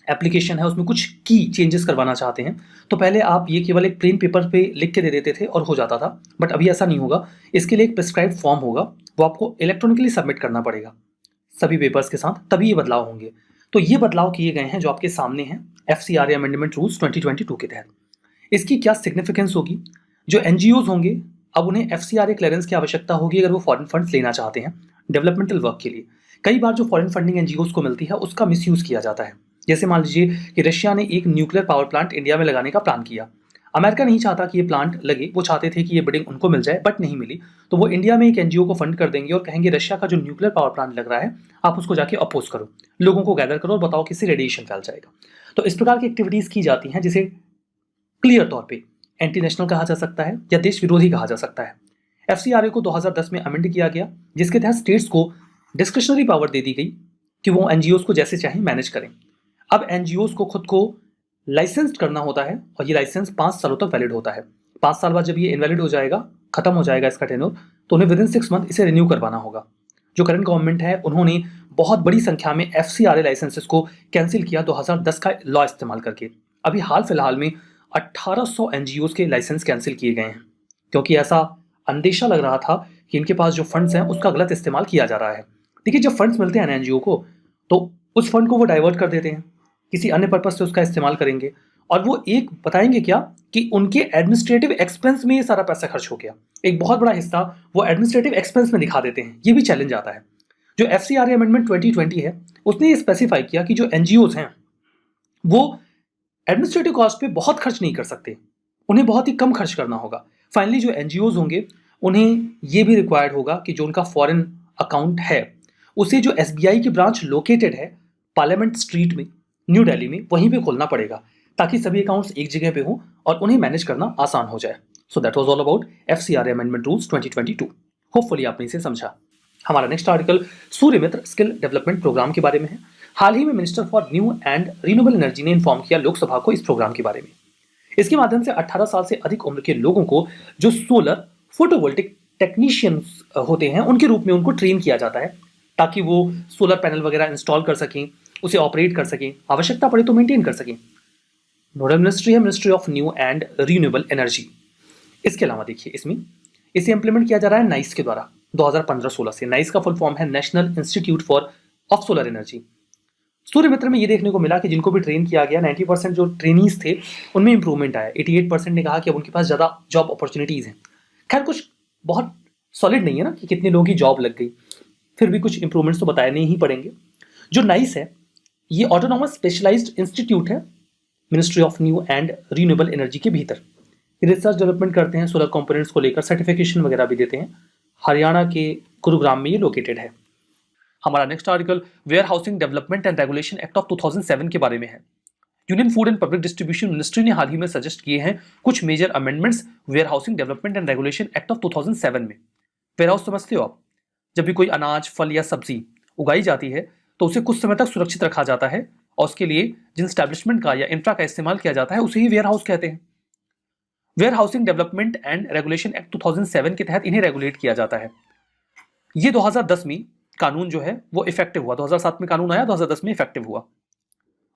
Speaker 2: एप्लीकेशन है उसमें कुछ की चेंजेस करवाना चाहते हैं तो पहले आप ये केवल एक प्लेन पेपर पे लिख के दे देते थे और हो जाता था, बट अभी ऐसा नहीं होगा। इसके लिए एक प्रिस्क्राइब फॉर्म होगा, वो आपको इलेक्ट्रॉनिकली सबमिट करना पड़ेगा सभी पेपर्स के साथ, तभी ये बदलाव होंगे। तो ये बदलाव किए गए हैं जो आपके सामने हैं FCRA अमेंडमेंट रूल्स 2022 के तहत। इसकी क्या सिग्निफिकेंस होगी? जो NGOs होंगे अब उन्हें FCRA क्लियरेंस की आवश्यकता होगी अगर वो फॉरेन फंड्स लेना चाहते हैं डेवलपमेंटल वर्क के लिए। कई बार जो फॉरेन फंडिंग NGOs को मिलती है उसका मिसयूज किया जाता है। जैसे मान लीजिए कि रशिया ने एक न्यूक्लियर पावर प्लांट इंडिया में लगाने का प्लान किया। अमेरिका नहीं चाहता कि ये प्लांट लगे, वो चाहते थे कि ये बिडिंग उनको मिल जाए, बट नहीं मिली तो वो इंडिया में एक NGO को फंड कर देंगे और कहेंगे रशिया का जो न्यूक्लियर पावर प्लांट लग रहा है आप उसको जाके अपोज करो, लोगों को गैदर करो और बताओ किससे रेडिएशन फैल जाएगा। तो इस प्रकार की एक्टिविटीज की जाती हैं जिसे क्लियर तौर पे एंटी नेशनल कहा जा सकता है या देश विरोधी कहा जा सकता है। FCRA को 2010 में अमेंड किया गया, जिसके तहत स्टेट्स को डिस्क्रिशनरी पावर दे दी गई कि वो NGOs को जैसे चाहे मैनेज करें। अब NGOs को खुद को लाइसेंस्ड करना होता है और ये लाइसेंस 5 सालों तक वैलिड होता है। 5 साल बाद जब ये इनवैलिड हो जाएगा, खत्म हो जाएगा इसका टेन्योर, तो उन्हें विदिन 6 मंथ इसे रिन्यू करवाना होगा। जो करंट गवर्नमेंट है उन्होंने बहुत बड़ी संख्या में FCRA लाइसेंसेस को कैंसिल किया 2010 का लॉ इस्तेमाल करके। अभी हाल फिलहाल में 1800 NGOs के लाइसेंस कैंसिल किए गए हैं, क्योंकि ऐसा अंदेशा लग रहा था कि इनके पास जो फंड्स हैं उसका गलत इस्तेमाल किया जा रहा है। देखिए, जब फंड्स मिलते हैं NGO को, तो उस फंड को वो डाइवर्ट कर देते हैं, किसी अन्य पर्पज से उसका इस्तेमाल करेंगे, और वो एक बताएंगे क्या कि उनके एडमिनिस्ट्रेटिव एक्सपेंस में ये सारा पैसा खर्च हो गया। एक बहुत बड़ा हिस्सा वो एडमिनिस्ट्रेटिव एक्सपेंस में दिखा देते हैं। ये भी चैलेंज आता है। जो FCRA अमेंडमेंट 2020 है, उसने ये स्पेसिफाई किया कि जो NGOs हैं वो एडमिनिस्ट्रेटिव कॉस्ट पे बहुत खर्च नहीं कर सकते, उन्हें बहुत ही कम खर्च करना होगा। फाइनली जो NGOs होंगे उन्हें ये भी रिक्वायर्ड होगा कि जो उनका फॉरेन अकाउंट है उसे जो SBI की ब्रांच लोकेटेड है पार्लियामेंट स्ट्रीट में, न्यू दिल्ली में, वहीं पे खोलना पड़ेगा, ताकि सभी अकाउंट्स एक जगह पे हों और उन्हें मैनेज करना आसान हो जाए। So that was all about FCRA amendment rules 2022। Hopefully आपने इसे समझा। हमारा नेक्स्ट आर्टिकल सूर्य मित्र स्किल डेवलपमेंट प्रोग्राम के बारे में है। हाल ही में minister for new and renewable energy ने इन्फॉर्म किया लोकसभा को इस प्रोग्राम के बारे में। इसके माध्यम से 18 साल से अधिक उम्र के लोगों को जो सोलर फोटोवोल्टिक टेक्नीशियंस होते हैं उनके रूप में उनको ट्रेन किया जाता है, ताकि वो सोलर पैनल वगैरह इंस्टॉल कर सकें, उसे ऑपरेट कर सकें, आवश्यकता पड़े तो मेंटेन कर सकें। नोडल मिनिस्ट्री है ministry of new and renewable energy. इसके अलावा देखिए, इसमें इसे इंप्लीमेंट किया जा रहा है नाइस के द्वारा 2015-16 से। नाइस का फुल फॉर्म है national institute for of solar energy. Surya Mitra में ये देखने को मिला कि जिनको भी ट्रेन किया गया, 90% जो ट्रेनीज थे उनमें इंप्रूवमेंट आया। 88% ने कहा कि अब उनके पास ज़्यादा जॉब अपॉर्चुनिटीज़ हैं। खैर, कुछ बहुत सॉलिड नहीं है ना कि कितने लोगों की जॉब लग गई, फिर भी कुछ इंप्रूवमेंट्स तो बताने ही पड़ेंगे। जो नाइस है ये ऑटोनॉमस स्पेशलाइज्ड इंस्टीट्यूट है ministry of new and renewable energy के भीतर। रिसर्च डेवलपमेंट करते हैं, सोलर कंपोनेंट्स को लेकर सर्टिफिकेशन वगैरह भी देते हैं। हरियाणा के गुरुग्राम में ये लोकेटेड है। हमारा next article warehousing development and regulation act of 2007 के बारे में है। Union food and public distribution ministry ने हाल ही में सजेस्ट किए हैं कुछ major amendments warehousing development and regulation act of 2007 में। वेयर हाउस समझते हो आप? जब भी कोई अनाज, फल या सब्जी उगाई जाती है तो उसे कुछ समय तक सुरक्षित रखा जाता है, और उसके लिए जिन स्टैब्लिशमेंट का या इंफ्रा का इस्तेमाल किया जाता है उसे ही वेयर हाउस कहते हैं। Warehousing development and regulation act 2007 के तहत इन्हें रेगुलेट किया जाता है। ये 2010 में कानून जो है वो इफेक्टिव हुआ। 2007 में कानून आया, 2010 में इफेक्टिव हुआ,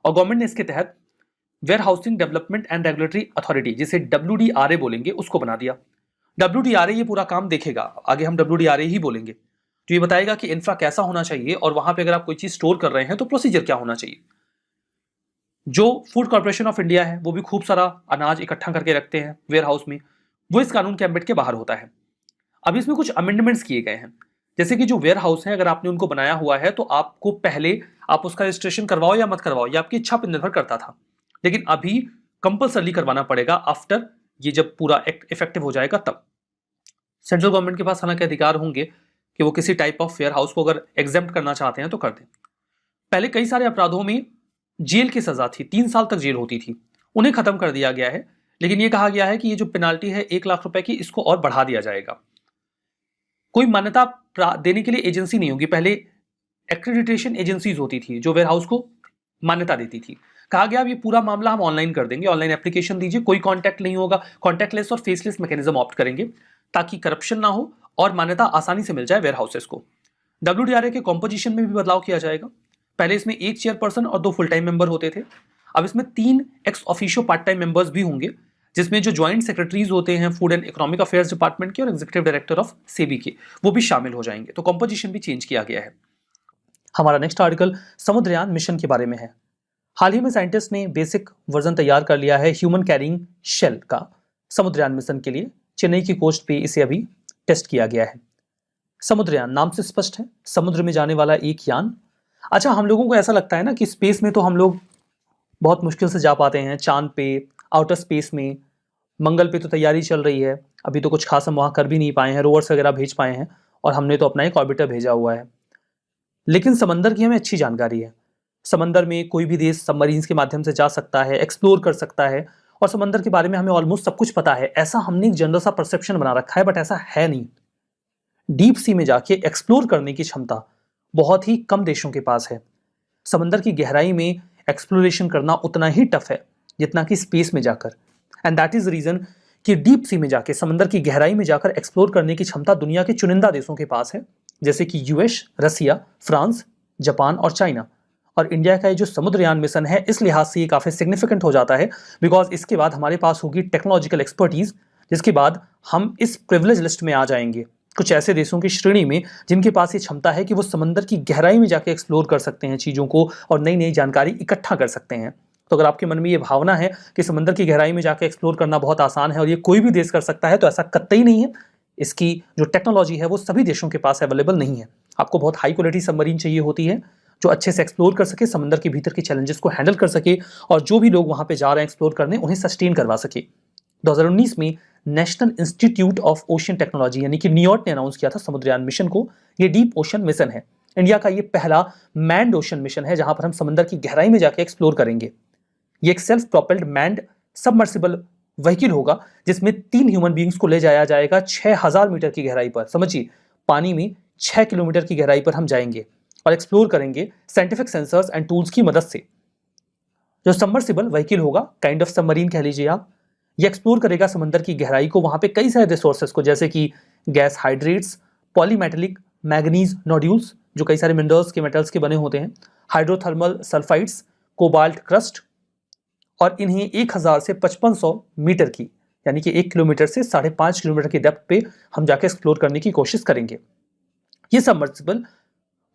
Speaker 2: और गवर्नमेंट ने इसके तहत warehousing development and regulatory authority, जिसे WDRA बोलेंगे, उसको बना दिया। WDRA ये पूरा काम देखेगा, आगे हम WDRA ही बोलेंगे, जो ये बताएगा कि इंफ्रा कैसा होना चाहिए और वहां पे अगर आप कोई चीज स्टोर कर रहे हैं तो प्रोसीजर क्या होना चाहिए। जो फूड कॉर्पोरेशन ऑफ इंडिया है वो भी खूब सारा अनाज इकट्ठा करके रखते हैं वेयर हाउस में, वो इस कानून के एम्बिट के बाहर होता है। अब इसमें कुछ अमेंडमेंट्स किए गए हैं, जैसे कि जो वेयर हाउस है अगर आपने उनको बनाया हुआ है तो आपको पहले आप उसका रजिस्ट्रेशन करवाओ या मत करवाओ, ये आपकी इच्छा पर निर्भर करता था, लेकिन अभी कंपल्सरी करवाना पड़ेगा आफ्टर ये जब पूरा एक्ट इफेक्टिव हो जाएगा तब। सेंट्रल गवर्नमेंट के पास हालांकि अधिकार होंगे कि वो किसी टाइप ऑफ वेयर हाउस को अगर एग्जेम्प्ट करना चाहते हैं तो कर दें। पहले कई सारे अपराधों में जेल की सजा थी, 3 साल तक जेल होती थी, उन्हें खत्म कर दिया गया है, लेकिन यह कहा गया है कि ये जो पेनाल्टी है 1 लाख रुपए की, इसको और बढ़ा दिया जाएगा। कोई मान्यता देने के लिए एजेंसी नहीं होगी, पहले एक्रेडिटेशन एजेंसीज होती थी जो वेयर हाउस को मान्यता देती थी। कहा गया अब ये पूरा मामला हम ऑनलाइन कर देंगे, ऑनलाइन एप्लीकेशन दीजिए, कोई कॉन्टैक्ट नहीं होगा, कॉन्टैक्टलेस और फेसलेस मैकेनिज्म ऑप्ट करेंगे ताकि करप्शन ना हो और मान्यता आसानी से मिल जाए वेयर हाउसेस को। WDRA के कॉम्पोजिशन में भी बदलाव किया जाएगा। पहले इसमें 1 चेयरपर्सन और 2 फुल टाइम मेंबर होते थे, अब इसमें 3 ex officio part time members भी होंगे, जिसमें जो ज्वाइंट सेक्रेटरीज होते हैं food and economic affairs department के और एग्जीक्यूटिव डायरेक्टर ऑफ सेबी के, वो भी शामिल हो जाएंगे। तो कॉम्पोजिशन भी चेंज किया गया है। हमारा नेक्स्ट आर्टिकल समुद्रयान मिशन के बारे में है। हाल ही में साइंटिस्ट ने बेसिक वर्जन तैयार कर लिया है ह्यूमन कैरिंग शेल का। समुद्रयान मिशन के लिए चेन्नई की कोस्ट पे इसे अभी टेस्ट किया गया है। समुद्रयान नाम से स्पष्ट है, समुद्र में जाने वाला एक यान। अच्छा, हम लोगों को ऐसा लगता है ना कि स्पेस में तो हम लोग बहुत मुश्किल से जा पाते हैं, चांद पे, आउटर स्पेस में, मंगल पे तो तैयारी चल रही है, अभी तो कुछ खास हम वहाँ कर भी नहीं पाए हैं, रोवर्स वगैरह भेज पाए हैं, और हमने तो अपना एक ऑर्बिटर भेजा हुआ है। लेकिन समंदर की हमें अच्छी जानकारी है। समंदर में कोई भी देश सबमरीन्स के माध्यम से जा सकता है, एक्सप्लोर कर सकता है, और समंदर के बारे में हमें ऑलमोस्ट सब कुछ पता है, ऐसा हमने एक जनरल सा परसेप्शन बना रखा है, बट ऐसा है नहीं। डीप सी में जाके एक्सप्लोर करने की क्षमता बहुत ही कम देशों के पास है। समंदर की गहराई में एक्सप्लोरेशन करना उतना ही टफ है जितना कि स्पेस में जाकर, एंड दैट इज रीजन कि डीप सी में जाके, समंदर की गहराई में जाकर एक्सप्लोर करने की क्षमता दुनिया के चुनिंदा देशों के पास है, जैसे कि यूएस, रसिया, फ्रांस, जापान और चाइना। और इंडिया का ये जो समुद्रयान मिशन है, इस लिहाज से ये काफ़ी सिग्निफिकेंट हो जाता है, बिकॉज इसके बाद हमारे पास होगी टेक्नोलॉजिकल एक्सपर्टीज, जिसके बाद हम इस प्रिविलेज लिस्ट में आ जाएंगे, कुछ ऐसे देशों की श्रेणी में जिनके पास ये क्षमता है कि वो समंदर की गहराई में जाके एक्सप्लोर कर सकते हैं चीज़ों को और नई नई जानकारी इकट्ठा कर सकते हैं। तो अगर आपके मन में ये भावना है कि समंदर की गहराई में जाके एक्सप्लोर करना बहुत आसान है और ये कोई भी देश कर सकता है, तो ऐसा कतई नहीं है। इसकी जो टेक्नोलॉजी है वो सभी देशों के पास अवेलेबल नहीं है। आपको बहुत हाई क्वालिटी सबमरीन चाहिए होती है जो अच्छे से एक्सप्लोर कर सके, समंदर के भीतर के चैलेंजेस को हैंडल कर सके और जो भी लोग वहां पे जा रहे हैं एक्सप्लोर करने, उन्हें सस्टेन करवा सके। 2019 में national institute of ocean technology यानी कि नियोट ने अनाउंस किया था समुद्रयान मिशन को। ये डीप ओशन मिशन है, इंडिया का ये पहला मैन्ड ओशन मिशन है जहां पर हम समंदर की गहराई में जाके एक्सप्लोर करेंगे। ये एक self propelled manned submersible vehicle होगा जिसमें 3 ह्यूमन बींग्स को ले जाया जाएगा 6000 मीटर की गहराई पर। समझिए, पानी में 6 किलोमीटर की गहराई पर हम जाएंगे और एक्सप्लोर करेंगे साइंटिफिक सेंसर्स एंड टूल्स की मदद से। जो सबमर्सिबल व्हीकल होगा, काइंड ऑफ सबमरीन कह लीजिए आप, ये एक्सप्लोर करेगा समंदर की गहराई को, वहां पे कई सारे रिसोर्सेज को, जैसे कि gas hydrates, polymetallic manganese nodules जो कई सारे मिनरल्स के मेटल्स के बने होते हैं, हाइड्रोथर्मल सल्फाइड्स, कोबाल्ट क्रस्ट, और इन्हें 1000 से 5500 मीटर की यानी कि 1 किलोमीटर से 5.5 किलोमीटर की डेप्थ पे हम जाके एक्सप्लोर करने की कोशिश करेंगे। ये सबमर्सिबल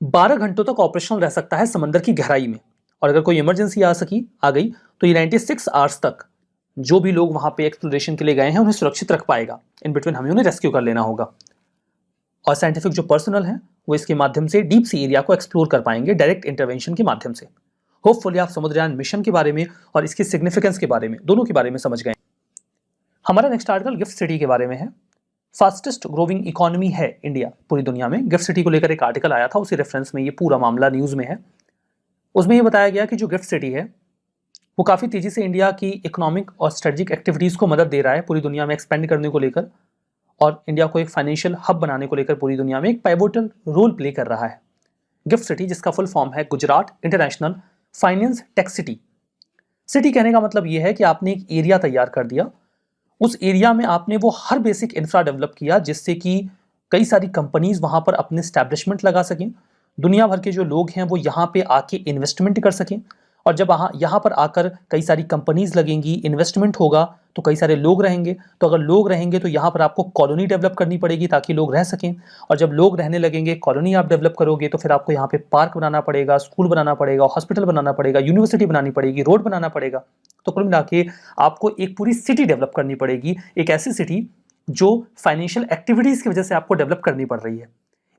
Speaker 2: 12 घंटों तक ऑपरेशनल रह सकता है समंदर की गहराई में, और अगर कोई इमरजेंसी आ गई तो ये 96 आवर्स तक जो भी लोग वहां पे एक्सप्लोरेशन के लिए गए हैं उन्हें सुरक्षित रख पाएगा। इन बिटवीन हमें उन्हें रेस्क्यू कर लेना होगा, और साइंटिफिक जो पर्सनल है वो इसके माध्यम से डीप सी एरिया को एक्सप्लोर कर पाएंगे डायरेक्ट इंटरवेंशन के माध्यम से। होपफुली आप समुद्रयान मिशन के बारे में और इसकी सिग्निफिकेंस के बारे में, दोनों के बारे में समझ गए। हमारा नेक्स्ट आर्टिकल गिफ्ट सिटी के बारे में है। फास्टेस्ट ग्रोविंग इकोनॉमी है इंडिया पूरी दुनिया में। गिफ्ट सिटी को लेकर एक आर्टिकल आया था, उसी रेफरेंस में ये पूरा मामला न्यूज में है। उसमें ये बताया गया कि जो गिफ्ट सिटी है वो काफ़ी तेजी से इंडिया की इकोनॉमिक और स्ट्रेटेजिक एक्टिविटीज़ को मदद दे रहा है पूरी दुनिया में एक्सपेंड करने को लेकर, और इंडिया को एक फाइनेंशियल हब बनाने को लेकर पूरी दुनिया में एक पाइवोटल रोल प्ले कर रहा है। गिफ्ट सिटी, जिसका फुल फॉर्म है Gujarat international finance tech city. City कहने का मतलब यह है कि आपने एक एरिया तैयार कर दिया, उस एरिया में आपने वो हर बेसिक इंफ्रा डेवलप किया जिससे कि कई सारी कंपनीज वहां पर अपने स्टैब्लिशमेंट लगा सकें, दुनिया भर के जो लोग हैं वो यहाँ पे आके इन्वेस्टमेंट कर सकें, और जब यहाँ पर आकर कई सारी कंपनीज लगेंगी, इन्वेस्टमेंट होगा तो कई सारे लोग रहेंगे, तो अगर लोग रहेंगे तो यहाँ पर आपको कॉलोनी डेवलप करनी पड़ेगी ताकि लोग रह सकें, और जब लोग रहने लगेंगे, कॉलोनी आप डेवलप करोगे तो फिर आपको यहाँ पे पार्क बनाना पड़ेगा, स्कूल बनाना पड़ेगा, हॉस्पिटल बनाना पड़ेगा, यूनिवर्सिटी बनानी पड़ेगी, रोड बनाना पड़ेगा। तो कुल मिला के आपको एक पूरी सिटी डेवलप करनी पड़ेगी, एक ऐसी सिटी जो फाइनेंशियल एक्टिविटीज़ की वजह से आपको डेवलप करनी पड़ रही है।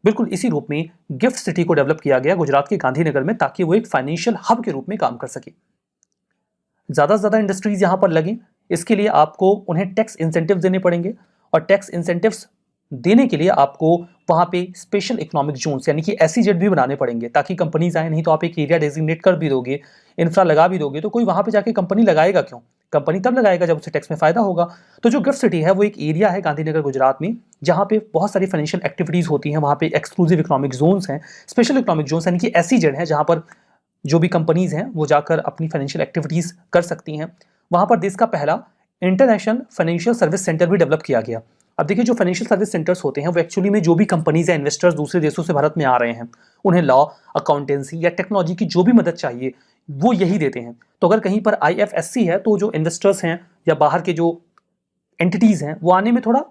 Speaker 2: बिल्कुल इसी रूप में गिफ्ट सिटी को डेवलप किया गया गुजरात के गांधीनगर में, ताकि वो एक फाइनेंशियल हब के रूप में काम कर सके, ज़्यादा से ज़्यादा इंडस्ट्रीज यहाँ पर लगें। इसके लिए आपको उन्हें टैक्स इंसेंटिव्स देने पड़ेंगे, और टैक्स इंसेंटिव्स देने के लिए आपको वहाँ पे स्पेशल इकोनॉमिक जोन्स यानी कि SEZ भी बनाने पड़ेंगे ताकि कंपनीज आए। नहीं तो आप एक एरिया डेजिग्नेट कर भी दोगे, इंफ्रा लगा भी दोगे, तो कोई वहाँ पे जाके कंपनी लगाएगा क्यों? कंपनी तब लगाएगा जब उसे टैक्स में फायदा होगा। तो जो गिफ्ट सिटी है वो एक एरिया है गांधीनगर गुजरात में जहाँ पे बहुत सारी फाइनेंशियल एक्टिविटीज़ होती हैं, वहाँ पे एक्सक्लूसिव इकोनॉमिक जोन्स हैं, स्पेशल इकोनॉमिक जोन्स यानी कि SEZ है, जहाँ पर जो भी कंपनीज हैं वो जाकर अपनी फाइनेंशियल एक्टिविटीज़ कर सकती हैं। वहाँ पर देश का पहला इंटरनेशनल फाइनेंशियल सर्विस सेंटर भी डेवलप किया गया। अब देखिए, जो फाइनेंशियल सर्विस सेंटर्स होते हैं वो एक्चुअली में जो भी कंपनीज या इन्वेस्टर्स दूसरे देशों से भारत में आ रहे हैं, उन्हें लॉ, अकाउंटेंसी या टेक्नोलॉजी की जो भी मदद चाहिए वो यही देते हैं। तो अगर कहीं पर IFSC है तो जो इन्वेस्टर्स हैं या बाहर के जो एंटिटीज़ हैं वो आने में थोड़ा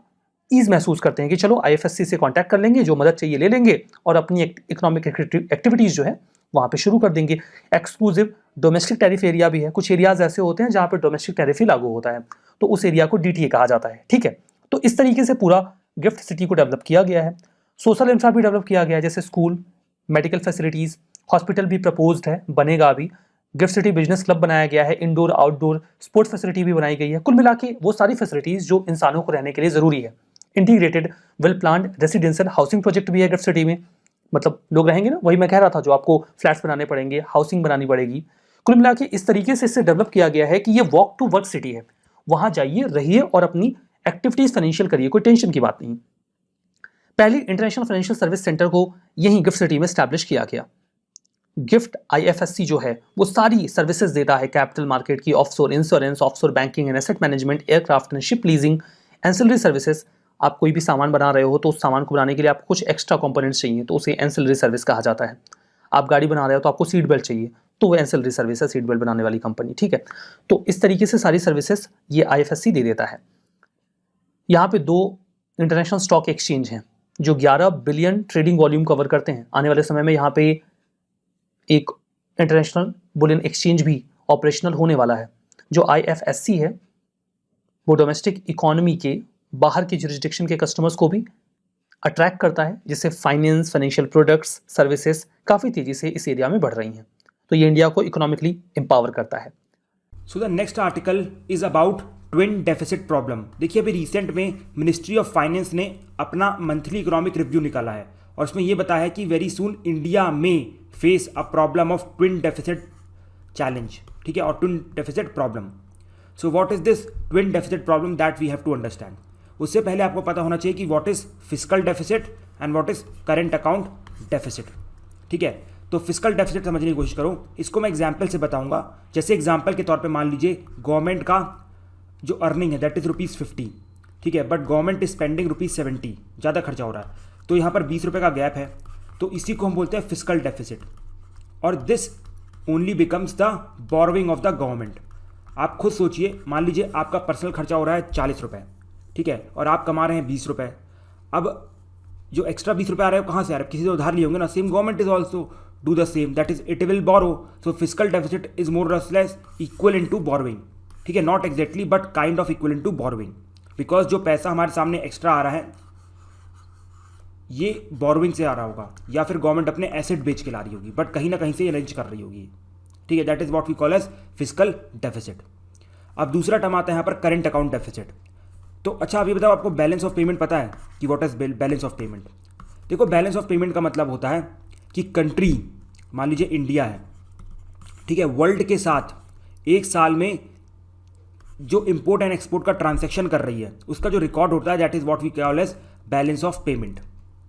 Speaker 2: ईज महसूस करते हैं कि चलो IFSC से कॉन्टैक्ट कर लेंगे, जो मदद चाहिए ले लेंगे और अपनी इकोनॉमिक एक्टिविटीज़ जो है वहाँ पे शुरू कर देंगे। एक्सक्लूसिव डोमेस्टिक टैरिफ एरिया भी है, कुछ एरियाज ऐसे होते हैं जहाँ पे डोमेस्टिक टैरिफ ही लागू होता है, तो उस एरिया को DTA कहा जाता है। ठीक है, तो इस तरीके से पूरा गिफ्ट सिटी को डेवलप किया गया है। सोशल इंफ्रा भी डेवलप किया गया है, जैसे स्कूल, मेडिकल फैसिलिटीज़, हॉस्पिटल भी प्रपोज्ड है, बनेगा अभी। गिफ्ट सिटी बिजनेस क्लब बनाया गया है, इंडोर आउटडोर स्पोर्ट्स फैसिलिटी भी बनाई गई है। कुल मिला के वो सारी फैसिलिटीज़ जो इंसानों को रहने के लिए ज़रूरी है। Integrated well planned residential housing project भी है गिफ्ट सिटी में, मतलब लोग रहेंगे ना, वही मैं कह रहा था, जो आपको फ्लैट्स बनाने पड़ेंगे, हाउसिंग बनानी पड़ेगी। कुल मिला के इस तरीके से इससे डेवलप किया गया है कि ये वॉक टू वर्क सिटी है, वहां जाइए, रहिए और अपनी एक्टिविटीज फाइनेंशियल करिए, कोई टेंशन की बात नहीं। पहले इंटरनेशनल फाइनेंशियल सर्विस सेंटर को यहीं गिफ्ट सिटी में स्टैब्लिश किया गया। गिफ्ट IFSC जो है वो सारी सर्विसेज देता है कैपिटल मार्केट की, offshore insurance, offshore banking and asset management, aircraft and ship leasing, ancillary services. आप कोई भी सामान बना रहे हो तो उस सामान को बनाने के लिए आपको कुछ एक्स्ट्रा कंपोनेंट्स चाहिए तो उसे एंसिलरी सर्विस कहा जाता है। आप गाड़ी बना रहे हो तो आपको सीट बेल्ट चाहिए तो वो एंसिलरी सर्विस है, सीट बेल्ट बनाने वाली कंपनी, ठीक है। तो इस तरीके से सारी सर्विसेज ये IFSC दे देता है। यहाँ पे 2 इंटरनेशनल स्टॉक एक्सचेंज हैं जो 11 बिलियन ट्रेडिंग वॉल्यूम कवर करते हैं। आने वाले समय में यहाँ पे एक इंटरनेशनल बुलियन एक्सचेंज भी ऑपरेशनल होने वाला है। जो IFSC है वो डोमेस्टिक इकोनॉमी के बाहर के जुरिस्डिक्शन के कस्टमर्स को भी अट्रैक्ट करता है, जिससे फाइनेंस, फाइनेंशियल प्रोडक्ट्स, सर्विसेज काफ़ी तेज़ी से इस एरिया में बढ़ रही हैं। तो ये इंडिया को इकोनॉमिकली एम्पावर करता है।
Speaker 3: So the next article is about twin deficit problem. देखिए अभी रिसेंट में मिनिस्ट्री ऑफ फाइनेंस ने अपना मंथली इकोनॉमिक रिव्यू निकाला है और उसमें ये बताया है कि वेरी सून इंडिया में face a problem of twin deficit challenge, ठीक है, और twin deficit problem. So what is this twin deficit problem that we have to understand. उससे पहले आपको पता होना चाहिए कि what is fiscal deficit and what is current account deficit, ठीक है। तो फिस्कल डेफिसिट समझने की कोशिश करो। इसको मैं एग्जाम्पल से बताऊंगा। जैसे एग्जाम्पल के तौर पे मान लीजिए गवर्नमेंट का जो अर्निंग है दैट इज ₹50, ठीक है, बट गवर्नमेंट इज स्पेंडिंग ₹70, ज़्यादा खर्चा हो रहा है। तो यहाँ पर 20 रुपये का गैप है, तो इसी को हम बोलते हैं फिस्कल डेफिसिट। और this only becomes the borrowing of the government. आप खुद सोचिए, मान लीजिए आपका पर्सनल खर्चा हो रहा है 40 रुपये, ठीक है, और आप कमा रहे हैं 20 रुपये। अब जो एक्स्ट्रा 20 रुपये आ रहे हो कहाँ से आ रहे हैं? किसी से उधार लिए होंगे ना। Same government is also do the same, that is it will borrow. So fiscal deficit is more और less equal in to borrowing, ठीक है, not exactly but kind of equal in to borrowing. Because जो पैसा हमारे सामने extra आ रहा है ये बोरोइंग से आ रहा होगा या फिर गवर्नमेंट अपने एसेट बेच के ला रही होगी, बट कहीं ना कहीं से ये अरेंज कर रही होगी, ठीक है। That is what we call as fiscal deficit. अब दूसरा टर्म आता है यहाँ पर करेंट अकाउंट डेफिसिट। तो अच्छा अभी बताओ, आपको बैलेंस ऑफ पेमेंट पता है कि what is balance of payment? देखो बैलेंस ऑफ पेमेंट का मतलब होता है कि कंट्री, मान लीजिए इंडिया है, ठीक है, वर्ल्ड के साथ एक साल में जो इंपोर्ट एंड एक्सपोर्ट का ट्रांजैक्शन कर रही है उसका जो रिकॉर्ड होता है that is what we call as balance of payment,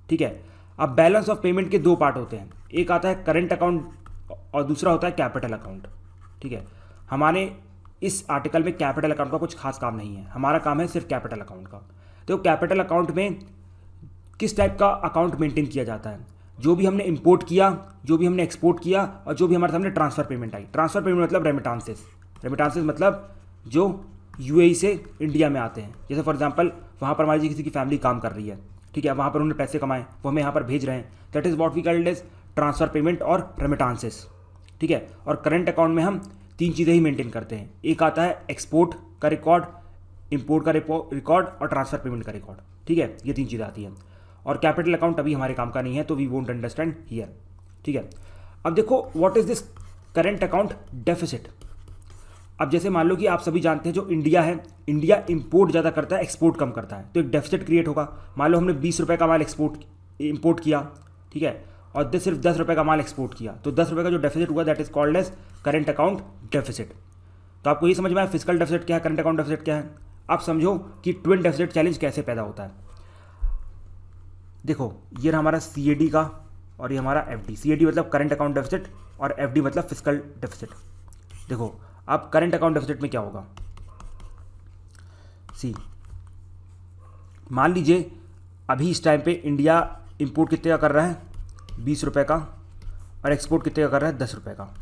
Speaker 3: ठीक है। अब बैलेंस ऑफ पेमेंट के 2 पार्ट होते हैं, एक आता है करेंट अकाउंट और दूसरा होता है कैपिटल अकाउंट, ठीक है। हमारे इस आर्टिकल में कैपिटल अकाउंट का कुछ खास काम नहीं है, हमारा काम है सिर्फ कैपिटल अकाउंट का। तो कैपिटल अकाउंट में किस टाइप का अकाउंट मेंटेन किया जाता है? जो भी हमने इंपोर्ट किया, जो भी हमने एक्सपोर्ट किया और जो भी हमारे सामने ट्रांसफ़र पेमेंट आई। ट्रांसफ़र पेमेंट मतलब रेमिटांसेस, रेमिटांसेस मतलब जो UAE से इंडिया में आते हैं। जैसे फॉर एग्जांपल वहाँ पर हमारी किसी की फैमिली काम कर रही है, ठीक है, वहाँ पर उन्होंने पैसे कमाए वो हमें यहाँ पर भेज रहे हैं, that is what we called as transfer payment और रेमिटांसेस, ठीक है। और करंट अकाउंट में हम 3 चीज़ें ही मेंटेन करते हैं, एक आता है एक्सपोर्ट का रिकॉर्ड, इंपोर्ट का रिकॉर्ड और ट्रांसफ़र पेमेंट का रिकॉर्ड, ठीक है, ये 3 चीज़ें आती हैं। और कैपिटल अकाउंट अभी हमारे काम का नहीं है तो वी वोंट अंडरस्टैंड हियर, ठीक है। अब देखो what is this current account deficit. अब जैसे मान लो कि आप सभी जानते हैं जो इंडिया है, इंडिया इंपोर्ट ज़्यादा करता है, एक्सपोर्ट कम करता है, तो एक डेफिसिट क्रिएट होगा। मान लो हमने 20 रुपये का माल इंपोर्ट किया, ठीक है, और सिर्फ 10 रुपये का माल एक्सपोर्ट किया, तो 10 रुपये का जो डेफिसिट हुआ that is called as current account deficit. तो आपको ये समझ में आया फिस्कल डेफिसिट क्या है, करंट अकाउंट डेफिसिट क्या है। आप समझो कि ट्विन डेफिसिट चैलेंज कैसे पैदा होता है। देखो ये हमारा CAD का और ये हमारा FD। CAD मतलब करंट अकाउंट डेफिसिट और FD मतलब फिस्कल डेफिसिट। देखो अब करंट अकाउंट डेफिसिट में क्या होगा, मान लीजिए अभी इस टाइम पे इंडिया इंपोर्ट कितने का कर रहा है, 20 रुपये का, और एक्सपोर्ट कितने का कर रहा है, 10 रुपये का,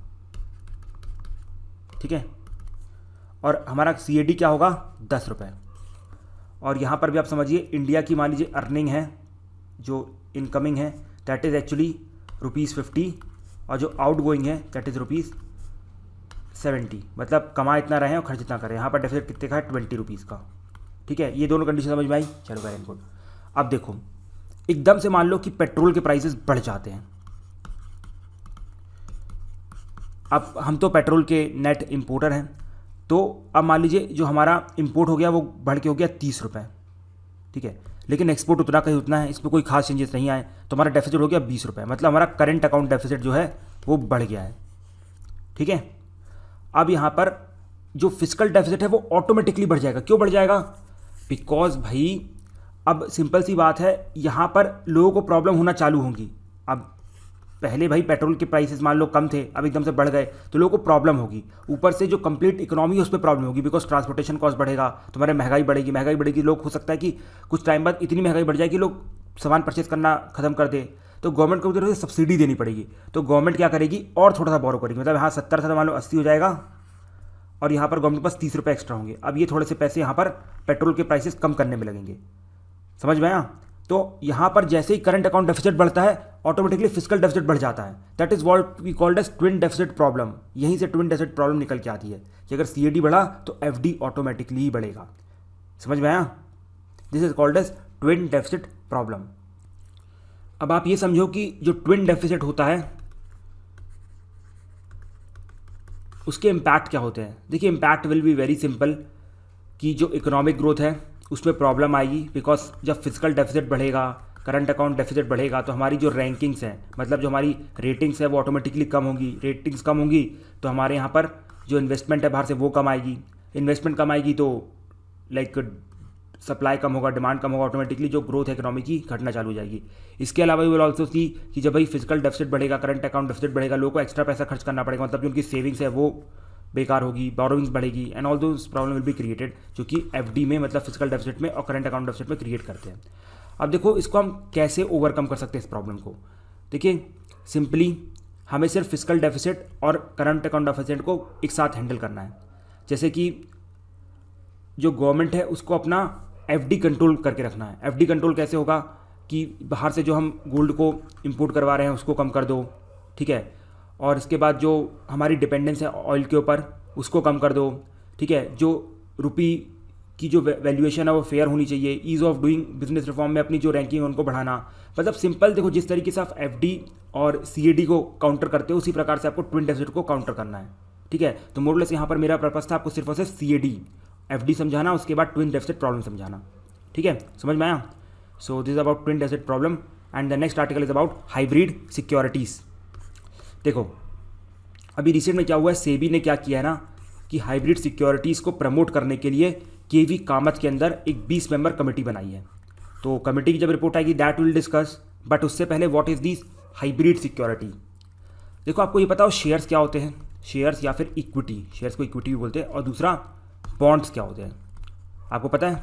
Speaker 3: ठीक है। और हमारा CAD क्या होगा, 10 रुपये। और यहाँ पर भी आप समझिए इंडिया की मान लीजिए अर्निंग है, जो इनकमिंग है दैट इज़ एक्चुअली ₹50 और जो आउट गोइंग है दैट इज़ ₹70। मतलब कमा इतना रहे हैं और खर्च इतना करें। यहाँ पर डेफिसिट कितने का है, ₹20 का, ठीक है। ये दोनों कंडीशन समझ में आई, चलो वेरी गुड। अब देखो एकदम से मान लो कि पेट्रोल के प्राइसेस बढ़ जाते हैं। अब हम तो पेट्रोल के नेट इंपोर्टर हैं, तो अब मान लीजिए जो हमारा इंपोर्ट हो गया वो बढ़ के हो गया 30 रुपये, ठीक है, लेकिन एक्सपोर्ट उतना का ही उतना है, इसमें कोई खास चेंजेस नहीं आए, तो हमारा डेफिसिट हो गया 20 रुपये। मतलब हमारा करंट अकाउंट डेफिसिट जो है वो बढ़ गया है, ठीक है। अब यहाँ पर जो फिजिकल डेफिसिट है वो ऑटोमेटिकली बढ़ जाएगा। क्यों बढ़ जाएगा? बिकॉज भाई अब सिंपल सी बात है, यहाँ पर लोगों को प्रॉब्लम होना चालू होगी। अब पहले भाई पेट्रोल के प्राइसेस मान लो कम थे, अब एकदम से बढ़ गए तो लोगों को प्रॉब्लम होगी। ऊपर से जो कंप्लीट इकोनॉमी है उस पर प्रॉब्लम होगी, बिकॉज ट्रांसपोर्टेशन कॉस्ट बढ़ेगा, तुम्हारे महंगाई बढ़ेगी। लोग हो सकता है कि कुछ टाइम बाद इतनी महंगाई बढ़ जाए कि लोग सामान परचेज करना खत्म कर दे, तो गवर्नमेंट को तरफ से सब्सिडी देनी पड़ेगी। तो गवर्नमेंट क्या करेगी? और थोड़ा सा बोरो करेगी, मतलब यहाँ 70 था मान लो 80 हो जाएगा, और यहाँ पर गवर्नमेंट के पास 30 रुपये एक्स्ट्रा होंगे। अब ये थोड़े से पैसे यहाँ पर पेट्रोल के प्राइसेस कम करने में लगेंगे। समझ में आया? तो यहाँ पर जैसे ही करंट अकाउंट डेफिसिट बढ़ता है, ऑटोमेटिकली फिजिकल डेफिसिट बढ़ जाता है। That is what we called as twin deficit problem. यहीं से ट्विन डेफिसिट प्रॉब्लम निकल के आती है कि अगर सीएडी बढ़ा तो एफडी ऑटोमेटिकली ही बढ़ेगा। समझ में आया? This is called as twin deficit problem. अब आप ये समझो कि जो ट्विन डेफिसिट होता है उसके इम्पैक्ट क्या होते हैं। देखिए, impact will be very simple कि जो इकोनॉमिक ग्रोथ है उसमें प्रॉब्लम आएगी, बिकॉज जब फिजिकल डेफिसिट बढ़ेगा, करंट अकाउंट डेफिसिट बढ़ेगा, तो हमारी जो रैंकिंग्स हैं, मतलब जो हमारी रेटिंग्स है वो ऑटोमेटिकली कम होंगी। रेटिंग्स कम होंगी तो हमारे यहाँ पर जो इन्वेस्टमेंट है बाहर से वो कम आएगी। इन्वेस्टमेंट कम आएगी तो लाइक सप्लाई कम होगा, डिमांड कम होगा, ऑटोमेटिकली जो ग्रोथ है इकोनॉमी की घटना चालू हो जाएगी। इसके अलावा वी विल ऑल्सो सी कि जब भाई फिजिकल डेफिसिट बढ़ेगा, करंट अकाउंट डेफिसिट बढ़ेगा, लोगों को एक्स्ट्रा पैसा खर्च करना पड़ेगा, मतलब जो उनकी सेविंग्स है वो बेकार होगी, बोरोइंग्स बढ़ेगी, and all those problem will be created, जो कि एफडी में मतलब फिजिकल डेफिसिट में और करंट अकाउंट डेफिसिट में क्रिएट करते हैं। अब देखो इसको हम कैसे ओवरकम कर सकते हैं इस प्रॉब्लम को। देखिए, सिंपली हमें सिर्फ फिजिकल डेफिसिट और करंट अकाउंट डेफिसिट को एक साथ हैंडल करना है। जैसे कि जो गवर्नमेंट है उसको अपना एफडी कंट्रोल करके रखना है। एफडी कंट्रोल कैसे होगा कि बाहर से जो हम गोल्ड को इंपोर्ट करवा रहे हैं उसको कम कर दो, ठीक है, और इसके बाद जो हमारी डिपेंडेंस है ऑयल के ऊपर उसको कम कर दो, ठीक है। जो रुपी की जो वैल्यूएशन है वो फेयर होनी चाहिए। Ease of doing business reform में अपनी जो रैंकिंग है उनको बढ़ाना। मतलब सिंपल देखो, जिस तरीके से आप एफडी और सीएडी को काउंटर करते हो उसी प्रकार से आपको ट्विन डेफिसिट को काउंटर करना है, ठीक है। तो मोरलेस यहाँ पर मेरा पर्पस था आपको सिर्फ और सिर्फ सीएडी एफडी समझाना, उसके बाद ट्विन डेफिसिट प्रॉब्लम समझाना, ठीक है। समझ में आया? So this is about twin deficit problem and the next article is about hybrid securities. देखो अभी रिसेंट में क्या हुआ है, सेबी ने क्या किया है ना कि हाइब्रिड सिक्योरिटीज़ को प्रमोट करने के लिए केवी कामत के अंदर एक 20 मेंबर कमेटी बनाई है। तो कमेटी की जब रिपोर्ट आएगी दैट विल डिस्कस, बट उससे पहले what is this hybrid security. देखो आपको ये पता हो शेयर्स क्या होते हैं, शेयर्स या फिर इक्विटी, शेयर्स को इक्विटी भी बोलते हैं, और दूसरा बॉन्ड्स क्या होते हैं आपको पता है?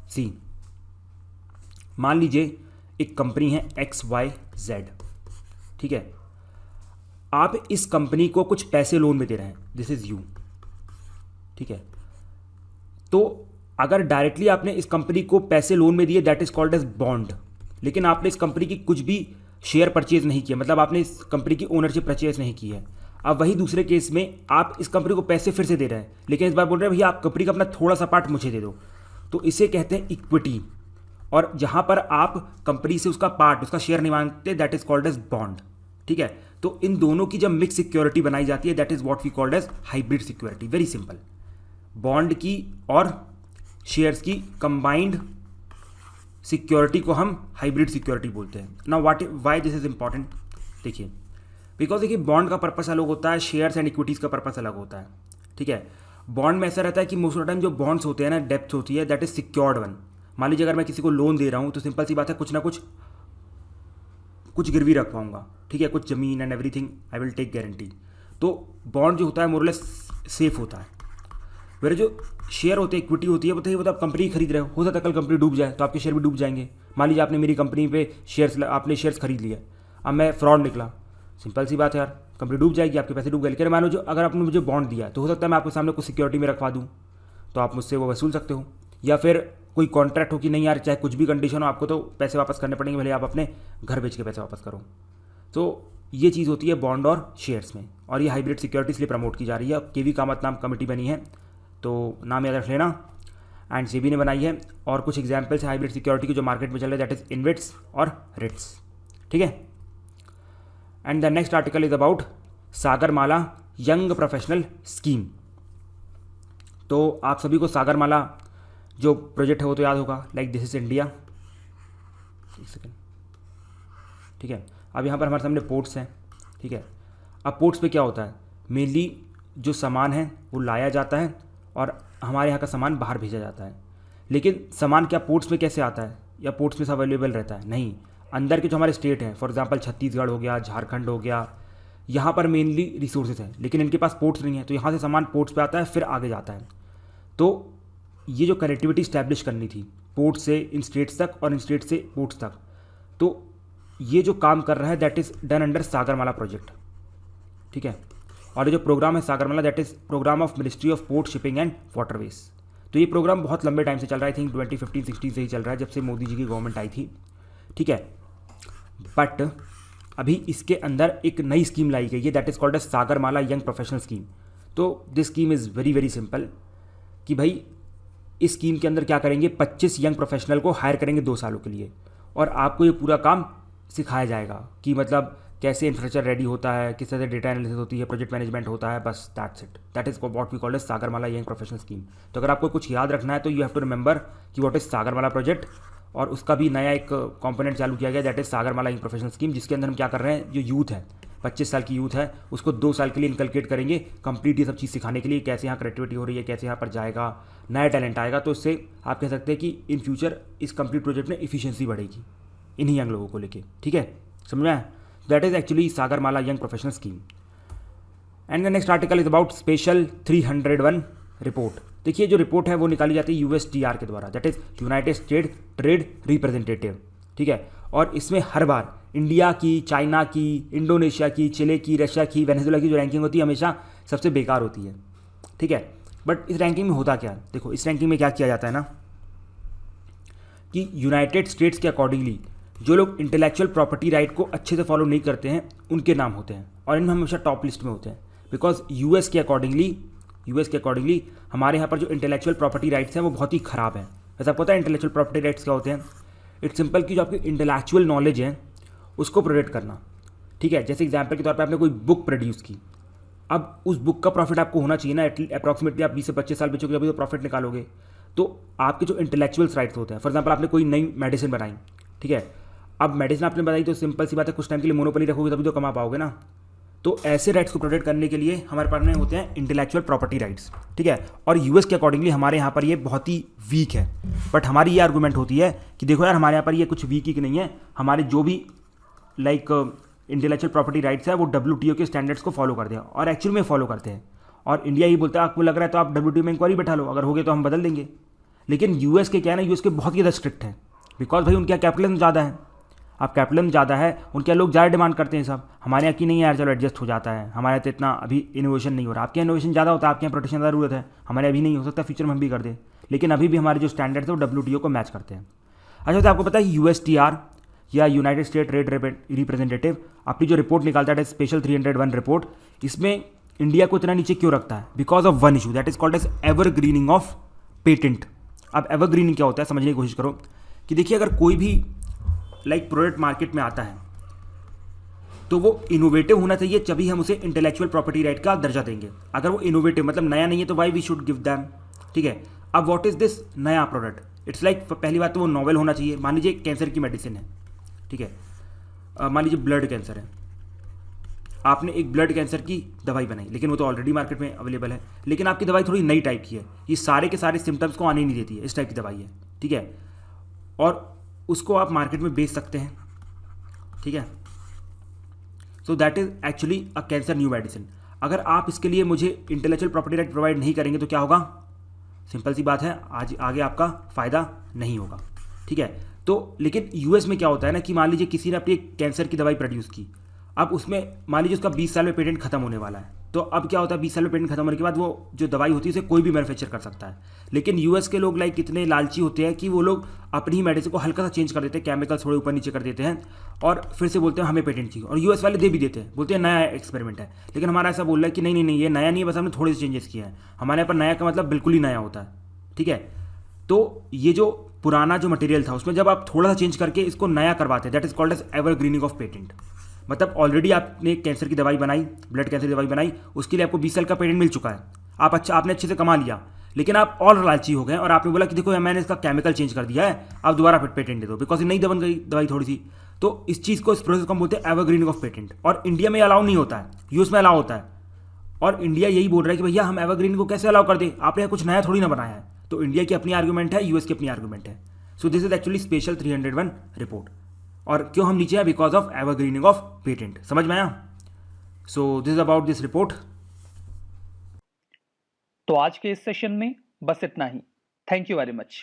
Speaker 3: सी, मान लीजिए एक कंपनी है XYZ, ठीक है। आप इस कंपनी को कुछ पैसे लोन में दे रहे हैं, दिस इज यू, ठीक है। तो अगर डायरेक्टली आपने इस कंपनी को पैसे लोन में दिए that is called as bond, लेकिन आपने इस कंपनी की कुछ भी शेयर परचेज नहीं किया, मतलब आपने इस कंपनी की ओनरशिप परचेज नहीं की है। अब वही दूसरे केस में आप इस कंपनी को पैसे फिर से दे रहे हैं, लेकिन इस बार बोल रहे हैं भैया आप कंपनी का अपना थोड़ा सा पार्ट मुझे दे दो, तो इसे कहते हैं इक्विटी। और जहां पर आप कंपनी से उसका पार्ट, उसका शेयर नहीं मांगते that is called as bond, ठीक है। तो इन दोनों की जब मिक्स सिक्योरिटी बनाई जाती है that is what we called as hybrid security. Very simple, bond की और शेयर्स की कंबाइंड सिक्योरिटी को हम हाइब्रिड सिक्योरिटी बोलते हैं। Now why this is important, देखिए बिकॉज देखिए बॉन्ड का पर्पस अलग होता है, शेयर्स एंड इक्विटीज़ का पर्पस अलग होता है, ठीक है। बॉन्ड में ऐसा रहता है कि मोस्ट ऑफ द टाइम जो बॉन्ड्स होते हैं ना, डेप्थ होती है दैट इज सिक्योर्ड वन। मान लीजिए अगर मैं किसी को लोन दे रहा हूँ तो सिंपल सी बात है कुछ ना कुछ गिरवी रख पाऊंगा, ठीक है, कुछ जमीन and everything I will take guarantee. तो बॉन्ड जो होता है मोरलेस सेफ होता है। मेरे जो शेयर होते हैं, इक्विटी होती है, बताइए वो तो आप कंपनी खरीद रहे हो सकता है कल कंपनी डूब जाए तो आपके शेयर भी डूब जाएंगे। मान लीजिए आपने मेरी कंपनी पे आपने शेयर्स खरीद लिए, अब मैं फ्रॉड निकला, सिंपल सी बात है यार, कंपनी डूब जाएगी, आपके पैसे डूब गए। लेकिन मान लो जो अगर आपने मुझे बॉन्ड दिया तो हो सकता है मैं आपके सामने कुछ सिक्योरिटी में रखवा दूँ तो आप मुझसे वो वसूल सकते हो, या फिर कोई कॉन्ट्रैक्ट हो कि नहीं यार चाहे कुछ भी कंडीशन हो आपको तो पैसे वापस करने पड़ेंगे, भले आप अपने घर बेच के पैसे वापस करो। तो ये चीज़ होती है बॉन्ड और शेयर्स में, और ये हाइब्रिड सिक्योरिटी इसलिए प्रमोट की जा रही है। केवी कामत नाम कमेटी बनी है, तो नाम याद रख लेना, एंड सेबी ने बनाई है। और कुछ एग्जाम्पल्स है हाइब्रिड सिक्योरिटी के जो मार्केट में चल रहे हैं दैट इज इनविट्स और रिट्स, ठीक है। And the next article is about Sagarmala young professional scheme. तो आप सभी को सागरमाला जो प्रोजेक्ट है वो तो याद होगा, लाइक दिस इज इंडिया, एक सेकेंड, ठीक है। अब यहाँ पर हमारे सामने पोर्ट्स हैं, ठीक है। अब पोर्ट्स पे क्या होता है, मेनली जो सामान है वो लाया जाता है और हमारे यहाँ का सामान बाहर भेजा जाता है। लेकिन सामान क्या पोर्ट्स में कैसे आता है या पोर्ट्स में सब अवेलेबल रहता है? नहीं, अंदर के जो हमारे स्टेट हैं, फॉर एग्जांपल छत्तीसगढ़ हो गया, झारखंड हो गया, यहाँ पर मेनली रिसोर्सेज हैं, लेकिन इनके पास पोर्ट्स नहीं है, तो यहाँ से सामान पोर्ट्स पे आता है, फिर आगे जाता है। तो ये जो कनेक्टिविटी इस्टेब्लिश करनी थी पोर्ट से इन स्टेट्स तक और इन स्टेट से पोर्ट्स तक, तो ये जो काम कर रहा है that is done under Sagarmala project, ठीक है। और ये जो प्रोग्राम है Sagarmala, that is programme of ministry of port shipping and waterways. तो ये प्रोग्राम बहुत लंबे टाइम से चल रहा है, आई थिंक 2015-16 से ही चल रहा है, जब से मोदी जी की गवर्नमेंट आई थी, ठीक है। बट अभी इसके अंदर एक नई स्कीम लाई गई है that is called as Sagarmala young professional scheme. तो this scheme is very very simple कि भाई इस स्कीम के अंदर क्या करेंगे, 25 यंग प्रोफेशनल को हायर करेंगे 2 सालों के लिए, और आपको ये पूरा काम सिखाया जाएगा कि मतलब कैसे इंफ्रास्ट्रक्चर रेडी होता है, किस तरह से डेटा एनालिसिस होती है, प्रोजेक्ट मैनेजमेंट होता है, बस that's it. That is what we called as Sagarmala young professional scheme. तो अगर आपको कुछ याद रखना है तो यू हैव टू रिमेंबर कि व्हाट इज सागरमाला प्रोजेक्ट, और उसका भी नया एक कंपोनेंट चालू किया गया that is Sagarmala young professional scheme, जिसके अंदर हम क्या कर रहे हैं, जो यूथ है 25 साल की यूथ है उसको 2 साल के लिए इनकलकेट करेंगे कंप्लीट ये सब चीज़ सिखाने के लिए, कैसे यहाँ कनेक्टिविटी हो रही है, कैसे यहाँ पर जाएगा, नया टैलेंट आएगा। तो इससे आप कह सकते हैं कि इन फ्यूचर इस कंप्लीट प्रोजेक्ट में इफिशियंसी बढ़ेगी इन्हीं यंग लोगों को लेके, ठीक है, समझ में आया? That is actually Sagarmala young professional scheme. And the next article is about special 301 report. देखिए जो रिपोर्ट है वो निकाली जाती है USTR के द्वारा, that is United state trade representative, ठीक है। और इसमें हर बार इंडिया की, चाइना की, इंडोनेशिया की, चिले की, रशिया की, वेनेजुएला की जो रैंकिंग होती है हमेशा सबसे बेकार होती है, ठीक है। बट इस रैंकिंग में होता क्या है, देखो इस रैंकिंग में क्या किया जाता है ना कि यूनाइटेड स्टेट्स के अकॉर्डिंगली जो लोग इंटेलेक्चुअल प्रॉपर्टी राइट को अच्छे से फॉलो नहीं करते हैं उनके नाम होते हैं, और इनमें हमेशा टॉप लिस्ट में होते हैं, बिकॉज यूएस के अकॉर्डिंगली हमारे यहाँ पर जो इंटेलेक्चुअल प्रॉपर्टी राइट्स हैं वो बहुत ही ख़राब हैं। वैसे आपको पता है इंटेलेक्चुअल प्रॉपर्टी राइट्स क्या होते हैं? इट्स सिंपल कि जो आपकी इंटेलेक्चुअल नॉलेज है उसको प्रोटेक्ट करना, ठीक है। जैसे एग्जाम्पल के तौर पर आपने कोई बुक प्रोड्यूस की, अब उस बुक का प्रॉफिट आपको होना चाहिए ना, अप्रॉक्सीमेटली आप 20 से 25 साल बेचोगे, अभी तो प्रॉफिट निकालोगे। तो आपके जो इंटेलेक्चुअल राइट्स होते हैं, फॉर एग्जाम्पल आपने कोई नई मेडिसिन बनाई, ठीक है, अब मेडिसिन आपने बनाई तो सिंपल सी बात है कुछ टाइम के लिए मोनोपोली रखोगे तभी तो कमा पाओगे ना। तो ऐसे राइट्स को प्रोटेक्ट करने के लिए हमारे पास में होते हैं इंटेलेक्चुअल प्रॉपर्टी राइट्स, ठीक है। और यूएस के अकॉर्डिंगली हमारे यहाँ पर ये बहुत ही वीक है, बट हमारी ये आर्गूमेंट होती है कि देखो यार हमारे यहाँ पर ये कुछ वीक ही नहीं है, हमारे जो भी लाइक इंटेलेक्चुअल प्रॉपर्टी राइट्स है वो WTO के स्टैंडर्ड्स को फॉलो करते हैं, और एक्चुअल में फॉलो करते हैं। और इंडिया ये बोलता है आपको लग रहा है तो आप WTO में इंक्वायरी बैठा लो, अगर हो गए तो हम बदल देंगे। लेकिन यूएस के क्या है ना, यूएस के बहुत ही ज़्यादा स्ट्रिक्ट है, बिकॉज भाई उनके यहाँ कैपिटलिज्म ज़्यादा है, आप कैपिटलिज्म ज़्यादा है, उनके लोग ज़्यादा डिमांड करते हैं सब। हमारे यहाँ की नहीं है यार, चलो एडजस्ट हो जाता है, हमारे यहाँ तो इतना अभी इनोवेशन नहीं हो रहा, आपके यहाँ इनोवेशन ज़्यादा होता है, आपके यहाँ प्रोटेक्शन ज़्यादा जरूरत है, हमारे अभी नहीं हो सकता, फ्यूचर में हम भी कर दें, लेकिन अभी भी हमारे जो स्टैंडर्ड है वो WTO को मैच करते हैं। अच्छा तो आपको पता है USTR या यूनाइटेड स्टेट ट्रेड रिप्रेजेंटेटिव अपनी जो रिपोर्ट निकालता है स्पेशल 301 रिपोर्ट, इसमें इंडिया को इतना नीचे क्यों रखता है? Because of one issue that is called as evergreening of patent. अब एवरग्रीनिंग क्या होता है समझने की कोशिश करो कि देखिए अगर कोई भी लाइक प्रोडक्ट मार्केट में आता है तो वो इनोवेटिव होना चाहिए, तभी हम उसे इंटेलेक्चुअल प्रॉपर्टी राइट का दर्जा देंगे। अगर वो इनोवेटिव मतलब नया नहीं है तो why we should give them, ठीक है। अब व्हाट इज दिस नया प्रोडक्ट? इट्स लाइक पहली बात तो वो नॉवेल होना चाहिए। मान लीजिए कैंसर की मेडिसिन है, ठीक है, मान लीजिए ब्लड कैंसर है, आपने एक ब्लड कैंसर की दवाई बनाई, लेकिन वो तो ऑलरेडी मार्केट में अवेलेबल है, लेकिन आपकी दवाई थोड़ी नई टाइप की है, ये सारे के सारे सिम्टम्स को आने नहीं देती है, इस टाइप की दवाई है, ठीक है, और उसको आप मार्केट में बेच सकते हैं, ठीक है। So that is actually a cancer new medicine. अगर आप इसके लिए मुझे इंटेलेक्चुअल प्रॉपर्टी राइट प्रोवाइड नहीं करेंगे तो क्या होगा? सिंपल सी बात है, आज आगे आपका फ़ायदा नहीं होगा, ठीक है। तो लेकिन यूएस में क्या होता है ना कि मान लीजिए किसी ने अपनी एक कैंसर की दवाई प्रोड्यूस की, अब उसमें मान लीजिए उसका 20 साल में पेटेंट खत्म होने वाला है, तो अब क्या होता है 20 साल में पेटेंट खत्म होने के बाद वो जो दवाई होती है उसे कोई भी मैन्युफैक्चर कर सकता है। लेकिन यूएस के लोग लाइक कितने लालची होते हैं कि वो लोग अपनी ही मेडिसिन को हल्का सा चेंज कर देते हैं, केमिकल थोड़े ऊपर नीचे कर देते हैं और फिर से बोलते हैं हमें पेटेंट चाहिए, और यूएस वाले दे भी देते हैं, बोलते हैं नया एक्सपेरिमेंट है। लेकिन हमारा ऐसा बोल रहा है कि नहीं नहीं ये नया नहीं है, बस हमने थोड़े से चेंजेस किए हैं। हमारे यहाँ पर नया का मतलब बिल्कुल ही नया होता है, ठीक है। तो ये जो पुराना जो मटेरियल था उसमें जब आप थोड़ा सा चेंज करके इसको नया करवाते हैं, that is called as evergreening of patent. मतलब ऑलरेडी आपने कैंसर की दवाई बनाई, ब्लड कैंसर की दवाई बनाई, उसके लिए आपको 20 साल का पेटेंट मिल चुका है, आपने अच्छे से कमा लिया, लेकिन आप और लालची हो गए और आपने बोला कि देखो मैंने इसका केमिकल चेंज कर दिया है, आप दोबारा फिर पेटेंट दे दो, बिकॉज ये नई दवाई थोड़ी सी। तो इस चीज़ को, इस प्रोसेस को हम बोलते हैं एवरग्रीनिंग ऑफ पेटेंट, और इंडिया में अलाउ नहीं होता है, यूएस में अलाउ होता है। और इंडिया यही बोल रहा है कि भैया हम एवरग्रीन को कैसे अलाउ कर दें, आपने कुछ नया थोड़ी ना बनाया है। तो इंडिया की अपनी आर्गूमेंट है, यूएस की अपनी आर्गूमेंट है। So this is actually special 301 report. और क्यों हम नीचे हैं? Because of evergreening of patent. समझ में आया? So this is about this report.
Speaker 2: तो आज के इस सेशन में बस इतना ही। Thank you very much.